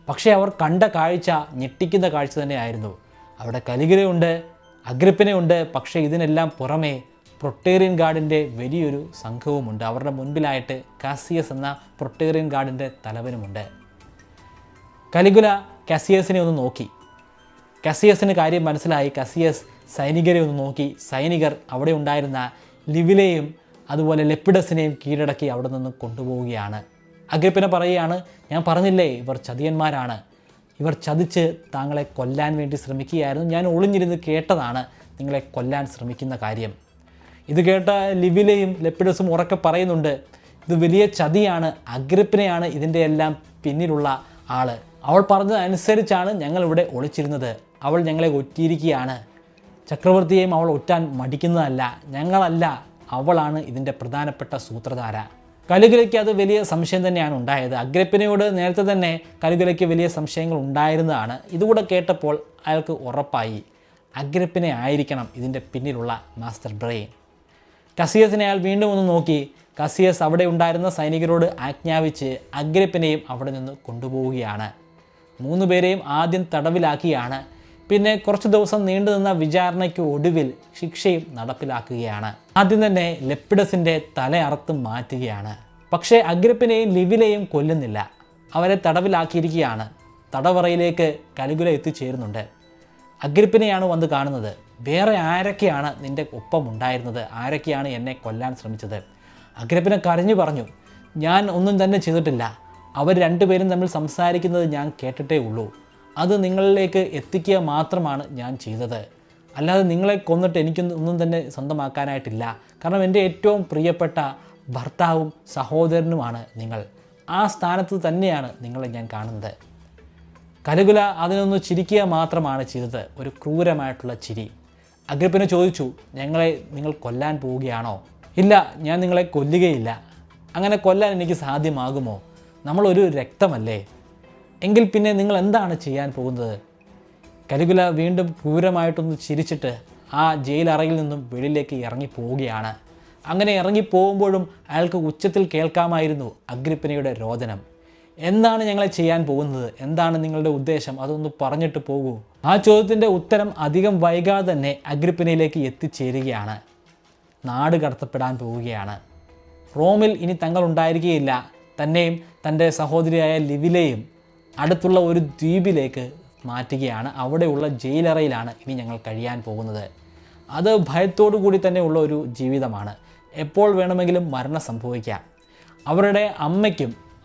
പക്ഷേ അവർ കണ്ട കാഴ്ച ഞെട്ടിക്കുന്ന കാഴ്ച തന്നെയായിരുന്നു. അവിടെ കലിഗുലയുണ്ട്, അഗ്രിപ്പിനയുണ്ട്. പക്ഷേ ഇതിനെല്ലാം പുറമേ പ്രൊട്ടേറിയൻ ഗാർഡിൻ്റെ വലിയൊരു സംഘവുമുണ്ട്. അവരുടെ മുൻപിലായിട്ട് കാസിയസ് എന്ന പ്രൊട്ടേറിയൻ ഗാർഡിൻ്റെ തലവനുമുണ്ട്. കലിഗുല കാസിയസിനെ ഒന്ന് നോക്കി. കാസിയസിന് കാര്യം മനസ്സിലായി. കാസിയസ് സൈനികരെ ഒന്ന് നോക്കി. സൈനികർ അവിടെ ഉണ്ടായിരുന്ന ലിവിലെയും അതുപോലെ ലെപ്പിഡസിനെയും കീഴടക്കി അവിടെ നിന്ന് കൊണ്ടുപോവുകയാണ്. അഗ്രിപ്പിന പറയുകയാണ്, ഞാൻ പറഞ്ഞില്ലേ ഇവർ ചതിയന്മാരാണ്, ഇവർ ചതിച്ച് താങ്കളെ കൊല്ലാൻ വേണ്ടി ശ്രമിക്കുകയായിരുന്നു. ഞാൻ ഒളിഞ്ഞിരുന്ന് കേട്ടതാണ് നിങ്ങളെ കൊല്ലാൻ ശ്രമിക്കുന്ന കാര്യം. ഇത് കേട്ട ലിവിലെയും ലെപ്പിഡസും ഉറക്കെ പറയുന്നുണ്ട്, ഇത് വലിയ ചതിയാണ്, അഗ്രിപ്പിനെയാണ് ഇതിൻ്റെ എല്ലാം പിന്നിലുള്ള ആൾ. അവൾ പറഞ്ഞതനുസരിച്ചാണ് ഞങ്ങളിവിടെ ഒളിച്ചിരുന്നത്. അവൾ ഞങ്ങളെ ഒറ്റിയിരിക്കുകയാണ്. ചക്രവർത്തിയെയും അവൾ ഒറ്റാൻ മടിക്കുന്നതല്ല, ഞങ്ങളല്ല, അവളാണ് ഇതിൻ്റെ പ്രധാനപ്പെട്ട സൂത്രധാര. കലിഗുലയ്ക്ക് അത് വലിയ സംശയം തന്നെയാണ് ഉണ്ടായത്. അഗ്രിപ്പിനയോട് നേരത്തെ തന്നെ കലിഗുലയ്ക്ക് വലിയ സംശയങ്ങൾ ഉണ്ടായിരുന്നതാണ്. ഇതുകൂടെ കേട്ടപ്പോൾ അയാൾക്ക് ഉറപ്പായി അഗ്രിപ്പിനെ ആയിരിക്കണം ഇതിൻ്റെ പിന്നിലുള്ള മാസ്റ്റർ ബ്രെയിൻ. കാസിയസിനെ അയാൾ വീണ്ടും ഒന്ന് നോക്കി. കാസിയസ് അവിടെ ഉണ്ടായിരുന്ന സൈനികരോട് ആജ്ഞാപിച്ച് അഗ്രിപ്പിനെയും അവിടെ നിന്ന് കൊണ്ടുപോവുകയാണ്. 3 പേരെയും ആദ്യം തടവിലാക്കിയാണ്. പിന്നെ കുറച്ച് ദിവസം നീണ്ടു നിന്ന വിചാരണയ്ക്ക് ഒടുവിൽ ശിക്ഷയും നടപ്പിലാക്കുകയാണ്. ആദ്യം തന്നെ ലെപ്പിഡസിൻ്റെ തല അറുത്ത് മാറ്റുകയാണ്. പക്ഷേ അഗ്രിപ്പിനെയും ലിവിലെയും കൊല്ലുന്നില്ല, അവരെ തടവിലാക്കിയിരിക്കുകയാണ്. തടവറയിലേക്ക് കലിഗുല എത്തിച്ചേരുന്നുണ്ട്. അഗ്രിപ്പിനെയാണ് വന്ന് കാണുന്നത്. വേറെ ആരൊക്കെയാണ് നിൻ്റെ ഒപ്പം ഉണ്ടായിരുന്നത്, ആരൊക്കെയാണ് എന്നെ കൊല്ലാൻ ശ്രമിച്ചത്? അഗ്രിപ്പിന കരഞ്ഞു പറഞ്ഞു, ഞാൻ ഒന്നും തന്നെ ചെയ്തിട്ടില്ല. അവർ 2 പേരും തമ്മിൽ സംസാരിക്കുന്നത് ഞാൻ കേട്ടിട്ടേ ഉള്ളൂ. അത് നിങ്ങളിലേക്ക് എത്തിക്കുക മാത്രമാണ് ഞാൻ ചെയ്തത്. അല്ലാതെ നിങ്ങളെ കൊന്നിട്ട് എനിക്കൊന്നും തന്നെ സ്വന്തമാക്കാനായിട്ടില്ല. കാരണം എൻ്റെ ഏറ്റവും പ്രിയപ്പെട്ട ഭർത്താവും സഹോദരനുമാണ് നിങ്ങൾ. ആ സ്ഥാനത്ത് തന്നെയാണ് നിങ്ങളെ ഞാൻ കാണുന്നത്. കലിഗുല അതിനൊന്ന് ചിരിക്കുക മാത്രമാണ് ചെയ്തത്, ഒരു ക്രൂരമായിട്ടുള്ള ചിരി. അഗ്രിപ്പിന ചോദിച്ചു, നിങ്ങൾ കൊല്ലാൻ പോവുകയാണോ? ഇല്ല, ഞാൻ നിങ്ങളെ കൊല്ലുകയില്ല. അങ്ങനെ കൊല്ലാൻ എനിക്ക് സാധ്യമാകുമോ? നമ്മളൊരു രക്തമല്ലേ? എങ്കിൽ പിന്നെ നിങ്ങൾ എന്താണ് ചെയ്യാൻ പോകുന്നത്? കലിഗുല വീണ്ടും ക്രൂരമായിട്ടൊന്ന് ചിരിച്ചിട്ട് ആ ജയിലറയിൽ നിന്നും വെളിയിലേക്ക് ഇറങ്ങി പോവുകയാണ്. അങ്ങനെ ഇറങ്ങി പോകുമ്പോഴും അയാൾക്ക് ഉച്ചത്തിൽ കേൾക്കാമായിരുന്നു അഗ്രിപ്പിനയുടെ രോദനം. എന്താണ് ഞങ്ങളെ ചെയ്യാൻ പോകുന്നത്? എന്താണ് നിങ്ങളുടെ ഉദ്ദേശം? അതൊന്ന് പറഞ്ഞിട്ട് പോകൂ. ആ ചോദ്യത്തിൻ്റെ ഉത്തരം അധികം വൈകാതെ തന്നെ അഗ്രിപ്പിനയിലേക്ക് എത്തിച്ചേരുകയാണ്. നാട് കടത്തപ്പെടാൻ പോവുകയാണ്. റോമിൽ ഇനി തങ്ങൾ ഉണ്ടായിരിക്കുകയില്ല. തന്നെയും തൻ്റെ സഹോദരിയായ ലിവിലെയും അടുത്തുള്ള ഒരു ദ്വീപിലേക്ക് മാറ്റുകയാണ്. അവിടെയുള്ള ജയിലറയിലാണ് ഇനി ഞങ്ങൾ കഴിയാൻ പോകുന്നത്. അത് ഭയത്തോടു കൂടി തന്നെ ഉള്ള ഒരു ജീവിതമാണ്. എപ്പോൾ വേണമെങ്കിലും മരണം സംഭവിക്കാം. അവരുടെ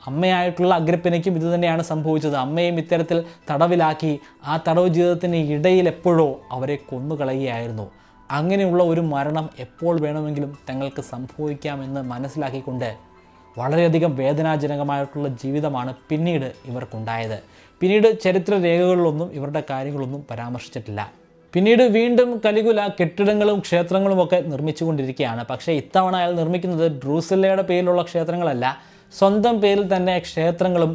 അമ്മയായിട്ടുള്ള അഗ്രിപ്പിനയ്ക്കും ഇത് തന്നെയാണ് സംഭവിച്ചത്. അമ്മയും ഇത്തരത്തിൽ തടവിലാക്കി ആ തടവ് ജീവിതത്തിന് ഇടയിൽ എപ്പോഴോ അവരെ കൊന്നുകളയുകയായിരുന്നു. അങ്ങനെയുള്ള ഒരു മരണം എപ്പോൾ വേണമെങ്കിലും തങ്ങൾക്ക് സംഭവിക്കാമെന്ന് മനസ്സിലാക്കിക്കൊണ്ട് വളരെയധികം വേദനാജനകമായിട്ടുള്ള ജീവിതമാണ് പിന്നീട് ഇവർക്കുണ്ടായത്. പിന്നീട് ചരിത്ര രേഖകളിലൊന്നും ഇവരുടെ കാര്യങ്ങളൊന്നും പരാമർശിച്ചിട്ടില്ല. പിന്നീട് വീണ്ടും കലിഗുല കെട്ടിടങ്ങളും ക്ഷേത്രങ്ങളുമൊക്കെ നിർമ്മിച്ചുകൊണ്ടിരിക്കുകയാണ്. പക്ഷേ ഇത്തവണ അയാൾ നിർമ്മിക്കുന്നത് ഡ്രൂസില്ലയുടെ പേരിലുള്ള ക്ഷേത്രങ്ങളല്ല, സ്വന്തം പേരിൽ തന്നെ ക്ഷേത്രങ്ങളും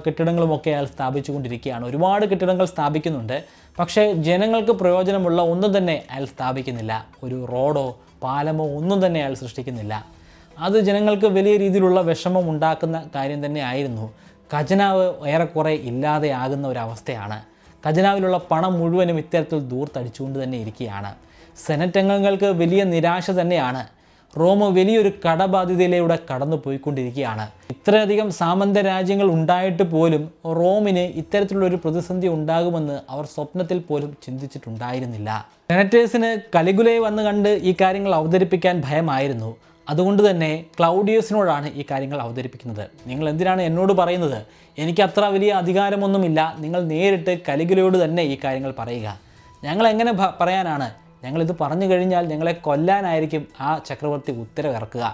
കെട്ടിടങ്ങളുമൊക്കെ അയാൾ സ്ഥാപിച്ചുകൊണ്ടിരിക്കുകയാണ്. ഒരുപാട് കെട്ടിടങ്ങൾ സ്ഥാപിക്കുന്നുണ്ട്. പക്ഷേ ജനങ്ങൾക്ക് പ്രയോജനമുള്ള ഒന്നും തന്നെ അയാൾ സ്ഥാപിക്കുന്നില്ല. ഒരു റോഡോ പാലമോ ഒന്നും തന്നെ അയാൾ സൃഷ്ടിക്കുന്നില്ല. അത് ജനങ്ങൾക്ക് വലിയ രീതിയിലുള്ള വിഷമം ഉണ്ടാക്കുന്ന കാര്യം തന്നെ ആയിരുന്നു. ഖജനാവ് ഏറെക്കുറെ ഇല്ലാതെയാകുന്ന ഒരവസ്ഥയാണ്. ഖജനാവിലുള്ള പണം മുഴുവനും ഇത്തരത്തിൽ ദൂർത്തടിച്ചുകൊണ്ട് തന്നെ ഇരിക്കുകയാണ്. സെനറ്റ് അംഗങ്ങൾക്ക് വലിയ നിരാശ തന്നെയാണ്. റോം വലിയൊരു കടബാധ്യതയിലൂടെ കടന്നു പോയിക്കൊണ്ടിരിക്കുകയാണ്. ഇത്രയധികം സാമന്ത രാജ്യങ്ങൾ ഉണ്ടായിട്ട് പോലും റോമിന് ഇത്തരത്തിലുള്ളൊരു പ്രതിസന്ധി ഉണ്ടാകുമെന്ന് അവർ സ്വപ്നത്തിൽ പോലും ചിന്തിച്ചിട്ടുണ്ടായിരുന്നില്ല. സെനറ്റേഴ്സിന് കലിഗുലയെ വന്ന് കണ്ട് ഈ കാര്യങ്ങൾ അവതരിപ്പിക്കാൻ ഭയമായിരുന്നു. അതുകൊണ്ട് തന്നെ ക്ലൗഡിയസിനോടാണ് ഈ കാര്യങ്ങൾ അവതരിപ്പിക്കുന്നത്. നിങ്ങൾ എന്തിനാണ് എന്നോട് പറയുന്നത്? എനിക്ക് അത്ര വലിയ അധികാരമൊന്നുമില്ല. നിങ്ങൾ നേരിട്ട് കലിഗുലയോട് തന്നെ ഈ കാര്യങ്ങൾ പറയുക. ഞങ്ങൾ എങ്ങനെ പറയാനാണ്? ഞങ്ങളിത് പറഞ്ഞു കഴിഞ്ഞാൽ ഞങ്ങളെ കൊല്ലാനായിരിക്കും ആ ചക്രവർത്തി ഉത്തരവിറക്കുക.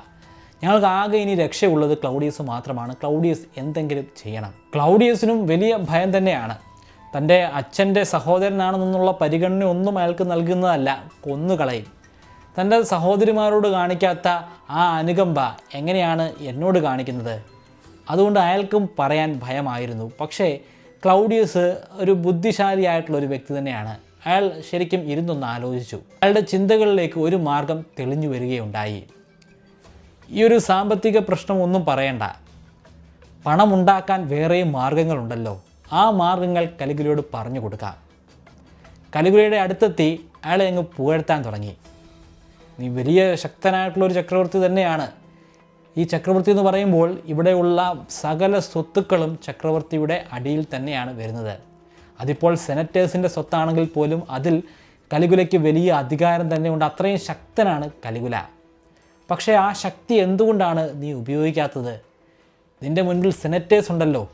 ഞങ്ങൾക്ക് ആകെ ഇനി രക്ഷയുള്ളത് ക്ലൗഡിയസ് മാത്രമാണ്. ക്ലൗഡിയസ് എന്തെങ്കിലും ചെയ്യണം. ക്ലൗഡിയസിനും വലിയ ഭയം തന്നെയാണ്. തൻ്റെ അച്ഛൻ്റെ സഹോദരനാണെന്നുള്ള പരിഗണന ഒന്നും അയാൾക്ക് നൽകുന്നതല്ല, കൊന്നുകളയും. തൻ്റെ സഹോദരിമാരോട് കാണിക്കാത്ത ആ അനുകമ്പ എങ്ങനെയാണ് എന്നോട് കാണിക്കുന്നത്? അതുകൊണ്ട് അയാൾക്കും പറയാൻ ഭയമായിരുന്നു. പക്ഷേ ക്ലൗഡിയസ് ഒരു ബുദ്ധിശാലിയായിട്ടുള്ളൊരു വ്യക്തി തന്നെയാണ്. അയാൾ ശരിക്കും ഇരുന്നൊന്ന് ആലോചിച്ചു. അയാളുടെ ചിന്തകളിലേക്ക് ഒരു മാർഗം തെളിഞ്ഞു വരികയുണ്ടായി. ഈ ഒരു സാമ്പത്തിക പ്രശ്നം ഒന്നും പറയണ്ട, പണമുണ്ടാക്കാൻ വേറെയും മാർഗങ്ങളുണ്ടല്ലോ. ആ മാർഗങ്ങൾ കലിഗുലയോട് പറഞ്ഞു കൊടുക്കാം. കലിഗുലയുടെ അടുത്തെത്തി അയാളെ അങ്ങ് പുകഴ്ത്താൻ തുടങ്ങി. നീ വലിയ ശക്തനായിട്ടുള്ളൊരു ചക്രവർത്തി തന്നെയാണ്. ഈ ചക്രവർത്തി എന്ന് പറയുമ്പോൾ ഇവിടെയുള്ള സകല സ്വത്തുക്കളും ചക്രവർത്തിയുടെ അടിയിൽ തന്നെയാണ് വരുന്നത്. അതിപ്പോൾ സെനറ്റേഴ്സിൻ്റെ സ്വത്താണെങ്കിൽ പോലും അതിൽ കലിഗുലയ്ക്ക് വലിയ അധികാരം തന്നെയുണ്ട്. അത്രയും ശക്തനാണ് കലിഗുല. പക്ഷേ ആ ശക്തി എന്തുകൊണ്ടാണ് നീ ഉപയോഗിക്കാത്തത്? നിൻ്റെ മുൻപിൽ സെനറ്റേഴ്സ് ഉണ്ടല്ലോ.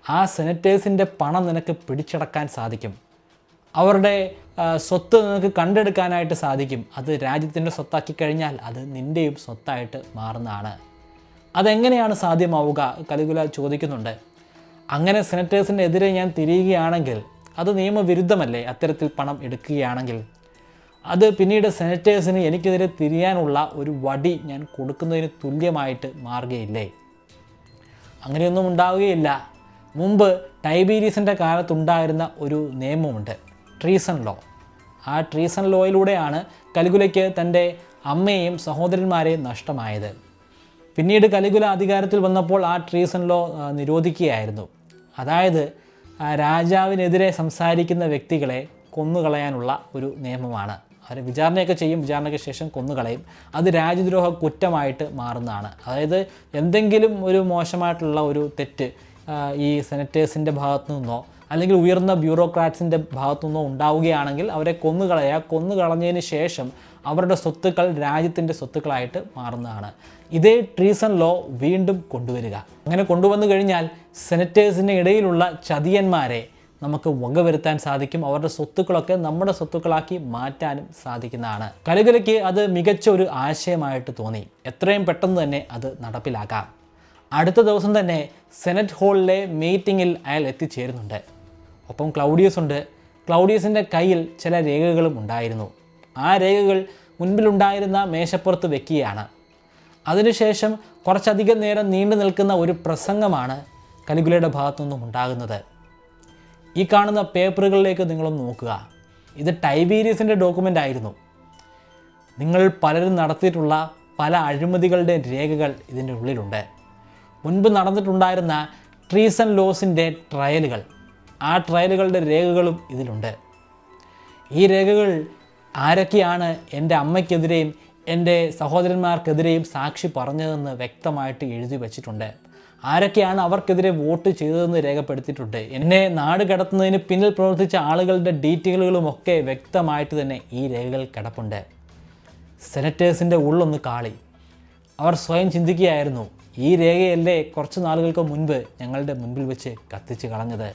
ആ സെനറ്റേഴ്സിൻ്റെ പണം നിനക്ക് പിടിച്ചടക്കാൻ സാധിക്കും. അവരുടെ സ്വത്ത് നിനക്ക് കണ്ടെടുക്കാനായിട്ട് സാധിക്കും. അത് രാജ്യത്തിൻ്റെ സ്വത്താക്കി കഴിഞ്ഞാൽ അത് നിൻ്റെയും സ്വത്തായിട്ട് മാറുന്നതാണ്. അതെങ്ങനെയാണ് സാധ്യമാവുക? കലിഗുല ചോദിക്കുന്നുണ്ട്. അങ്ങനെ സെനറ്റേഴ്സിൻ്റെ എതിരെ ഞാൻ തിരിയുകയാണെങ്കിൽ അത് നിയമവിരുദ്ധമല്ലേ? അത്തരത്തിൽ പണം എടുക്കുകയാണെങ്കിൽ അത് പിന്നീട് സെനറ്റേഴ്സിന് എനിക്കെതിരെ തിരിയാനുള്ള ഒരു വടി ഞാൻ കൊടുക്കുന്നതിന് തുല്യമായിട്ട് മാറുകയില്ലേ? അങ്ങനെയൊന്നും ഉണ്ടാവുകയില്ല. മുമ്പ് ടൈബീരിയസിൻ്റെ കാലത്തുണ്ടായിരുന്ന ഒരു നിയമമുണ്ട്, ട്രീസൺ ലോ. ആ ട്രീസൺ ലോയിലൂടെയാണ് കലിഗുലയ്ക്ക് തൻ്റെ അമ്മയെയും സഹോദരന്മാരെയും നഷ്ടമായത്. പിന്നീട് കലിഗുല അധികാരത്തിൽ വന്നപ്പോൾ ആ ട്രീസൺ ലോ നിരോധിക്കുകയായിരുന്നു. അതായത് രാജാവിനെതിരെ സംസാരിക്കുന്ന വ്യക്തികളെ കൊന്നുകളയാനുള്ള ഒരു നിയമമാണ്. അവർ വിചാരണയൊക്കെ ചെയ്യും, വിചാരണയ്ക്ക് ശേഷം കൊന്നുകളയും. അത് രാജ്യദ്രോഹ കുറ്റമായിട്ട് മാറുന്നതാണ്. അതായത് എന്തെങ്കിലും ഒരു മോശമായിട്ടുള്ള ഒരു തെറ്റ് ഈ സെനറ്റേഴ്സിൻ്റെ ഭാഗത്തു നിന്നോ അല്ലെങ്കിൽ ഉയർന്ന ബ്യൂറോക്രാറ്റ്സിൻ്റെ ഭാഗത്തു നിന്നോ ഉണ്ടാവുകയാണെങ്കിൽ അവരെ കൊന്നുകളഞ്ഞതിന് ശേഷം അവരുടെ സ്വത്തുക്കൾ രാജ്യത്തിൻ്റെ സ്വത്തുക്കളായിട്ട് മാറുന്നതാണ്. ഇതേ ട്രീസൺ ലോ വീണ്ടും കൊണ്ടുവരിക. അങ്ങനെ കൊണ്ടുവന്നു കഴിഞ്ഞാൽ സെനറ്റേഴ്സിൻ്റെ ഇടയിലുള്ള ചതിയന്മാരെ നമുക്ക് വകവരുത്താൻ സാധിക്കും. അവരുടെ സ്വത്തുക്കളൊക്കെ നമ്മുടെ സ്വത്തുക്കളാക്കി മാറ്റാനും സാധിക്കുന്നതാണ്. കലിഗുലയ്ക്ക് അത് മികച്ച ഒരു ആശയമായിട്ട് തോന്നി. എത്രയും പെട്ടെന്ന് തന്നെ അത് നടപ്പിലാക്കാം. അടുത്ത ദിവസം തന്നെ സെനറ്റ് ഹാളിലെ മീറ്റിങ്ങിൽ അയാൾ എത്തിച്ചേരുന്നുണ്ട്. ഒപ്പം ക്ലൗഡിയസ് ഉണ്ട്. ക്ലൗഡിയസിൻ്റെ കയ്യിൽ ചില രേഖകളും ഉണ്ടായിരുന്നു. ആ രേഖകൾ മുൻപിലുണ്ടായിരുന്ന മേശപ്പുറത്ത് വെക്കുകയാണ്. അതിനുശേഷം കുറച്ചധികം നേരം നീണ്ടു നിൽക്കുന്ന ഒരു പ്രസംഗമാണ് കലിഗുലയുടെ ഭാഗത്തു നിന്നും ഉണ്ടാകുന്നത്. ഈ കാണുന്ന പേപ്പറുകളിലേക്ക് നിങ്ങളൊന്ന് നോക്കുക. ഇത് ടൈബീരിയസിൻ്റെ ഡോക്യുമെൻ്റ് ആയിരുന്നു. നിങ്ങൾ പലരും നടത്തിയിട്ടുള്ള പല അഴിമതികളുടെ രേഖകൾ ഇതിൻ്റെ ഉള്ളിലുണ്ട്. മുൻപ് നടന്നിട്ടുണ്ടായിരുന്ന ട്രീസൺ ലോസിൻ്റെ ട്രയലുകൾ, ആ ട്രയലുകളുടെ രേഖകളും ഇതിലുണ്ട്. ഈ രേഖകൾ ആരൊക്കെയാണ് എൻ്റെ അമ്മയ്ക്കെതിരെയും എൻ്റെ സഹോദരന്മാർക്കെതിരെയും സാക്ഷി പറഞ്ഞതെന്ന് വ്യക്തമായിട്ട് എഴുതി വച്ചിട്ടുണ്ട്. ആരൊക്കെയാണ് അവർക്കെതിരെ വോട്ട് ചെയ്തതെന്ന് രേഖപ്പെടുത്തിയിട്ടുണ്ട്. എന്നെ നാട് കടത്തുന്നതിന് പിന്നിൽ പ്രവർത്തിച്ച ആളുകളുടെ ഡീറ്റെയിലുകളുമൊക്കെ വ്യക്തമായിട്ട് തന്നെ ഈ രേഖകൾ കിടപ്പുണ്ട്. സെനറ്റേഴ്സിൻ്റെ ഉള്ളൊന്ന് കാളി. അവർ സ്വയം ചിന്തിക്കുകയായിരുന്നു, ഈ രേഖയല്ലേ കുറച്ച് നാളുകൾക്ക് മുൻപ് ഞങ്ങളുടെ മുൻപിൽ വെച്ച് കത്തിച്ച് കളഞ്ഞത്,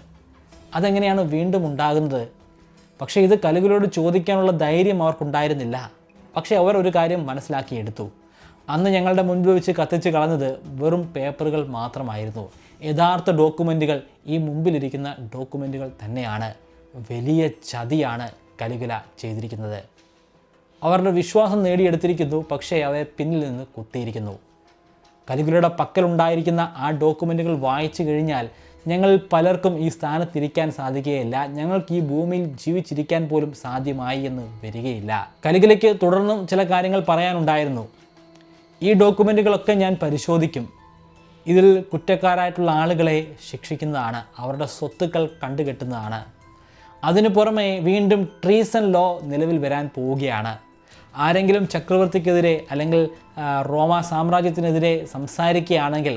അതെങ്ങനെയാണ് വീണ്ടും ഉണ്ടാകുന്നത്? പക്ഷേ ഇത് കലിഗുലയോട് ചോദിക്കാനുള്ള ധൈര്യം അവർക്കുണ്ടായിരുന്നില്ല. പക്ഷേ അവർ ഒരു കാര്യം മനസ്സിലാക്കിയെടുത്തു. അന്ന് ഞങ്ങളുടെ മുൻപിൽ വെച്ച് കത്തിച്ച് കളഞ്ഞത് വെറും പേപ്പറുകൾ മാത്രമായിരുന്നു. യഥാർത്ഥ ഡോക്യുമെൻറ്റുകൾ ഈ മുമ്പിലിരിക്കുന്ന ഡോക്യുമെൻറ്റുകൾ തന്നെയാണ്. വലിയ ചതിയാണ് കലിഗുല ചെയ്തിരിക്കുന്നത്. അവരുടെ വിശ്വാസം നേടിയെടുത്തിരിക്കുന്നു, പക്ഷേ അവരെ പിന്നിൽ നിന്ന് കുത്തിയിരിക്കുന്നു. കലിഗുലയുടെ പക്കലുണ്ടായിരിക്കുന്ന ആ ഡോക്യുമെൻറ്റുകൾ വായിച്ചു കഴിഞ്ഞാൽ ഞങ്ങൾ പലർക്കും ഈ സ്ഥാനത്തിരിക്കാൻ സാധിക്കുകയില്ല, ഞങ്ങൾക്ക് ഈ ഭൂമിയിൽ ജീവിച്ചിരിക്കാൻ പോലും സാധ്യമായി എന്ന് വരികയില്ല. കലിഗുലയ്ക്ക് തുടർന്നും ചില കാര്യങ്ങൾ പറയാനുണ്ടായിരുന്നു. ഈ ഡോക്യുമെൻറ്റുകളൊക്കെ ഞാൻ പരിശോധിക്കും. ഇതിൽ കുറ്റക്കാരായിട്ടുള്ള ആളുകളെ ശിക്ഷിക്കുന്നതാണ്, അവരുടെ സ്വത്തുക്കൾ കണ്ടുകെട്ടുന്നതാണ്. അതിനു പുറമെ വീണ്ടും ട്രീസൺ ലോ നിലവിൽ വരാൻ പോവുകയാണ്. ആരെങ്കിലും ചക്രവർത്തിക്കെതിരെ അല്ലെങ്കിൽ റോമ സാമ്രാജ്യത്തിനെതിരെ സംസാരിക്കുകയാണെങ്കിൽ,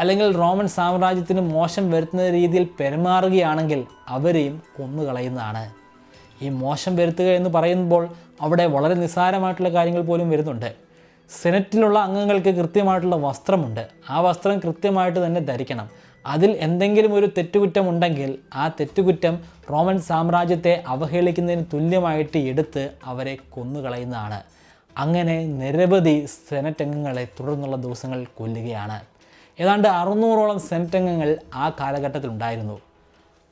അല്ലെങ്കിൽ റോമൻ സാമ്രാജ്യത്തിന് മോശം വരുത്തുന്ന രീതിയിൽ പെരുമാറുകയാണെങ്കിൽ അവരെയും കൊന്നുകളയുന്നതാണ്. ഈ മോശം വരുത്തുക എന്ന് പറയുമ്പോൾ അവിടെ വളരെ നിസ്സാരമായിട്ടുള്ള കാര്യങ്ങൾ പോലും വരുന്നുണ്ട്. സെനറ്റിലുള്ള അംഗങ്ങൾക്ക് കൃത്യമായിട്ടുള്ള വസ്ത്രമുണ്ട്. ആ വസ്ത്രം കൃത്യമായിട്ട് തന്നെ ധരിക്കണം. അതിൽ എന്തെങ്കിലും ഒരു തെറ്റുകുറ്റം ഉണ്ടെങ്കിൽ ആ തെറ്റുകുറ്റം റോമൻ സാമ്രാജ്യത്തെ അവഹേളിക്കുന്നതിന് തുല്യമായിട്ട് എടുത്ത് അവരെ കൊന്നുകളയുന്നതാണ്. അങ്ങനെ നിരവധി സെനറ്റ് അംഗങ്ങളെ തുടർന്നുള്ള ദിവസങ്ങൾ കൊല്ലുകയാണ്. ഏതാണ്ട് 600ഓളം സെനറ്റ് അംഗങ്ങൾ ആ കാലഘട്ടത്തിലുണ്ടായിരുന്നു.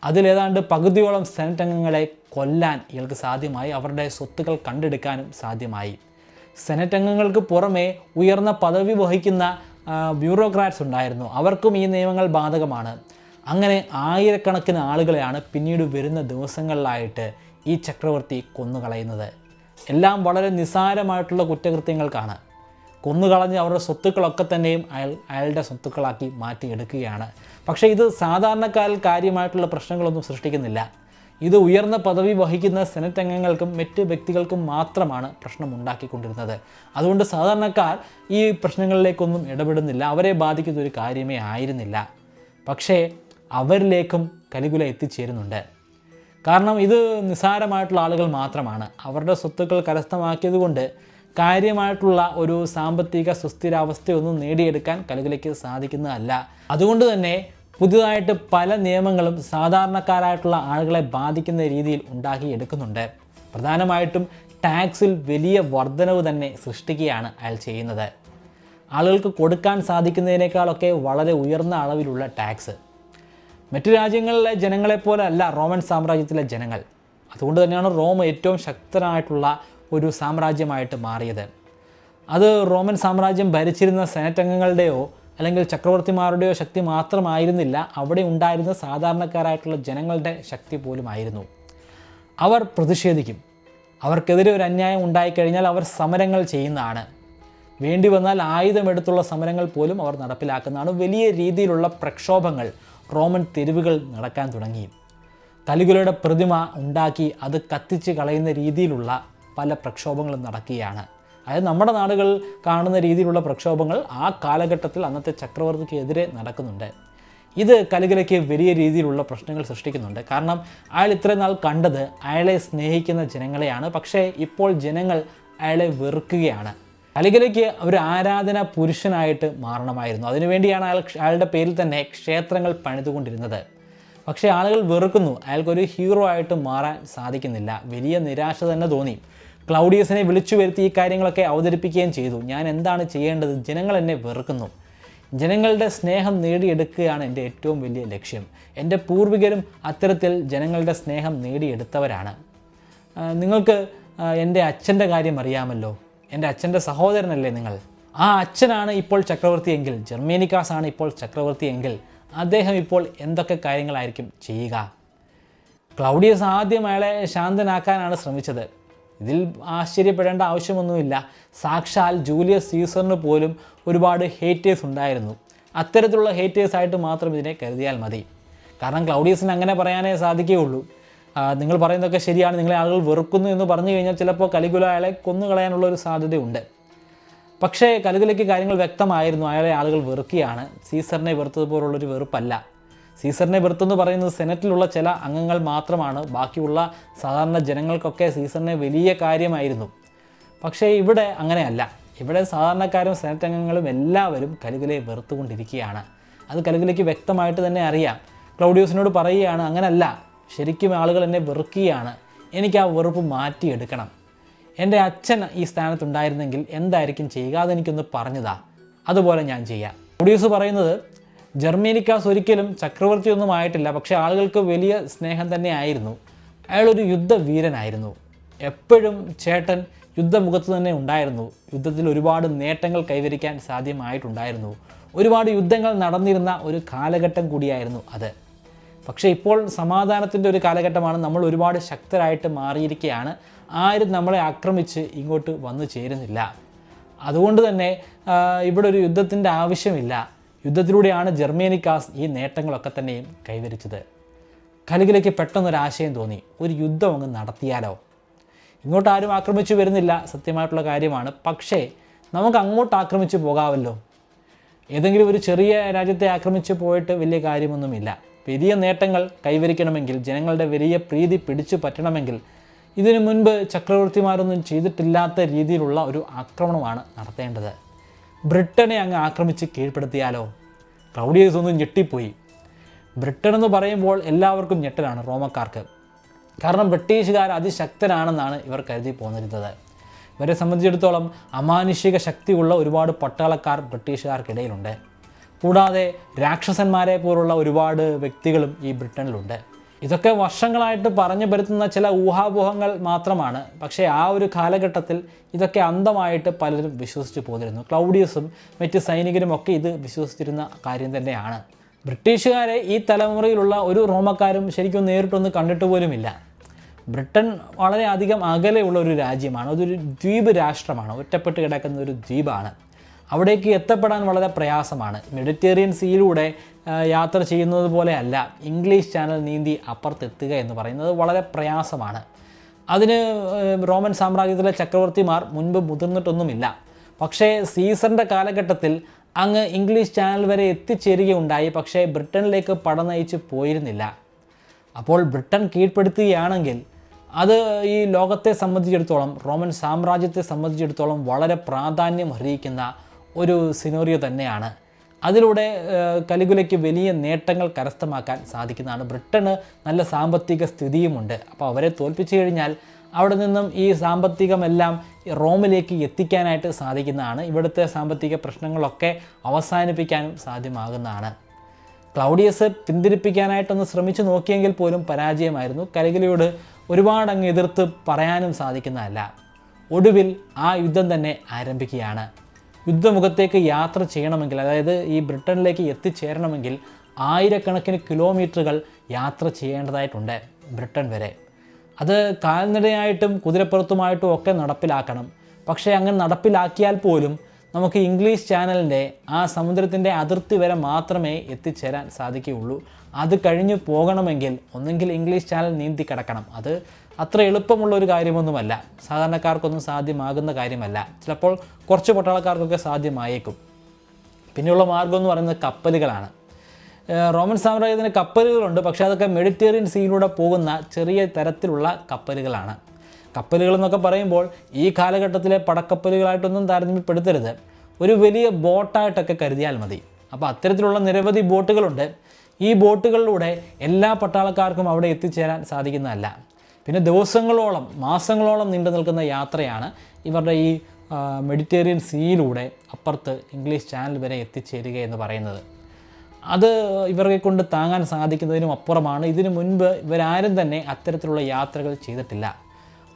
അതിലേതാണ്ട് പകുതിയോളം സെനറ്റ് അംഗങ്ങളെ കൊല്ലാൻ ഇയാൾക്ക് സാധ്യമായി. അവരുടെ സ്വത്തുക്കൾ കണ്ടെടുക്കാനും സാധ്യമായി. സെനറ്റ് അംഗങ്ങൾക്ക് പുറമെ ഉയർന്ന പദവി വഹിക്കുന്ന ബ്യൂറോക്രാറ്റ്സ് ഉണ്ടായിരുന്നു. അവർക്കും ഈ നിയമങ്ങൾ ബാധകമാണ്. അങ്ങനെ ആയിരക്കണക്കിന് ആളുകളെയാണ് പിന്നീട് വരുന്ന ദിവസങ്ങളിലായിട്ട് ഈ ചക്രവർത്തി കൊന്നുകളയുന്നത്. എല്ലാം വളരെ നിസ്സാരമായിട്ടുള്ള കുറ്റകൃത്യങ്ങൾക്കാണ്. കൊന്നുകളഞ്ഞ് അവരുടെ സ്വത്തുക്കളൊക്കെ തന്നെയും അയാളുടെ സ്വത്തുക്കളാക്കി മാറ്റിയെടുക്കുകയാണ്. പക്ഷേ ഇത് സാധാരണക്കാരിൽ കാര്യമായിട്ടുള്ള പ്രശ്നങ്ങളൊന്നും സൃഷ്ടിക്കുന്നില്ല. ഇത് ഉയർന്ന പദവി വഹിക്കുന്ന സെനറ്റ് അംഗങ്ങൾക്കും മറ്റ് വ്യക്തികൾക്കും മാത്രമാണ് പ്രശ്നം ഉണ്ടാക്കിക്കൊണ്ടിരുന്നത്. അതുകൊണ്ട് സാധാരണക്കാർ ഈ പ്രശ്നങ്ങളിലേക്കൊന്നും ഇടപെടുന്നില്ല. അവരെ ബാധിക്കുന്ന ഒരു കാര്യമേ ആയിരുന്നില്ല. പക്ഷേ അവരിലേക്കും കലികുല എത്തിച്ചേരുന്നുണ്ട്. കാരണം ഇത് നിസ്സാരമായിട്ടുള്ള ആളുകൾ മാത്രമാണ്. അവരുടെ സ്വത്തുക്കൾ കരസ്ഥമാക്കിയത് കൊണ്ട് കാര്യമായിട്ടുള്ള ഒരു സാമ്പത്തിക സുസ്ഥിരാവസ്ഥയൊന്നും നേടിയെടുക്കാൻ കലികുലയ്ക്ക് സാധിക്കുന്നതല്ല. അതുകൊണ്ട് തന്നെ പുതിയതായിട്ട് പല നിയമങ്ങളും സാധാരണക്കാരായിട്ടുള്ള ആളുകളെ ബാധിക്കുന്ന രീതിയിൽ ഉണ്ടാക്കിയെടുക്കുന്നുണ്ട്. പ്രധാനമായിട്ടും ടാക്സിൽ വലിയ വർധനവ് തന്നെ സൃഷ്ടിക്കുകയാണ് അയാൾ ചെയ്യുന്നത്. ആളുകൾക്ക് കൊടുക്കാൻ സാധിക്കുന്നതിനേക്കാളൊക്കെ വളരെ ഉയർന്ന അളവിലുള്ള ടാക്സ്. മറ്റു രാജ്യങ്ങളിലെ ജനങ്ങളെപ്പോലെ അല്ല റോമൻ സാമ്രാജ്യത്തിലെ ജനങ്ങൾ. അതുകൊണ്ട് തന്നെയാണ് റോം ഏറ്റവും ശക്തനായിട്ടുള്ള ഒരു സാമ്രാജ്യമായിട്ട് മാറിയത്. അത് റോമൻ സാമ്രാജ്യം ഭരിച്ചിരുന്ന സെനറ്റ് അംഗങ്ങളുടെയോ അല്ലെങ്കിൽ ചക്രവർത്തിമാരുടെയോ ശക്തി മാത്രമായിരുന്നില്ല, അവിടെ ഉണ്ടായിരുന്ന സാധാരണക്കാരായിട്ടുള്ള ജനങ്ങളുടെ ശക്തി പോലുമായിരുന്നു. അവർ പ്രതിഷേധിക്കും. അവർക്കെതിരെ ഒരു അന്യായം ഉണ്ടായിക്കഴിഞ്ഞാൽ അവർ സമരങ്ങൾ ചെയ്യുന്നതാണ്. വേണ്ടി വന്നാൽ ആയുധമെടുത്തുള്ള സമരങ്ങൾ പോലും അവർ നടപ്പിലാക്കുന്നതാണ്. വലിയ രീതിയിലുള്ള പ്രക്ഷോഭങ്ങൾ റോമൻ തെരുവുകൾ നടക്കാൻ തുടങ്ങി. കലികുലയുടെ പ്രതിമ ഉണ്ടാക്കി അത് കത്തിച്ച് കളയുന്ന രീതിയിലുള്ള പല പ്രക്ഷോഭങ്ങളും നടക്കുകയാണ്. അതായത് നമ്മുടെ നാടുകൾ കാണുന്ന രീതിയിലുള്ള പ്രക്ഷോഭങ്ങൾ ആ കാലഘട്ടത്തിൽ അന്നത്തെ ചക്രവർത്തിക്ക് എതിരെ നടക്കുന്നുണ്ട്. ഇത് കലികുലയ്ക്ക് വലിയ രീതിയിലുള്ള പ്രശ്നങ്ങൾ സൃഷ്ടിക്കുന്നുണ്ട്. കാരണം അയാൾ ഇത്രയും നാൾ കണ്ടത് അയാളെ സ്നേഹിക്കുന്ന ജനങ്ങളെയാണ്. പക്ഷേ ഇപ്പോൾ ജനങ്ങൾ അയാളെ വെറുക്കുകയാണ്. കലികുലയ്ക്ക് ഒരു ആരാധന പുരുഷനായിട്ട് മാറണമായിരുന്നു. അതിനുവേണ്ടിയാണ് അയാളുടെ പേരിൽ തന്നെ ക്ഷേത്രങ്ങൾ പണിതുകൊണ്ടിരുന്നത്. പക്ഷേ ആളുകൾ വെറുക്കുന്നു. അയാൾക്കൊരു ഹീറോ ആയിട്ട് മാറാൻ സാധിക്കുന്നില്ല. വലിയ നിരാശ തന്നെ തോന്നി. ക്ലൗഡിയസിനെ വിളിച്ചു വരുത്തി ഈ കാര്യങ്ങളൊക്കെ അവതരിപ്പിക്കുകയും ചെയ്തു. ഞാൻ എന്താണ് ചെയ്യേണ്ടത്? ജനങ്ങൾ എന്നെ വെറുക്കുന്നു. ജനങ്ങളുടെ സ്നേഹം നേടിയെടുക്കുകയാണ് എൻ്റെ ഏറ്റവും വലിയ ലക്ഷ്യം. എൻ്റെ പൂർവികരും അത്തരത്തിൽ ജനങ്ങളുടെ സ്നേഹം നേടിയെടുത്തവരാണ്. നിങ്ങൾക്ക് എൻ്റെ അച്ഛൻ്റെ കാര്യം അറിയാമല്ലോ. എൻ്റെ അച്ഛൻ്റെ സഹോദരനല്ലേ നിങ്ങൾ? ആ അച്ഛനാണ് ഇപ്പോൾ ചക്രവർത്തിയെങ്കിൽ, ജർമേനിക്കാസ് ആണ് ഇപ്പോൾ ചക്രവർത്തിയെങ്കിൽ, അദ്ദേഹം ഇപ്പോൾ എന്തൊക്കെ കാര്യങ്ങളായിരിക്കും ചെയ്യുക? ക്ലൗഡിയസ് ആദ്യം അയാളെ ശാന്തനാക്കാനാണ് ശ്രമിച്ചത്. ഇതിൽ ആശ്ചര്യപ്പെടേണ്ട ആവശ്യമൊന്നുമില്ല. സാക്ഷാൽ ജൂലിയസ് സീസറിന് പോലും ഒരുപാട് ഹേറ്റേഴ്സ് ഉണ്ടായിരുന്നു. അത്തരത്തിലുള്ള ഹേറ്റേഴ്സായിട്ട് മാത്രം ഇതിനെ കരുതിയാൽ മതി. കാരണം ക്ലൗഡിയസിന് അങ്ങനെ പറയാനേ സാധിക്കുകയുള്ളൂ. നിങ്ങൾ പറയുന്നതൊക്കെ ശരിയാണ്, നിങ്ങളെ ആളുകൾ വെറുക്കുന്നു എന്ന് പറഞ്ഞു കഴിഞ്ഞാൽ ചിലപ്പോൾ കലികുല അയാളെ കൊന്നുകളയാനുള്ളൊരു സാധ്യതയുണ്ട്. പക്ഷേ കലികുലയ്ക്ക് കാര്യങ്ങൾ വ്യക്തമായിരുന്നു. അയാളെ ആളുകൾ വെറുക്കുകയാണ്. സീസറിനെ വെറുത്തതുപോലുള്ളൊരു വെറുപ്പല്ല. സീസറിനെ വെറുത്തെന്ന് പറയുന്നത് സെനറ്റിലുള്ള ചില അംഗങ്ങൾ മാത്രമാണ്. ബാക്കിയുള്ള സാധാരണ ജനങ്ങൾക്കൊക്കെ സീസറിനെ വലിയ കാര്യമായിരുന്നു. പക്ഷേ ഇവിടെ അങ്ങനെയല്ല. ഇവിടെ സാധാരണക്കാരും സെനറ്റ് അംഗങ്ങളും എല്ലാവരും കലികുലയെ വെറുത്തുകൊണ്ടിരിക്കുകയാണ്. അത് കലികുലയ്ക്ക് വ്യക്തമായിട്ട് തന്നെ അറിയാം. ക്ലൗഡിയസിനോട് പറയുകയാണ്, അങ്ങനല്ല, ശരിക്കും ആളുകൾ എന്നെ വെറുക്കുകയാണ്. എനിക്ക് ആ വെറുപ്പ് മാറ്റിയെടുക്കണം. എൻ്റെ അച്ഛൻ ഈ സ്ഥാനത്തുണ്ടായിരുന്നെങ്കിൽ എന്തായിരിക്കും ചെയ്യുക? അതെനിക്കൊന്ന് പറഞ്ഞതാ, അതുപോലെ ഞാൻ ചെയ്യാം. ക്ലൗഡിയസ് പറയുന്നത്, ജർമേനിക്കാസ് ഒരിക്കലും ചക്രവർത്തിയൊന്നും ആയിട്ടില്ല, പക്ഷേ ആളുകൾക്ക് വലിയ സ്നേഹം തന്നെ ആയിരുന്നു. അയാളൊരു യുദ്ധവീരനായിരുന്നു. എപ്പോഴും ചേട്ടൻ യുദ്ധമുഖത്ത് തന്നെ ഉണ്ടായിരുന്നു. യുദ്ധത്തിൽ ഒരുപാട് നേട്ടങ്ങൾ കൈവരിക്കാൻ സാധ്യമായിട്ടുണ്ടായിരുന്നു. ഒരുപാട് യുദ്ധങ്ങൾ നടന്നിരുന്ന ഒരു കാലഘട്ടം കൂടിയായിരുന്നു അത്. പക്ഷേ ഇപ്പോൾ സമാധാനത്തിൻ്റെ ഒരു കാലഘട്ടമാണ്. നമ്മൾ ഒരുപാട് ശക്തരായിട്ട് മാറിയിരിക്കുകയാണ്. ആരും നമ്മളെ ആക്രമിച്ച് ഇങ്ങോട്ട് വന്നു ചേരുന്നില്ല. അതുകൊണ്ട് തന്നെ ഇവിടെ ഒരു യുദ്ധത്തിൻ്റെ ആവശ്യമില്ല. യുദ്ധത്തിലൂടെയാണ് ജർമേനിക്കാസ് ഈ നേട്ടങ്ങളൊക്കെ തന്നെയും കൈവരിച്ചത്. കലികുലയ്ക്ക് പെട്ടെന്നൊരാശയം തോന്നി, ഒരു യുദ്ധം അങ്ങ് നടത്തിയാലോ? ഇങ്ങോട്ട് ആരും ആക്രമിച്ചു വരുന്നില്ല, സത്യമായിട്ടുള്ള കാര്യമാണ്. പക്ഷേ നമുക്ക് അങ്ങോട്ട് ആക്രമിച്ച് പോകാമല്ലോ. ഏതെങ്കിലും ഒരു ചെറിയ രാജ്യത്തെ ആക്രമിച്ച് പോയിട്ട് വലിയ കാര്യമൊന്നുമില്ല. വലിയ നേട്ടങ്ങൾ കൈവരിക്കണമെങ്കിൽ, ജനങ്ങളുടെ വലിയ പ്രീതി പിടിച്ചു പറ്റണമെങ്കിൽ ഇതിനു മുൻപ് ചക്രവർത്തിമാരൊന്നും ചെയ്തിട്ടില്ലാത്ത രീതിയിലുള്ള ഒരു ആക്രമണമാണ് നടത്തേണ്ടത്. ബ്രിട്ടനെ അങ്ങ് ആക്രമിച്ച് കീഴ്പ്പെടുത്തിയാലോ? ക്ലൗഡിയസ് ഒന്നും ഞെട്ടിപ്പോയി. ബ്രിട്ടൻ എന്ന് പറയുമ്പോൾ എല്ലാവർക്കും ഞെട്ടലാണ് റോമക്കാർക്ക്. കാരണം ബ്രിട്ടീഷുകാർ അതിശക്തരാണെന്നാണ് ഇവർ കരുതി പോന്നിരുന്നത്. ഇവരെ സംബന്ധിച്ചിടത്തോളം അമാനുഷിക ശക്തിയുള്ള ഒരുപാട് പട്ടാളക്കാർ ബ്രിട്ടീഷുകാർക്കിടയിലുണ്ട്. കൂടാതെ രാക്ഷസന്മാരെ പോലുള്ള ഒരുപാട് വ്യക്തികളും ഈ ബ്രിട്ടനിലുണ്ട്. ഇതൊക്കെ വർഷങ്ങളായിട്ട് പറഞ്ഞു പരത്തുന്ന ചില ഊഹാപോഹങ്ങൾ മാത്രമാണ്. പക്ഷേ ആ ഒരു കാലഘട്ടത്തിൽ ഇതൊക്കെ അന്ധമായിട്ട് പലരും വിശ്വസിച്ച് പോന്നിരുന്നു. ക്ലൗഡിയസും മറ്റ് സൈനികരും ഒക്കെ ഇത് വിശ്വസിച്ചിരുന്ന കാര്യം തന്നെയാണ്. ബ്രിട്ടീഷുകാരെ ഈ തലമുറയിലുള്ള ഒരു റോമക്കാരും ശരിക്കും നേരിട്ടൊന്നും കണ്ടിട്ട് പോലുമില്ല. ബ്രിട്ടൻ വളരെ അധികം അകലെയുള്ള ഒരു രാജ്യമാണ്. അതൊരു ദ്വീപ് രാഷ്ട്രമാണ്, ഒറ്റപ്പെട്ട് കിടക്കുന്ന ഒരു ദ്വീപാണ്. അവിടേക്ക് എത്തപ്പെടാൻ വളരെ പ്രയാസമാണ്. മെഡിറ്ററേനിയൻ സീയിലൂടെ യാത്ര ചെയ്യുന്നത് പോലെയല്ല ഇംഗ്ലീഷ് ചാനൽ നീന്തി അപ്പുറത്തെത്തുക എന്ന് പറയുന്നത് വളരെ പ്രയാസമാണ്. അതിന് റോമൻ സാമ്രാജ്യത്തിലെ ചക്രവർത്തിമാർ മുൻപ് മുതിർന്നിട്ടൊന്നുമില്ല. പക്ഷേ സീസറിൻ്റെ കാലഘട്ടത്തിൽ അങ്ങ് ഇംഗ്ലീഷ് ചാനൽ വരെ എത്തിച്ചേരുകയുണ്ടായി. പക്ഷേ ബ്രിട്ടനിലേക്ക് പടനയിച്ച് പോയിരുന്നില്ല. അപ്പോൾ ബ്രിട്ടൻ കീഴ്പ്പെടുത്തുകയാണെങ്കിൽ അത് ഈ ലോകത്തെ സംബന്ധിച്ചിടത്തോളം, റോമൻ സാമ്രാജ്യത്തെ സംബന്ധിച്ചിടത്തോളം വളരെ പ്രാധാന്യം അർഹിക്കുന്ന ഒരു സിനോറിയോ തന്നെയാണ്. അതിലൂടെ കലിഗുലയ്ക്ക് വലിയ നേട്ടങ്ങൾ കരസ്ഥമാക്കാൻ സാധിക്കുന്നതാണ്. ബ്രിട്ടന് നല്ല സാമ്പത്തിക സ്ഥിതിയുമുണ്ട്. അപ്പോൾ അവരെ തോൽപ്പിച്ചു കഴിഞ്ഞാൽ അവിടെ നിന്നും ഈ സാമ്പത്തികമെല്ലാം റോമിലേക്ക് എത്തിക്കാനായിട്ട് സാധിക്കുന്നതാണ്. ഇവിടുത്തെ സാമ്പത്തിക പ്രശ്നങ്ങളൊക്കെ അവസാനിപ്പിക്കാനും സാധ്യമാകുന്നതാണ്. ക്ലൗഡിയസ് പിന്തിരിപ്പിക്കാനായിട്ടൊന്ന് ശ്രമിച്ചു നോക്കിയെങ്കിൽ പോലും പരാജയമായിരുന്നു. കലിഗുലയോട് ഒരുപാട് അങ്ങ് എതിർത്ത് പറയാനും സാധിക്കുന്നതല്ല. ഒടുവിൽ ആ യുദ്ധം തന്നെ ആരംഭിക്കുകയാണ്. യുദ്ധമുഖത്തേക്ക് യാത്ര ചെയ്യണമെങ്കിൽ, അതായത് ഈ ബ്രിട്ടനിലേക്ക് എത്തിച്ചേരണമെങ്കിൽ ആയിരക്കണക്കിന് കിലോമീറ്ററുകൾ യാത്ര ചെയ്യേണ്ടതായിട്ടുണ്ട് ബ്രിട്ടൻ വരെ. അത് കാൽനടയായിട്ടും കുതിരപ്പുറത്തുമായിട്ടും ഒക്കെ നടപ്പിലാക്കണം. പക്ഷേ അങ്ങനെ നടപ്പിലാക്കിയാൽ പോലും നമുക്ക് ഇംഗ്ലീഷ് ചാനലിൻ്റെ ആ സമുദ്രത്തിൻ്റെ അതിർത്തി വരെ മാത്രമേ എത്തിച്ചേരാൻ സാധിക്കുകയുള്ളൂ. അത് കഴിഞ്ഞു പോകണമെങ്കിൽ ഒന്നെങ്കിൽ ഇംഗ്ലീഷ് ചാനൽ നീന്തി കിടക്കണം. അത് അത്ര എളുപ്പമുള്ളൊരു കാര്യമൊന്നുമല്ല, സാധാരണക്കാർക്കൊന്നും സാധ്യമാകുന്ന കാര്യമല്ല. ചിലപ്പോൾ കുറച്ച് പട്ടാളക്കാർക്കൊക്കെ സാധ്യമായേക്കും. പിന്നെയുള്ള മാർഗം എന്ന് പറയുന്നത് കപ്പലുകളാണ്. റോമൻ സാമ്രാജ്യത്തിന് കപ്പലുകളുണ്ട്, പക്ഷേ അതൊക്കെ മെഡിറ്ററേനിയൻ സീയിലൂടെ പോകുന്ന ചെറിയ തരത്തിലുള്ള കപ്പലുകളാണ്. കപ്പലുകൾ എന്നൊക്കെ പറയുമ്പോൾ ഈ കാലഘട്ടത്തിലെ പടക്കപ്പലുകളായിട്ടൊന്നും താരതമ്യപ്പെടുത്തരുത്. ഒരു വലിയ ബോട്ടായിട്ടൊക്കെ കരുതിയാൽ മതി. അപ്പോൾ അത്തരത്തിലുള്ള നിരവധി ബോട്ടുകളുണ്ട്. ഈ ബോട്ടുകളിലൂടെ എല്ലാ പട്ടാളക്കാർക്കും അവിടെ എത്തിച്ചേരാൻ സാധിക്കുന്നതല്ല. പിന്നെ ദിവസങ്ങളോളം, മാസങ്ങളോളം നീണ്ടു നിൽക്കുന്ന യാത്രയാണ് ഇവരുടെ ഈ മെഡിറ്ററേനിയൻ സീയിലൂടെ അപ്പുറത്ത് ഇംഗ്ലീഷ് ചാനൽ വരെ എത്തിച്ചേരുക എന്ന് പറയുന്നത്. അത് ഇവരെ കൊണ്ട് താങ്ങാൻ സാധിക്കുന്നതിനും അപ്പുറമാണ്. ഇതിനു മുൻപ് ഇവരാരും തന്നെ അത്തരത്തിലുള്ള യാത്രകൾ ചെയ്തിട്ടില്ല.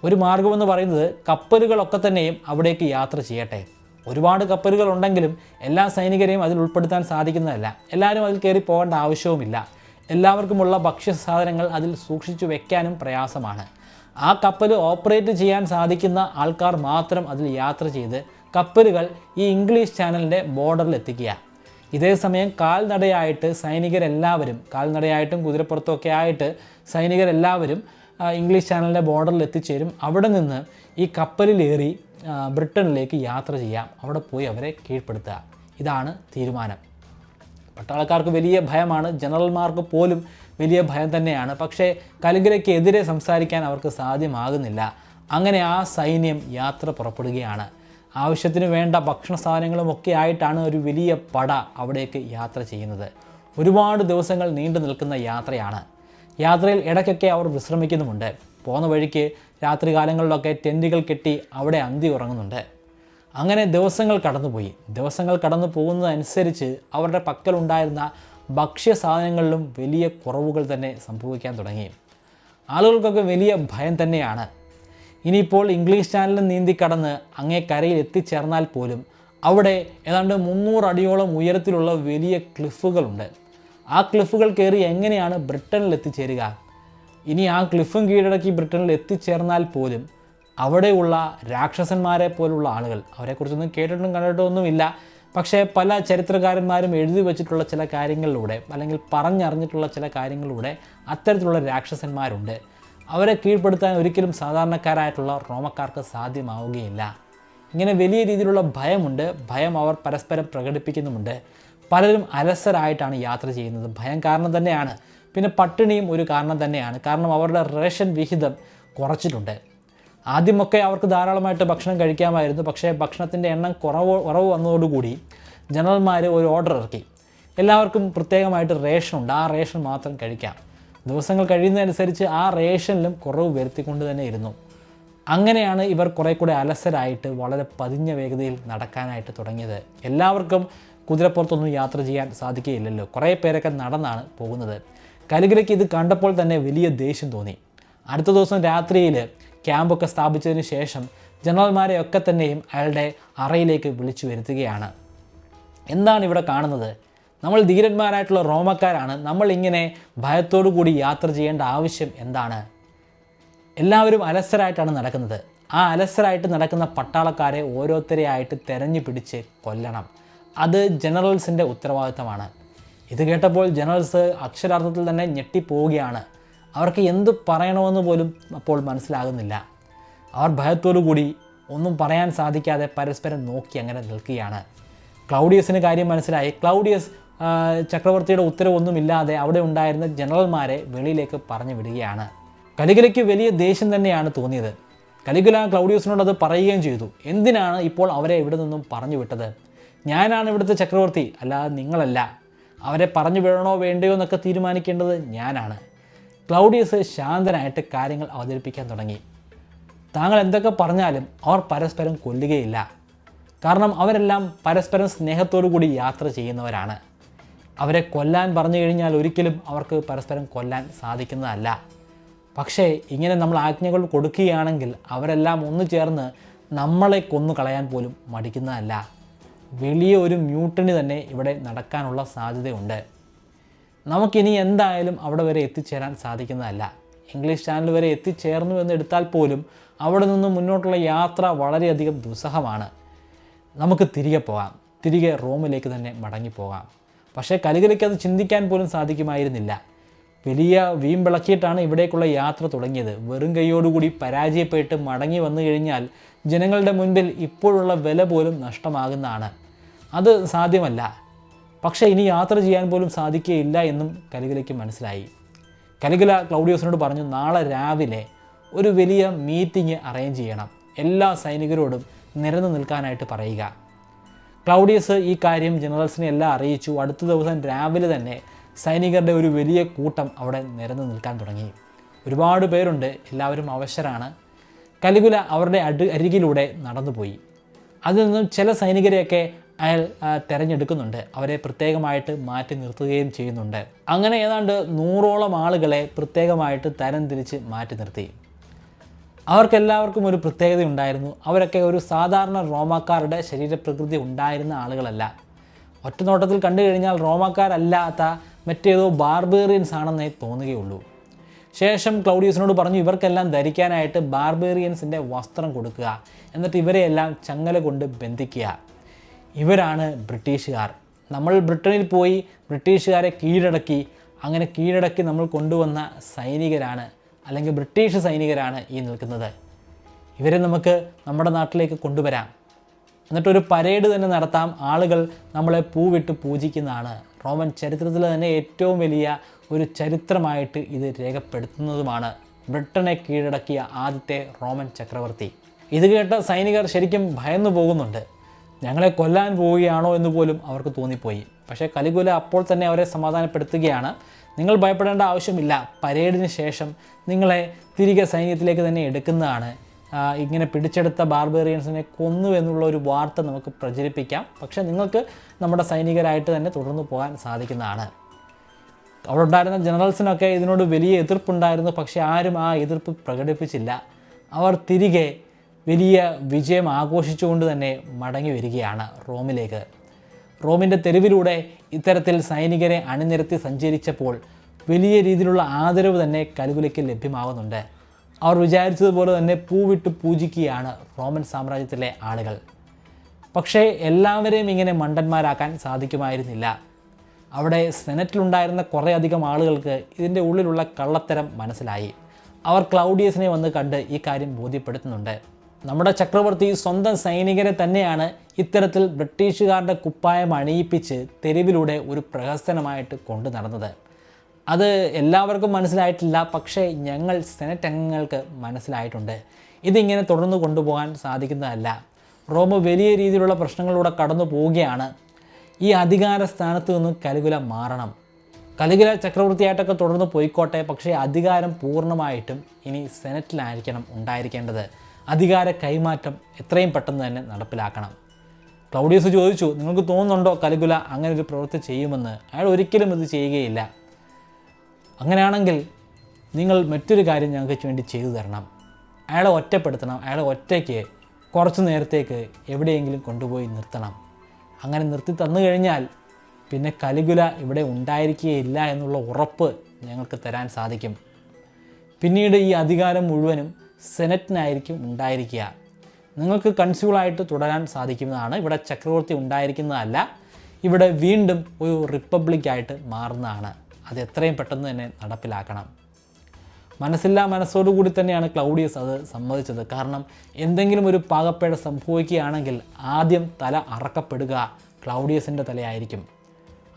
ഒരു മാർഗമെന്ന് പറയുന്നത് കപ്പലുകളൊക്കെ തന്നെയും അവിടേക്ക് യാത്ര ചെയ്യട്ടെ. ഒരുപാട് കപ്പലുകൾ ഉണ്ടെങ്കിലും എല്ലാ സൈനികരെയും അതിൽ ഉൾപ്പെടുത്താൻ സാധിക്കുന്നതല്ല. എല്ലാവരും അതിൽ കയറി പോകേണ്ട ആവശ്യവുമില്ല. എല്ലാവർക്കുമുള്ള ഭക്ഷ്യസാധനങ്ങൾ അതിൽ സൂക്ഷിച്ചു വെക്കാനും പ്രയാസമാണ്. ആ കപ്പൽ ഓപ്പറേറ്റ് ചെയ്യാൻ സാധിക്കുന്ന ആൾക്കാർ മാത്രം അതിൽ യാത്ര ചെയ്ത് കപ്പലുകൾ ഈ ഇംഗ്ലീഷ് ചാനലിൻ്റെ ബോർഡറിൽ എത്തിക്കുക. ഇതേസമയം കാൽനടയായിട്ട് സൈനികരെല്ലാവരും, കാൽനടയായിട്ടും കുതിരപ്പുറത്തൊക്കെ ആയിട്ട് സൈനികരെല്ലാവരും ഇംഗ്ലീഷ് ചാനലിൻ്റെ ബോർഡറിൽ എത്തിച്ചേരും. അവിടെ നിന്ന് ഈ കപ്പലിലേറി ബ്രിട്ടനിലേക്ക് യാത്ര ചെയ്യാം. അവിടെ പോയി അവരെ കീഴ്പ്പെടുത്തുക. ഇതാണ് തീരുമാനം. പട്ടാളക്കാർക്ക് വലിയ ഭയമാണ്, ജനറൽമാർക്ക് പോലും വലിയ ഭയം തന്നെയാണ്. പക്ഷേ കലിഗുലയ്ക്ക് എതിരെ സംസാരിക്കാൻ അവർക്ക് സാധ്യമാകുന്നില്ല. അങ്ങനെ ആ സൈന്യം യാത്ര പുറപ്പെടുകയാണ്. ആവശ്യത്തിന് വേണ്ട ഭക്ഷണ സാധനങ്ങളുമൊക്കെ ആയിട്ടാണ് ഒരു വലിയ പട അവിടേക്ക് യാത്ര ചെയ്യുന്നത്. ഒരുപാട് ദിവസങ്ങൾ നീണ്ടു നിൽക്കുന്ന യാത്രയാണ്. യാത്രയിൽ ഇടയ്ക്കൊക്കെ അവർ വിശ്രമിക്കുന്നുമുണ്ട്. പോകുന്ന വഴിക്ക് രാത്രികാലങ്ങളിലൊക്കെ ടെൻറ്റുകൾ കെട്ടി അവിടെ അന്തി ഉറങ്ങുന്നുണ്ട്. അങ്ങനെ ദിവസങ്ങൾ കടന്നുപോയി. ദിവസങ്ങൾ കടന്നു പോകുന്നതനുസരിച്ച് അവരുടെ പക്കലുണ്ടായിരുന്ന ഭക്ഷ്യസാധനങ്ങളിലും വലിയ കുറവുകൾ തന്നെ സംഭവിക്കാൻ തുടങ്ങി. ആളുകൾക്കൊക്കെ വലിയ ഭയം തന്നെയാണ്. ഇനിയിപ്പോൾ ഇംഗ്ലീഷ് ചാനലിൽ നീന്തി കടന്ന് അങ്ങേ കരയിൽ എത്തിച്ചേർന്നാൽ പോലും അവിടെ ഏതാണ്ട് 300 അടിയോളം ഉയരത്തിലുള്ള വലിയ ക്ലിഫുകളുണ്ട്. ആ ക്ലിഫുകൾ കയറി എങ്ങനെയാണ് ബ്രിട്ടനിൽ എത്തിച്ചേരുക? ഇനി ആ ക്ലിഫും കീഴടക്കി ബ്രിട്ടനിൽ എത്തിച്ചേർന്നാൽ പോലും അവിടെയുള്ള രാക്ഷസന്മാരെ പോലുള്ള ആളുകൾ, അവരെക്കുറിച്ചൊന്നും കേട്ടിട്ടും കണ്ടിട്ടൊന്നുമില്ല. പക്ഷേ പല ചരിത്രകാരന്മാരും എഴുതി വച്ചിട്ടുള്ള ചില കാര്യങ്ങളിലൂടെ അല്ലെങ്കിൽ പറഞ്ഞറിഞ്ഞിട്ടുള്ള ചില കാര്യങ്ങളിലൂടെ അത്തരത്തിലുള്ള രാക്ഷസന്മാരുണ്ട്. അവരെ കീഴ്പ്പെടുത്താൻ ഒരിക്കലും സാധാരണക്കാരായിട്ടുള്ള റോമക്കാർക്ക് സാധ്യമാവുകയില്ല. ഇങ്ങനെ വലിയ രീതിയിലുള്ള ഭയമുണ്ട്. ഭയം അവർ പരസ്പരം പ്രകടിപ്പിക്കുന്നുമുണ്ട്. പലരും അലസരായിട്ടാണ് യാത്ര ചെയ്യുന്നത്. ഭയം കാരണം തന്നെയാണ്. പിന്നെ പട്ടിണിയും ഒരു കാരണം തന്നെയാണ്. കാരണം അവരുടെ റേഷൻ വിഹിതം കുറച്ചിട്ടുണ്ട്. ആദ്യമൊക്കെ അവർക്ക് ധാരാളമായിട്ട് ഭക്ഷണം കഴിക്കാമായിരുന്നു. പക്ഷേ ഭക്ഷണത്തിൻ്റെ എണ്ണം കുറവ് വന്നതോടുകൂടി ജനറൽമാർ ഒരു ഓർഡർ ഇറക്കി. എല്ലാവർക്കും പ്രത്യേകമായിട്ട് റേഷനുണ്ട്. ആ റേഷൻ മാത്രം കഴിക്കാം. ദിവസങ്ങൾ കഴിയുന്നതനുസരിച്ച് ആ റേഷനിലും കുറവ് വരുത്തിക്കൊണ്ട് തന്നെ ഇരുന്നു. അങ്ങനെയാണ് ഇവർ കുറേ കൂടെ അലസരായിട്ട് വളരെ പതിഞ്ഞ വേഗതയിൽ നടക്കാനായിട്ട് തുടങ്ങിയത്. എല്ലാവർക്കും കുതിരപ്പുറത്തൊന്നും യാത്ര ചെയ്യാൻ സാധിക്കുകയില്ലല്ലോ. കുറേ പേരൊക്കെ നടന്നാണ് പോകുന്നത്. കലിഗുലയ്ക്ക് ഇത് കണ്ടപ്പോൾ തന്നെ വലിയ ദേഷ്യം തോന്നി. അടുത്ത ദിവസം രാത്രിയിൽ ക്യാമ്പൊക്കെ സ്ഥാപിച്ചതിന് ശേഷം ജനറൽമാരെയൊക്കെ തന്നെയും അയാളുടെ അറയിലേക്ക് വിളിച്ചു വരുത്തുകയാണ്. എന്താണ് ഇവിടെ കാണുന്നത്? നമ്മൾ ധീരന്മാരായിട്ടുള്ള റോമക്കാരാണ്. നമ്മൾ ഇങ്ങനെ ഭയത്തോടു കൂടി യാത്ര ചെയ്യേണ്ട ആവശ്യം എന്താണ്? എല്ലാവരും അലസരായിട്ടാണ് നടക്കുന്നത്. ആ അലസരായിട്ട് നടക്കുന്ന പട്ടാളക്കാരെ ഓരോരുത്തരെയായിട്ട് തെരഞ്ഞു പിടിച്ച് കൊല്ലണം. അത് ജനറൽസിൻ്റെ ഉത്തരവാദിത്തമാണ്. ഇത് കേട്ടപ്പോൾ ജനറൽസ് അക്ഷരാർത്ഥത്തിൽ തന്നെ ഞെട്ടിപ്പോവുകയാണ്. അവർക്ക് എന്ത് പറയണമെന്ന് പോലും അപ്പോൾ മനസ്സിലാകുന്നില്ല. അവർ ഭയത്തോടു കൂടി ഒന്നും പറയാൻ സാധിക്കാതെ പരസ്പരം നോക്കി അങ്ങനെ നിൽക്കുകയാണ്. ക്ലൗഡിയസിന് കാര്യം മനസ്സിലായി. ക്ലൗഡിയസ് ചക്രവർത്തിയുടെ ഉത്തരവൊന്നുമില്ലാതെ അവിടെ ഉണ്ടായിരുന്ന ജനറൽമാരെ വെളിയിലേക്ക് പറഞ്ഞു വിടുകയാണ്. കലിഗുലയ്ക്ക് വലിയ ദേഷ്യം തന്നെയാണ് തോന്നിയത്. കലിഗുല ക്ലൗഡിയസിനോട് അത് പറയുകയും ചെയ്തു. എന്തിനാണ് ഇപ്പോൾ അവരെ ഇവിടെ നിന്നും പറഞ്ഞു വിട്ടത്? ഞാനാണ് ഇവിടുത്തെ ചക്രവർത്തി, അല്ലാതെ നിങ്ങളല്ല. അവരെ പറഞ്ഞു വിടണോ വേണ്ടയോ എന്നൊക്കെ തീരുമാനിക്കേണ്ടത് ഞാനാണ്. ക്ലൗഡിയസ് ശാന്തനായിട്ട് കാര്യങ്ങൾ അവതരിപ്പിക്കാൻ തുടങ്ങി. താങ്കൾ എന്തൊക്കെ പറഞ്ഞാലും അവർ പരസ്പരം കൊല്ലുകയില്ല. കാരണം അവരെല്ലാം പരസ്പരം സ്നേഹത്തോടു കൂടി യാത്ര ചെയ്യുന്നവരാണ്. അവരെ കൊല്ലാൻ പറഞ്ഞു കഴിഞ്ഞാൽ ഒരിക്കലും അവർക്ക് പരസ്പരം കൊല്ലാൻ സാധിക്കുന്നതല്ല. പക്ഷേ ഇങ്ങനെ നമ്മൾ ആജ്ഞകൾ കൊടുക്കുകയാണെങ്കിൽ അവരെല്ലാം ഒന്നു ചേർന്ന് നമ്മളെ കൊന്നു കളയാൻ പോലും മടിക്കുന്നതല്ല. വലിയ ഒരു മ്യൂട്ടണി തന്നെ ഇവിടെ നടക്കാനുള്ള സാധ്യതയുണ്ട്. നമുക്കിനി എന്തായാലും അവിടെ വരെ എത്തിച്ചേരാൻ സാധിക്കുന്നതല്ല. ഇംഗ്ലീഷ് ചാനൽ വരെ എത്തിച്ചേർന്നു എന്ന് എടുത്താൽ പോലും അവിടെ നിന്നും മുന്നോട്ടുള്ള യാത്ര വളരെയധികം ദുസ്സഹമാണ്. നമുക്ക് തിരികെ പോകാം, തിരികെ റോമിലേക്ക് തന്നെ മടങ്ങിപ്പോകാം. പക്ഷേ കലിഗുലയ്ക്ക് അത് ചിന്തിക്കാൻ പോലും സാധിക്കുമായിരുന്നില്ല. വലിയ വീമ്പിളക്കിയിട്ടാണ് ഇവിടേക്കുള്ള യാത്ര തുടങ്ങിയത്. വെറും കൈയോടുകൂടി പരാജയപ്പെട്ട് മടങ്ങി വന്നു കഴിഞ്ഞാൽ ജനങ്ങളുടെ മുൻപിൽ ഇപ്പോഴുള്ള വില പോലും നഷ്ടമാകുന്നതാണ്. അത് സാധ്യമല്ല. പക്ഷേ ഇനി യാത്ര ചെയ്യാൻ പോലും സാധിക്കുകയില്ല എന്നും കലിഗുലയ്ക്ക് മനസ്സിലായി. കലിഗുല ക്ലൗഡിയസിനോട് പറഞ്ഞു, നാളെ രാവിലെ ഒരു വലിയ മീറ്റിംഗ് അറേഞ്ച് ചെയ്യണം. എല്ലാ സൈനികരോടും നിരന്നു നിൽക്കാനായിട്ട് പറയുക. ക്ലൗഡിയസ് ഈ കാര്യം ജനറൽസിനെ എല്ലാം അറിയിച്ചു. അടുത്ത ദിവസം രാവിലെ തന്നെ സൈനികരുടെ ഒരു വലിയ കൂട്ടം അവിടെ നിരന്നു നിൽക്കാൻ തുടങ്ങി. ഒരുപാട് പേരുണ്ട്, എല്ലാവരും അവശരാണ്. കലിഗുല അവരുടെ അരികിലൂടെ നടന്നുപോയി. അതിൽ നിന്നും ചില സൈനികരെയൊക്കെ അയാൾ തിരഞ്ഞെടുക്കുന്നുണ്ട്. അവരെ പ്രത്യേകമായിട്ട് മാറ്റി നിർത്തുകയും ചെയ്യുന്നുണ്ട്. അങ്ങനെ ഏതാണ്ട് 100ഓളം ആളുകളെ പ്രത്യേകമായിട്ട് തരംതിരിച്ച് മാറ്റി നിർത്തി. അവർക്കെല്ലാവർക്കും ഒരു പ്രത്യേകത ഉണ്ടായിരുന്നു. അവരൊക്കെ ഒരു സാധാരണ റോമാക്കാരുടെ ശരീരപ്രകൃതി ഉണ്ടായിരുന്ന ആളുകളല്ല. ഒറ്റനോട്ടത്തിൽ കണ്ടു കഴിഞ്ഞാൽ റോമാക്കാരല്ലാത്ത മറ്റേതോ ബാർബേറിയൻസ് ആണെന്നേ തോന്നുകയുള്ളൂ. ശേഷം ക്ലൗഡിയസിനോട് പറഞ്ഞു, ഇവർക്കെല്ലാം ധരിക്കാനായിട്ട് ബാർബേറിയൻസിൻ്റെ വസ്ത്രം കൊടുക്കുക, എന്നിട്ട് ഇവരെയെല്ലാം ചങ്ങല കൊണ്ട് ബന്ധിക്കുക. ഇവരാണ് ബ്രിട്ടീഷുകാർ. നമ്മൾ ബ്രിട്ടനിൽ പോയി ബ്രിട്ടീഷുകാരെ കീഴടക്കി, അങ്ങനെ കീഴടക്കി നമ്മൾ കൊണ്ടുവന്ന സൈനികരാണ്, അല്ലെങ്കിൽ ബ്രിട്ടീഷ് സൈനികരാണ് ഈ നിൽക്കുന്നത്. ഇവരെ നമുക്ക് നമ്മുടെ നാട്ടിലേക്ക് കൊണ്ടുവരാം, എന്നിട്ടൊരു പരേഡ് തന്നെ നടത്താം. ആളുകൾ നമ്മളെ പൂവിട്ട് പൂജിക്കുന്നതാണ്. റോമൻ ചരിത്രത്തിൽ തന്നെ ഏറ്റവും വലിയ ഒരു ചരിത്രമായിട്ട് ഇത് രേഖപ്പെടുത്തുന്നതുമാണ്. ബ്രിട്ടനെ കീഴടക്കിയ ആദ്യത്തെ റോമൻ ചക്രവർത്തി. ഇത് കേട്ട സൈനികർ ശരിക്കും ഭയന്നു പോകുന്നുണ്ട്. ഞങ്ങളെ കൊല്ലാൻ പോവുകയാണോ എന്ന് പോലും അവർക്ക് തോന്നിപ്പോയി. പക്ഷേ കലിഗുല അപ്പോൾ തന്നെ അവരെ സമാധാനപ്പെടുത്തുകയാണ്. നിങ്ങൾ ഭയപ്പെടേണ്ട ആവശ്യമില്ല. പരേഡിന് ശേഷം നിങ്ങളെ തിരികെ സൈന്യത്തിലേക്ക് തന്നെ എടുക്കുന്നതാണ്. ഇങ്ങനെ പിടിച്ചെടുത്ത ബാർബേറിയൻസിനെ കൊന്നു എന്നുള്ള ഒരു വാർത്ത നമുക്ക് പ്രചരിപ്പിക്കാം. പക്ഷേ നിങ്ങൾക്ക് നമ്മുടെ സൈനികരായിട്ട് തന്നെ തുടർന്ന് പോകാൻ സാധിക്കുന്നതാണ്. അവിടെ ഉണ്ടായിരുന്ന ജനറൽസിനൊക്കെ ഇതിനോട് വലിയ എതിർപ്പുണ്ടായിരുന്നു. പക്ഷേ ആരും ആ എതിർപ്പ് പ്രകടിപ്പിച്ചില്ല. അവർ തിരികെ വലിയ വിജയം ആഘോഷിച്ചുകൊണ്ട് തന്നെ മടങ്ങി വരികയാണ് റോമിലേക്ക്. റോമിൻ്റെ തെരുവിലൂടെ ഇത്തരത്തിൽ സൈനികരെ അണിനിരത്തി സഞ്ചരിച്ചപ്പോൾ വലിയ രീതിയിലുള്ള ആദരവ് തന്നെ കലിഗുലയ്ക്ക് ലഭ്യമാകുന്നുണ്ട്. അവർ വിചാരിച്ചതുപോലെ തന്നെ പൂവിട്ട് പൂജിക്കുകയാണ് റോമൻ സാമ്രാജ്യത്തിലെ ആളുകൾ. പക്ഷേ എല്ലാവരെയും ഇങ്ങനെ മണ്ടന്മാരാക്കാൻ സാധിക്കുമായിരുന്നില്ല. അവിടെ സെനറ്റിലുണ്ടായിരുന്ന കുറേയധികം ആളുകൾക്ക് ഇതിൻ്റെ ഉള്ളിലുള്ള കള്ളത്തരം മനസ്സിലായി. അവർ ക്ലൗഡിയസിനെ വന്ന് കണ്ട് ഈ കാര്യം ബോധ്യപ്പെടുത്തുന്നുണ്ട്. നമ്മുടെ ചക്രവർത്തി സ്വന്തം സൈനികരെ തന്നെയാണ് ഇത്തരത്തിൽ ബ്രിട്ടീഷുകാരുടെ കുപ്പായം അണിയിപ്പിച്ച് തെരുവിലൂടെ ഒരു പ്രഹസനമായിട്ട് കൊണ്ടു നടന്നത്. അത് എല്ലാവർക്കും മനസ്സിലായിട്ടില്ല, പക്ഷേ ഞങ്ങൾ സെനറ്റ് അംഗങ്ങൾക്ക് മനസ്സിലായിട്ടുണ്ട്. ഇതിങ്ങനെ തുടർന്ന് കൊണ്ടുപോകാൻ സാധിക്കുന്നതല്ല. റോം വലിയ രീതിയിലുള്ള പ്രശ്നങ്ങളിലൂടെ കടന്നു പോവുകയാണ്. ഈ അധികാര സ്ഥാനത്ത് നിന്ന് കലികുല മാറണം. കലികുല ചക്രവർത്തിയായിട്ടൊക്കെ തുടർന്ന് പോയിക്കോട്ടെ, പക്ഷേ അധികാരം പൂർണ്ണമായിട്ടും ഇനി സെനറ്റിലായിരിക്കണം ഉണ്ടായിരിക്കേണ്ടത്. അധികാര കൈമാറ്റം എത്രയും പെട്ടെന്ന് തന്നെ നടപ്പിലാക്കണം. ക്ലൗഡിയസ് ചോദിച്ചു, നിങ്ങൾക്ക് തോന്നുന്നുണ്ടോ കലികുല അങ്ങനെ ഒരു പ്രവൃത്തി ചെയ്യുമെന്ന്? അയാൾ ഒരിക്കലും ഇത് ചെയ്യുകയില്ല. അങ്ങനെയാണെങ്കിൽ നിങ്ങൾ മറ്റൊരു കാര്യം ഞങ്ങൾക്ക് വേണ്ടി ചെയ്തു തരണം. അയാളെ ഒറ്റപ്പെടുത്തണം. അയാളെ ഒറ്റയ്ക്ക് കുറച്ച് നേരത്തേക്ക് എവിടെയെങ്കിലും കൊണ്ടുപോയി നിർത്തണം. അങ്ങനെ നിർത്തി തന്നു കഴിഞ്ഞാൽ പിന്നെ കലികുല ഇവിടെ ഉണ്ടായിരിക്കുകയില്ല എന്നുള്ള ഉറപ്പ് ഞങ്ങൾക്ക് തരാൻ സാധിക്കും. പിന്നീട് ഈ അധികാരം മുഴുവനും സെനറ്റിനായിരിക്കും ഉണ്ടായിരിക്കുക. നിങ്ങൾക്ക് കൺസ്യൂളായിട്ട് തുടരാൻ സാധിക്കുന്നതാണ്. ഇവിടെ ചക്രവർത്തി ഉണ്ടായിരിക്കുന്നതല്ല, ഇവിടെ വീണ്ടും ഒരു റിപ്പബ്ലിക്കായിട്ട് മാറുന്നതാണ്. അത് എത്രയും പെട്ടെന്ന് തന്നെ നടപ്പിലാക്കണം. മനസ്സില്ലാ മനസ്സോടുകൂടി തന്നെയാണ് ക്ലൗഡിയസ് അത് സമ്മതിച്ചത്. കാരണം എന്തെങ്കിലും ഒരു പാകപ്പിഴ സംഭവിക്കുകയാണെങ്കിൽ ആദ്യം തല അറക്കപ്പെടുക ക്ലൗഡിയസിൻ്റെ തലയായിരിക്കും.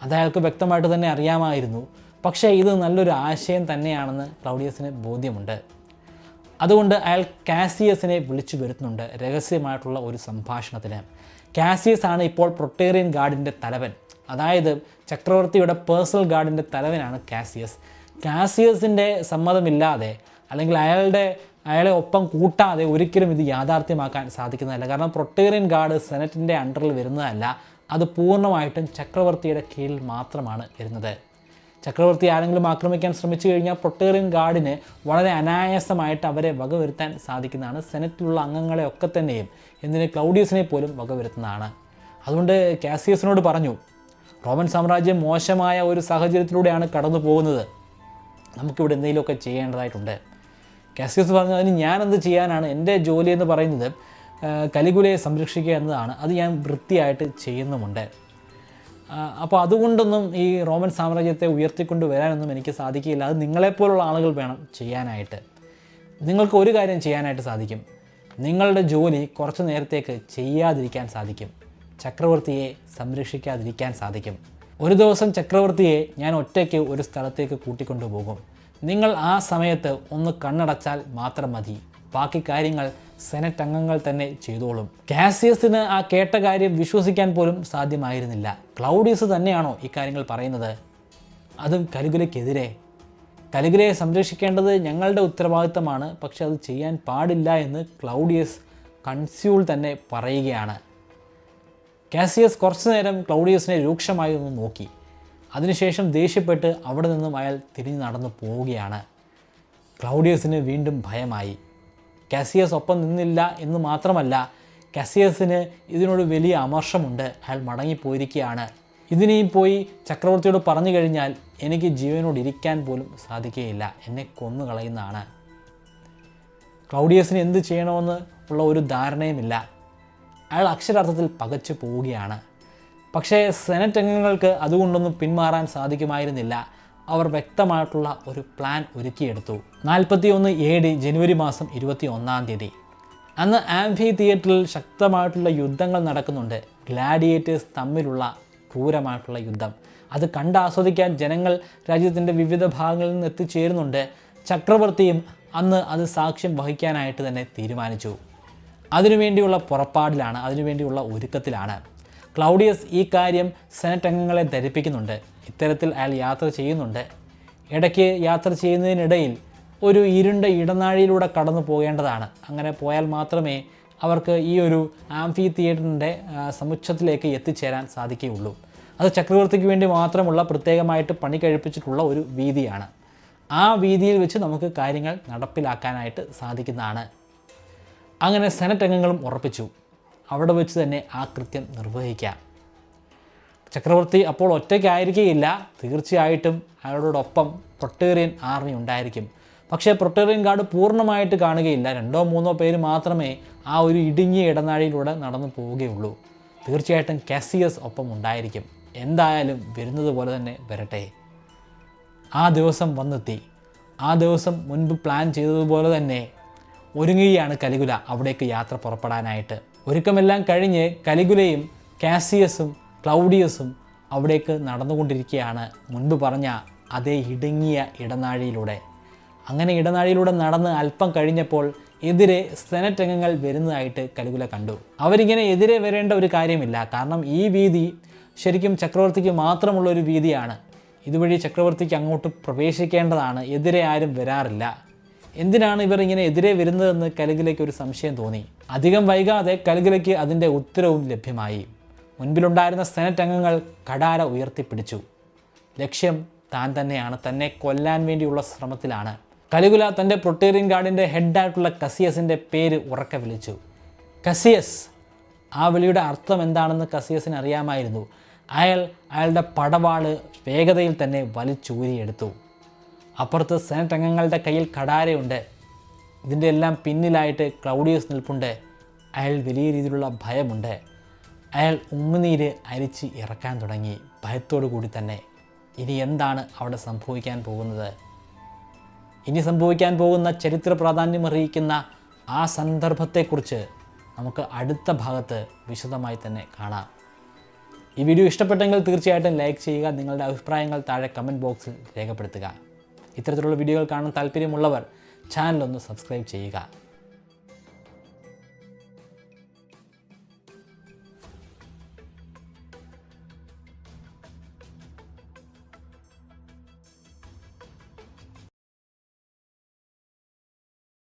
അതയാൾക്ക് വ്യക്തമായിട്ട് തന്നെ അറിയാമായിരുന്നു. പക്ഷേ ഇത് നല്ലൊരു ആശയം തന്നെയാണെന്ന് ക്ലൗഡിയസിന് ബോധ്യമുണ്ട്. അതുകൊണ്ട് അയാൾ കാസിയസിനെ വിളിച്ചു വരുത്തുന്നുണ്ട് രഹസ്യമായിട്ടുള്ള ഒരു സംഭാഷണത്തിന്. കാസിയസ് ആണ് ഇപ്പോൾ പ്രൊട്ടേറിയൻ ഗാർഡിൻ്റെ തലവൻ. അതായത് ചക്രവർത്തിയുടെ പേഴ്സണൽ ഗാർഡിൻ്റെ തലവനാണ് കാസിയസ്. കാസിയസിൻ്റെ സമ്മതമില്ലാതെ അല്ലെങ്കിൽ അയാളെ ഒപ്പം കൂട്ടാതെ ഒരിക്കലും ഇത് യാഥാർത്ഥ്യമാക്കാൻ സാധിക്കുന്നതല്ല. കാരണം പ്രൊട്ടേറിയൻ ഗാർഡ് സെനറ്റിൻ്റെ അണ്ടറിൽ വരുന്നതല്ല, അത് പൂർണ്ണമായിട്ടും ചക്രവർത്തിയുടെ കീഴിൽ മാത്രമാണ് വരുന്നത്. ചക്രവർത്തി ആരെങ്കിലും ആക്രമിക്കാൻ ശ്രമിച്ചു കഴിഞ്ഞാൽ പ്രൊട്ടേറിയൻ ഗാർഡിന് വളരെ അനായാസമായിട്ട് അവരെ വകവരുത്താൻ സാധിക്കുന്നതാണ്. സെനറ്റിലുള്ള അംഗങ്ങളെ ഒക്കെ തന്നെയും, എന്തിന് ക്ലൗഡിയസിനെ പോലും വകവരുത്തുന്നതാണ്. അതുകൊണ്ട് കാസിയസിനോട് പറഞ്ഞു, റോമൻ സാമ്രാജ്യം മോശമായ ഒരു സാഹചര്യത്തിലൂടെയാണ് കടന്നു പോകുന്നത്, നമുക്കിവിടെ എന്തെങ്കിലുമൊക്കെ ചെയ്യേണ്ടതായിട്ടുണ്ട്. കാസിയസ് പറഞ്ഞു, അതിന് ഞാനെന്ത് ചെയ്യാനാണ്? എൻ്റെ ജോലി എന്ന് പറയുന്നത് കലികുലയെ സംരക്ഷിക്കുക എന്നതാണ്. അത് ഞാൻ വൃത്തിയായിട്ട് ചെയ്യുന്നുമുണ്ട്. അപ്പോൾ അതുകൊണ്ടൊന്നും ഈ റോമൻ സാമ്രാജ്യത്തെ ഉയർത്തിക്കൊണ്ട് വരാനൊന്നും എനിക്ക് സാധിക്കില്ല. അത് നിങ്ങളെപ്പോലുള്ള ആളുകൾ വേണം ചെയ്യാനായിട്ട്. നിങ്ങൾക്ക് ഒരു കാര്യം ചെയ്യാനായിട്ട് സാധിക്കും, നിങ്ങളുടെ ജോലി കുറച്ച് നേരത്തേക്ക് ചെയ്യാതിരിക്കാൻ സാധിക്കും. ചക്രവർത്തിയെ സംരക്ഷിക്കാതിരിക്കാൻ സാധിക്കും. ഒരു ദിവസം ചക്രവർത്തിയെ ഞാൻ ഒറ്റയ്ക്ക് ഒരു സ്ഥലത്തേക്ക് കൂട്ടിക്കൊണ്ടുപോകും. നിങ്ങൾ ആ സമയത്ത് ഒന്ന് കണ്ണടച്ചാൽ മാത്രം മതി. ബാക്കി കാര്യങ്ങൾ സെനറ്റ് അംഗങ്ങൾ തന്നെ ചെയ്തോളും. കാസിയസിന് ആ കേട്ട കാര്യം വിശ്വസിക്കാൻ പോലും സാധ്യമായിരുന്നില്ല. ക്ലൗഡിയസ് തന്നെയാണോ ഈ കാര്യങ്ങൾ പറയുന്നത്? അതും കലികുലയ്ക്കെതിരെ. കലികുലയെ സംരക്ഷിക്കേണ്ടത് ഞങ്ങളുടെ ഉത്തരവാദിത്തമാണ്, പക്ഷെ അത് ചെയ്യാൻ പാടില്ല എന്ന് ക്ലൗഡിയസ് കൺസ്യൂൾ തന്നെ പറയുകയാണ്. കാസിയസ് കുറച്ചു നേരം ക്ലൗഡിയസിനെ രൂക്ഷമായി ഒന്ന് നോക്കി. അതിനുശേഷം ദേഷ്യപ്പെട്ട് അവിടെ നിന്നും അയാൾ തിരിഞ്ഞു നടന്നു പോവുകയാണ്. ക്ലൗഡിയസിന് വീണ്ടും ഭയമായി. കാസിയസ് ഒപ്പം നിന്നില്ല എന്ന് മാത്രമല്ല, കാസിയസിന് ഇതിനോട് വലിയ അമർഷമുണ്ട്. അയാൾ മടങ്ങിപ്പോയിരിക്കുകയാണ്. ഇതിനെയും പോയി ചക്രവർത്തിയോട് പറഞ്ഞു കഴിഞ്ഞാൽ എനിക്ക് ജീവനോട് ഇരിക്കാൻ പോലും സാധിക്കുകയില്ല, എന്നെ കൊന്നുകളയുന്നതാണ്. ക്ലൗഡിയസിന് എന്ത് ചെയ്യണമെന്ന് ഉള്ള ഒരു ധാരണയുമില്ല. അയാൾ അക്ഷരാർത്ഥത്തിൽ പകച്ചു പോവുകയാണ്. പക്ഷേ സെനറ്റ് അംഗങ്ങൾക്ക് അതുകൊണ്ടൊന്നും പിന്മാറാൻ സാധിക്കുമായിരുന്നില്ല. അവർ വ്യക്തമായിട്ടുള്ള ഒരു പ്ലാൻ ഒരുക്കിയെടുത്തു. 41 AD ജനുവരി മാസം 21 അന്ന് ആംഫി തിയേറ്ററിൽ ശക്തമായിട്ടുള്ള യുദ്ധങ്ങൾ നടക്കുന്നുണ്ട്. ഗ്ലാഡിയേറ്റേഴ്സ് തമ്മിലുള്ള ക്രൂരമായിട്ടുള്ള യുദ്ധം. അത് കണ്ടാസ്വദിക്കാൻ ജനങ്ങൾ രാജ്യത്തിൻ്റെ വിവിധ ഭാഗങ്ങളിൽ നിന്ന് എത്തിച്ചേരുന്നുണ്ട്. ചക്രവർത്തിയും അന്ന് അത് സാക്ഷ്യം വഹിക്കാനായിട്ട് തന്നെ തീരുമാനിച്ചു. അതിനുവേണ്ടിയുള്ള പുറപ്പാടിലാണ്, അതിനുവേണ്ടിയുള്ള ഒരുക്കത്തിലാണ്. ക്ലൗഡിയസ് ഈ കാര്യം സെനറ്റ് അംഗങ്ങളെ ധരിപ്പിക്കുന്നുണ്ട്. ഇത്തരത്തിൽ അയാൾ യാത്ര ചെയ്യുന്നുണ്ട്. ഇടയ്ക്ക് യാത്ര ചെയ്യുന്നതിനിടയിൽ ഒരു ഇരുണ്ട ഇടനാഴിയിലൂടെ കടന്നു പോകേണ്ടതാണ്. അങ്ങനെ പോയാൽ മാത്രമേ അവർക്ക് ഈ ഒരു ആംഫി തിയേറ്ററിൻ്റെ സമുച്ചത്തിലേക്ക് എത്തിച്ചേരാൻ സാധിക്കുകയുള്ളൂ. അത് ചക്രവർത്തിക്ക് വേണ്ടി മാത്രമുള്ള പ്രത്യേകമായിട്ട് പണി കഴിപ്പിച്ചിട്ടുള്ള ഒരു വീതിയാണ്. ആ വീതിയിൽ വെച്ച് നമുക്ക് കാര്യങ്ങൾ നടപ്പിലാക്കാനായിട്ട് സാധിക്കുന്നതാണ്. അങ്ങനെ സെനറ്റ് അംഗങ്ങളും ഉറപ്പിച്ചു അവിടെ വെച്ച് തന്നെ ആ കൃത്യം നിർവഹിക്കാം. ചക്രവർത്തി അപ്പോൾ ഒറ്റയ്ക്കായിരിക്കുകയില്ല, തീർച്ചയായിട്ടും അയാളോടൊപ്പം പ്രൊട്ടേറിയൻ ആർമി ഉണ്ടായിരിക്കും. പക്ഷേ പ്രൊട്ടേറിയൻ ഗാർഡ് പൂർണ്ണമായിട്ട് കാണുകയില്ല. 2-3 പേര് മാത്രമേ ആ ഒരു ഇടുങ്ങിയ ഇടനാഴിയിലൂടെ നടന്നു പോവുകയുള്ളൂ. തീർച്ചയായിട്ടും കാസിയസ് ഒപ്പം ഉണ്ടായിരിക്കും. എന്തായാലും വരുന്നത് പോലെ തന്നെ വരട്ടെ. ആ ദിവസം വന്നെത്തി. ആ ദിവസം മുൻപ് പ്ലാൻ ചെയ്തതുപോലെ തന്നെ ഒരുങ്ങുകയാണ് കലിഗുല അവിടേക്ക് യാത്ര പുറപ്പെടാനായിട്ട്. ഒരുക്കമെല്ലാം കഴിഞ്ഞ് കലിഗുലയും കാസിയസും ക്ലൗഡിയസും അവിടേക്ക് നടന്നുകൊണ്ടിരിക്കുകയാണ് മുൻപ് പറഞ്ഞ അതേ ഇടുങ്ങിയ ഇടനാഴിയിലൂടെ. അങ്ങനെ ഇടനാഴിയിലൂടെ നടന്ന് അല്പം കഴിഞ്ഞപ്പോൾ എതിരെ സെനറ്റ് അംഗങ്ങൾ വരുന്നതായിട്ട് കലിഗുല കണ്ടു. അവരിങ്ങനെ എതിരെ വരേണ്ട ഒരു കാര്യമില്ല, കാരണം ഈ വീതി ശരിക്കും ചക്രവർത്തിക്ക് മാത്രമുള്ള ഒരു വീതിയാണ്. ഇതുവഴി ചക്രവർത്തിക്ക് അങ്ങോട്ട് പ്രവേശിക്കേണ്ടതാണ്, എതിരെ ആരും വരാറില്ല. എന്തിനാണ് ഇവർ ഇങ്ങനെ എതിരെ വരുന്നതെന്ന് കലിഗുലയ്ക്ക് ഒരു സംശയം തോന്നി. അധികം വൈകാതെ കലിഗുലയ്ക്ക് അതിൻ്റെ ഉത്തരവും ലഭ്യമായി. മുൻപിലുണ്ടായിരുന്ന സെനറ്റ് അംഗങ്ങൾ കഠാര ഉയർത്തിപ്പിടിച്ചു. ലക്ഷ്യം താൻ തന്നെയാണ്, തന്നെ കൊല്ലാൻ വേണ്ടിയുള്ള ശ്രമത്തിലാണ്. കലിഗുല തൻ്റെ പ്രൊട്ടേറിയൻ ഗാർഡിൻ്റെ ഹെഡായിട്ടുള്ള കസിയസിൻ്റെ പേര് ഉറക്കെ വിളിച്ചു. കസിയസ്! ആ വിളിയുടെ അർത്ഥം എന്താണെന്ന് കസിയസിന് അറിയാമായിരുന്നു. അയാളുടെ പടവാള് വേഗതയിൽ തന്നെ വലിച്ചൂരിയെടുത്തു. അപ്പുറത്ത് സെനറ്റ് അംഗങ്ങളുടെ കയ്യിൽ കഠാരയുണ്ട്. ഇതിൻ്റെ എല്ലാം പിന്നിലായിട്ട് ക്ലൗഡിയസ് നിൽപ്പുണ്ട്. അയാൾ വലിയ രീതിയിലുള്ള ഭയമുണ്ട്. അയാൾ ഉമ്മുനീര് അരിച്ച് ഇറക്കാൻ തുടങ്ങി, ഭയത്തോടു കൂടി തന്നെ. ഇനി എന്താണ് അവിടെ സംഭവിക്കാൻ പോകുന്നത്? ഇനി സംഭവിക്കാൻ പോകുന്ന ചരിത്ര പ്രാധാന്യം അറിയിക്കുന്ന ആ സന്ദർഭത്തെക്കുറിച്ച് നമുക്ക് അടുത്ത ഭാഗത്ത് വിശദമായി തന്നെ കാണാം. ഈ വീഡിയോ ഇഷ്ടപ്പെട്ടെങ്കിൽ തീർച്ചയായിട്ടും ലൈക്ക് ചെയ്യുക. നിങ്ങളുടെ അഭിപ്രായങ്ങൾ താഴെ കമൻറ്റ് ബോക്സിൽ രേഖപ്പെടുത്തുക. ഇത്തരത്തിലുള്ള വീഡിയോകൾ കാണാൻ താല്പര്യമുള്ളവർ ചാനലൊന്ന് സബ്സ്ക്രൈബ് ചെയ്യുക.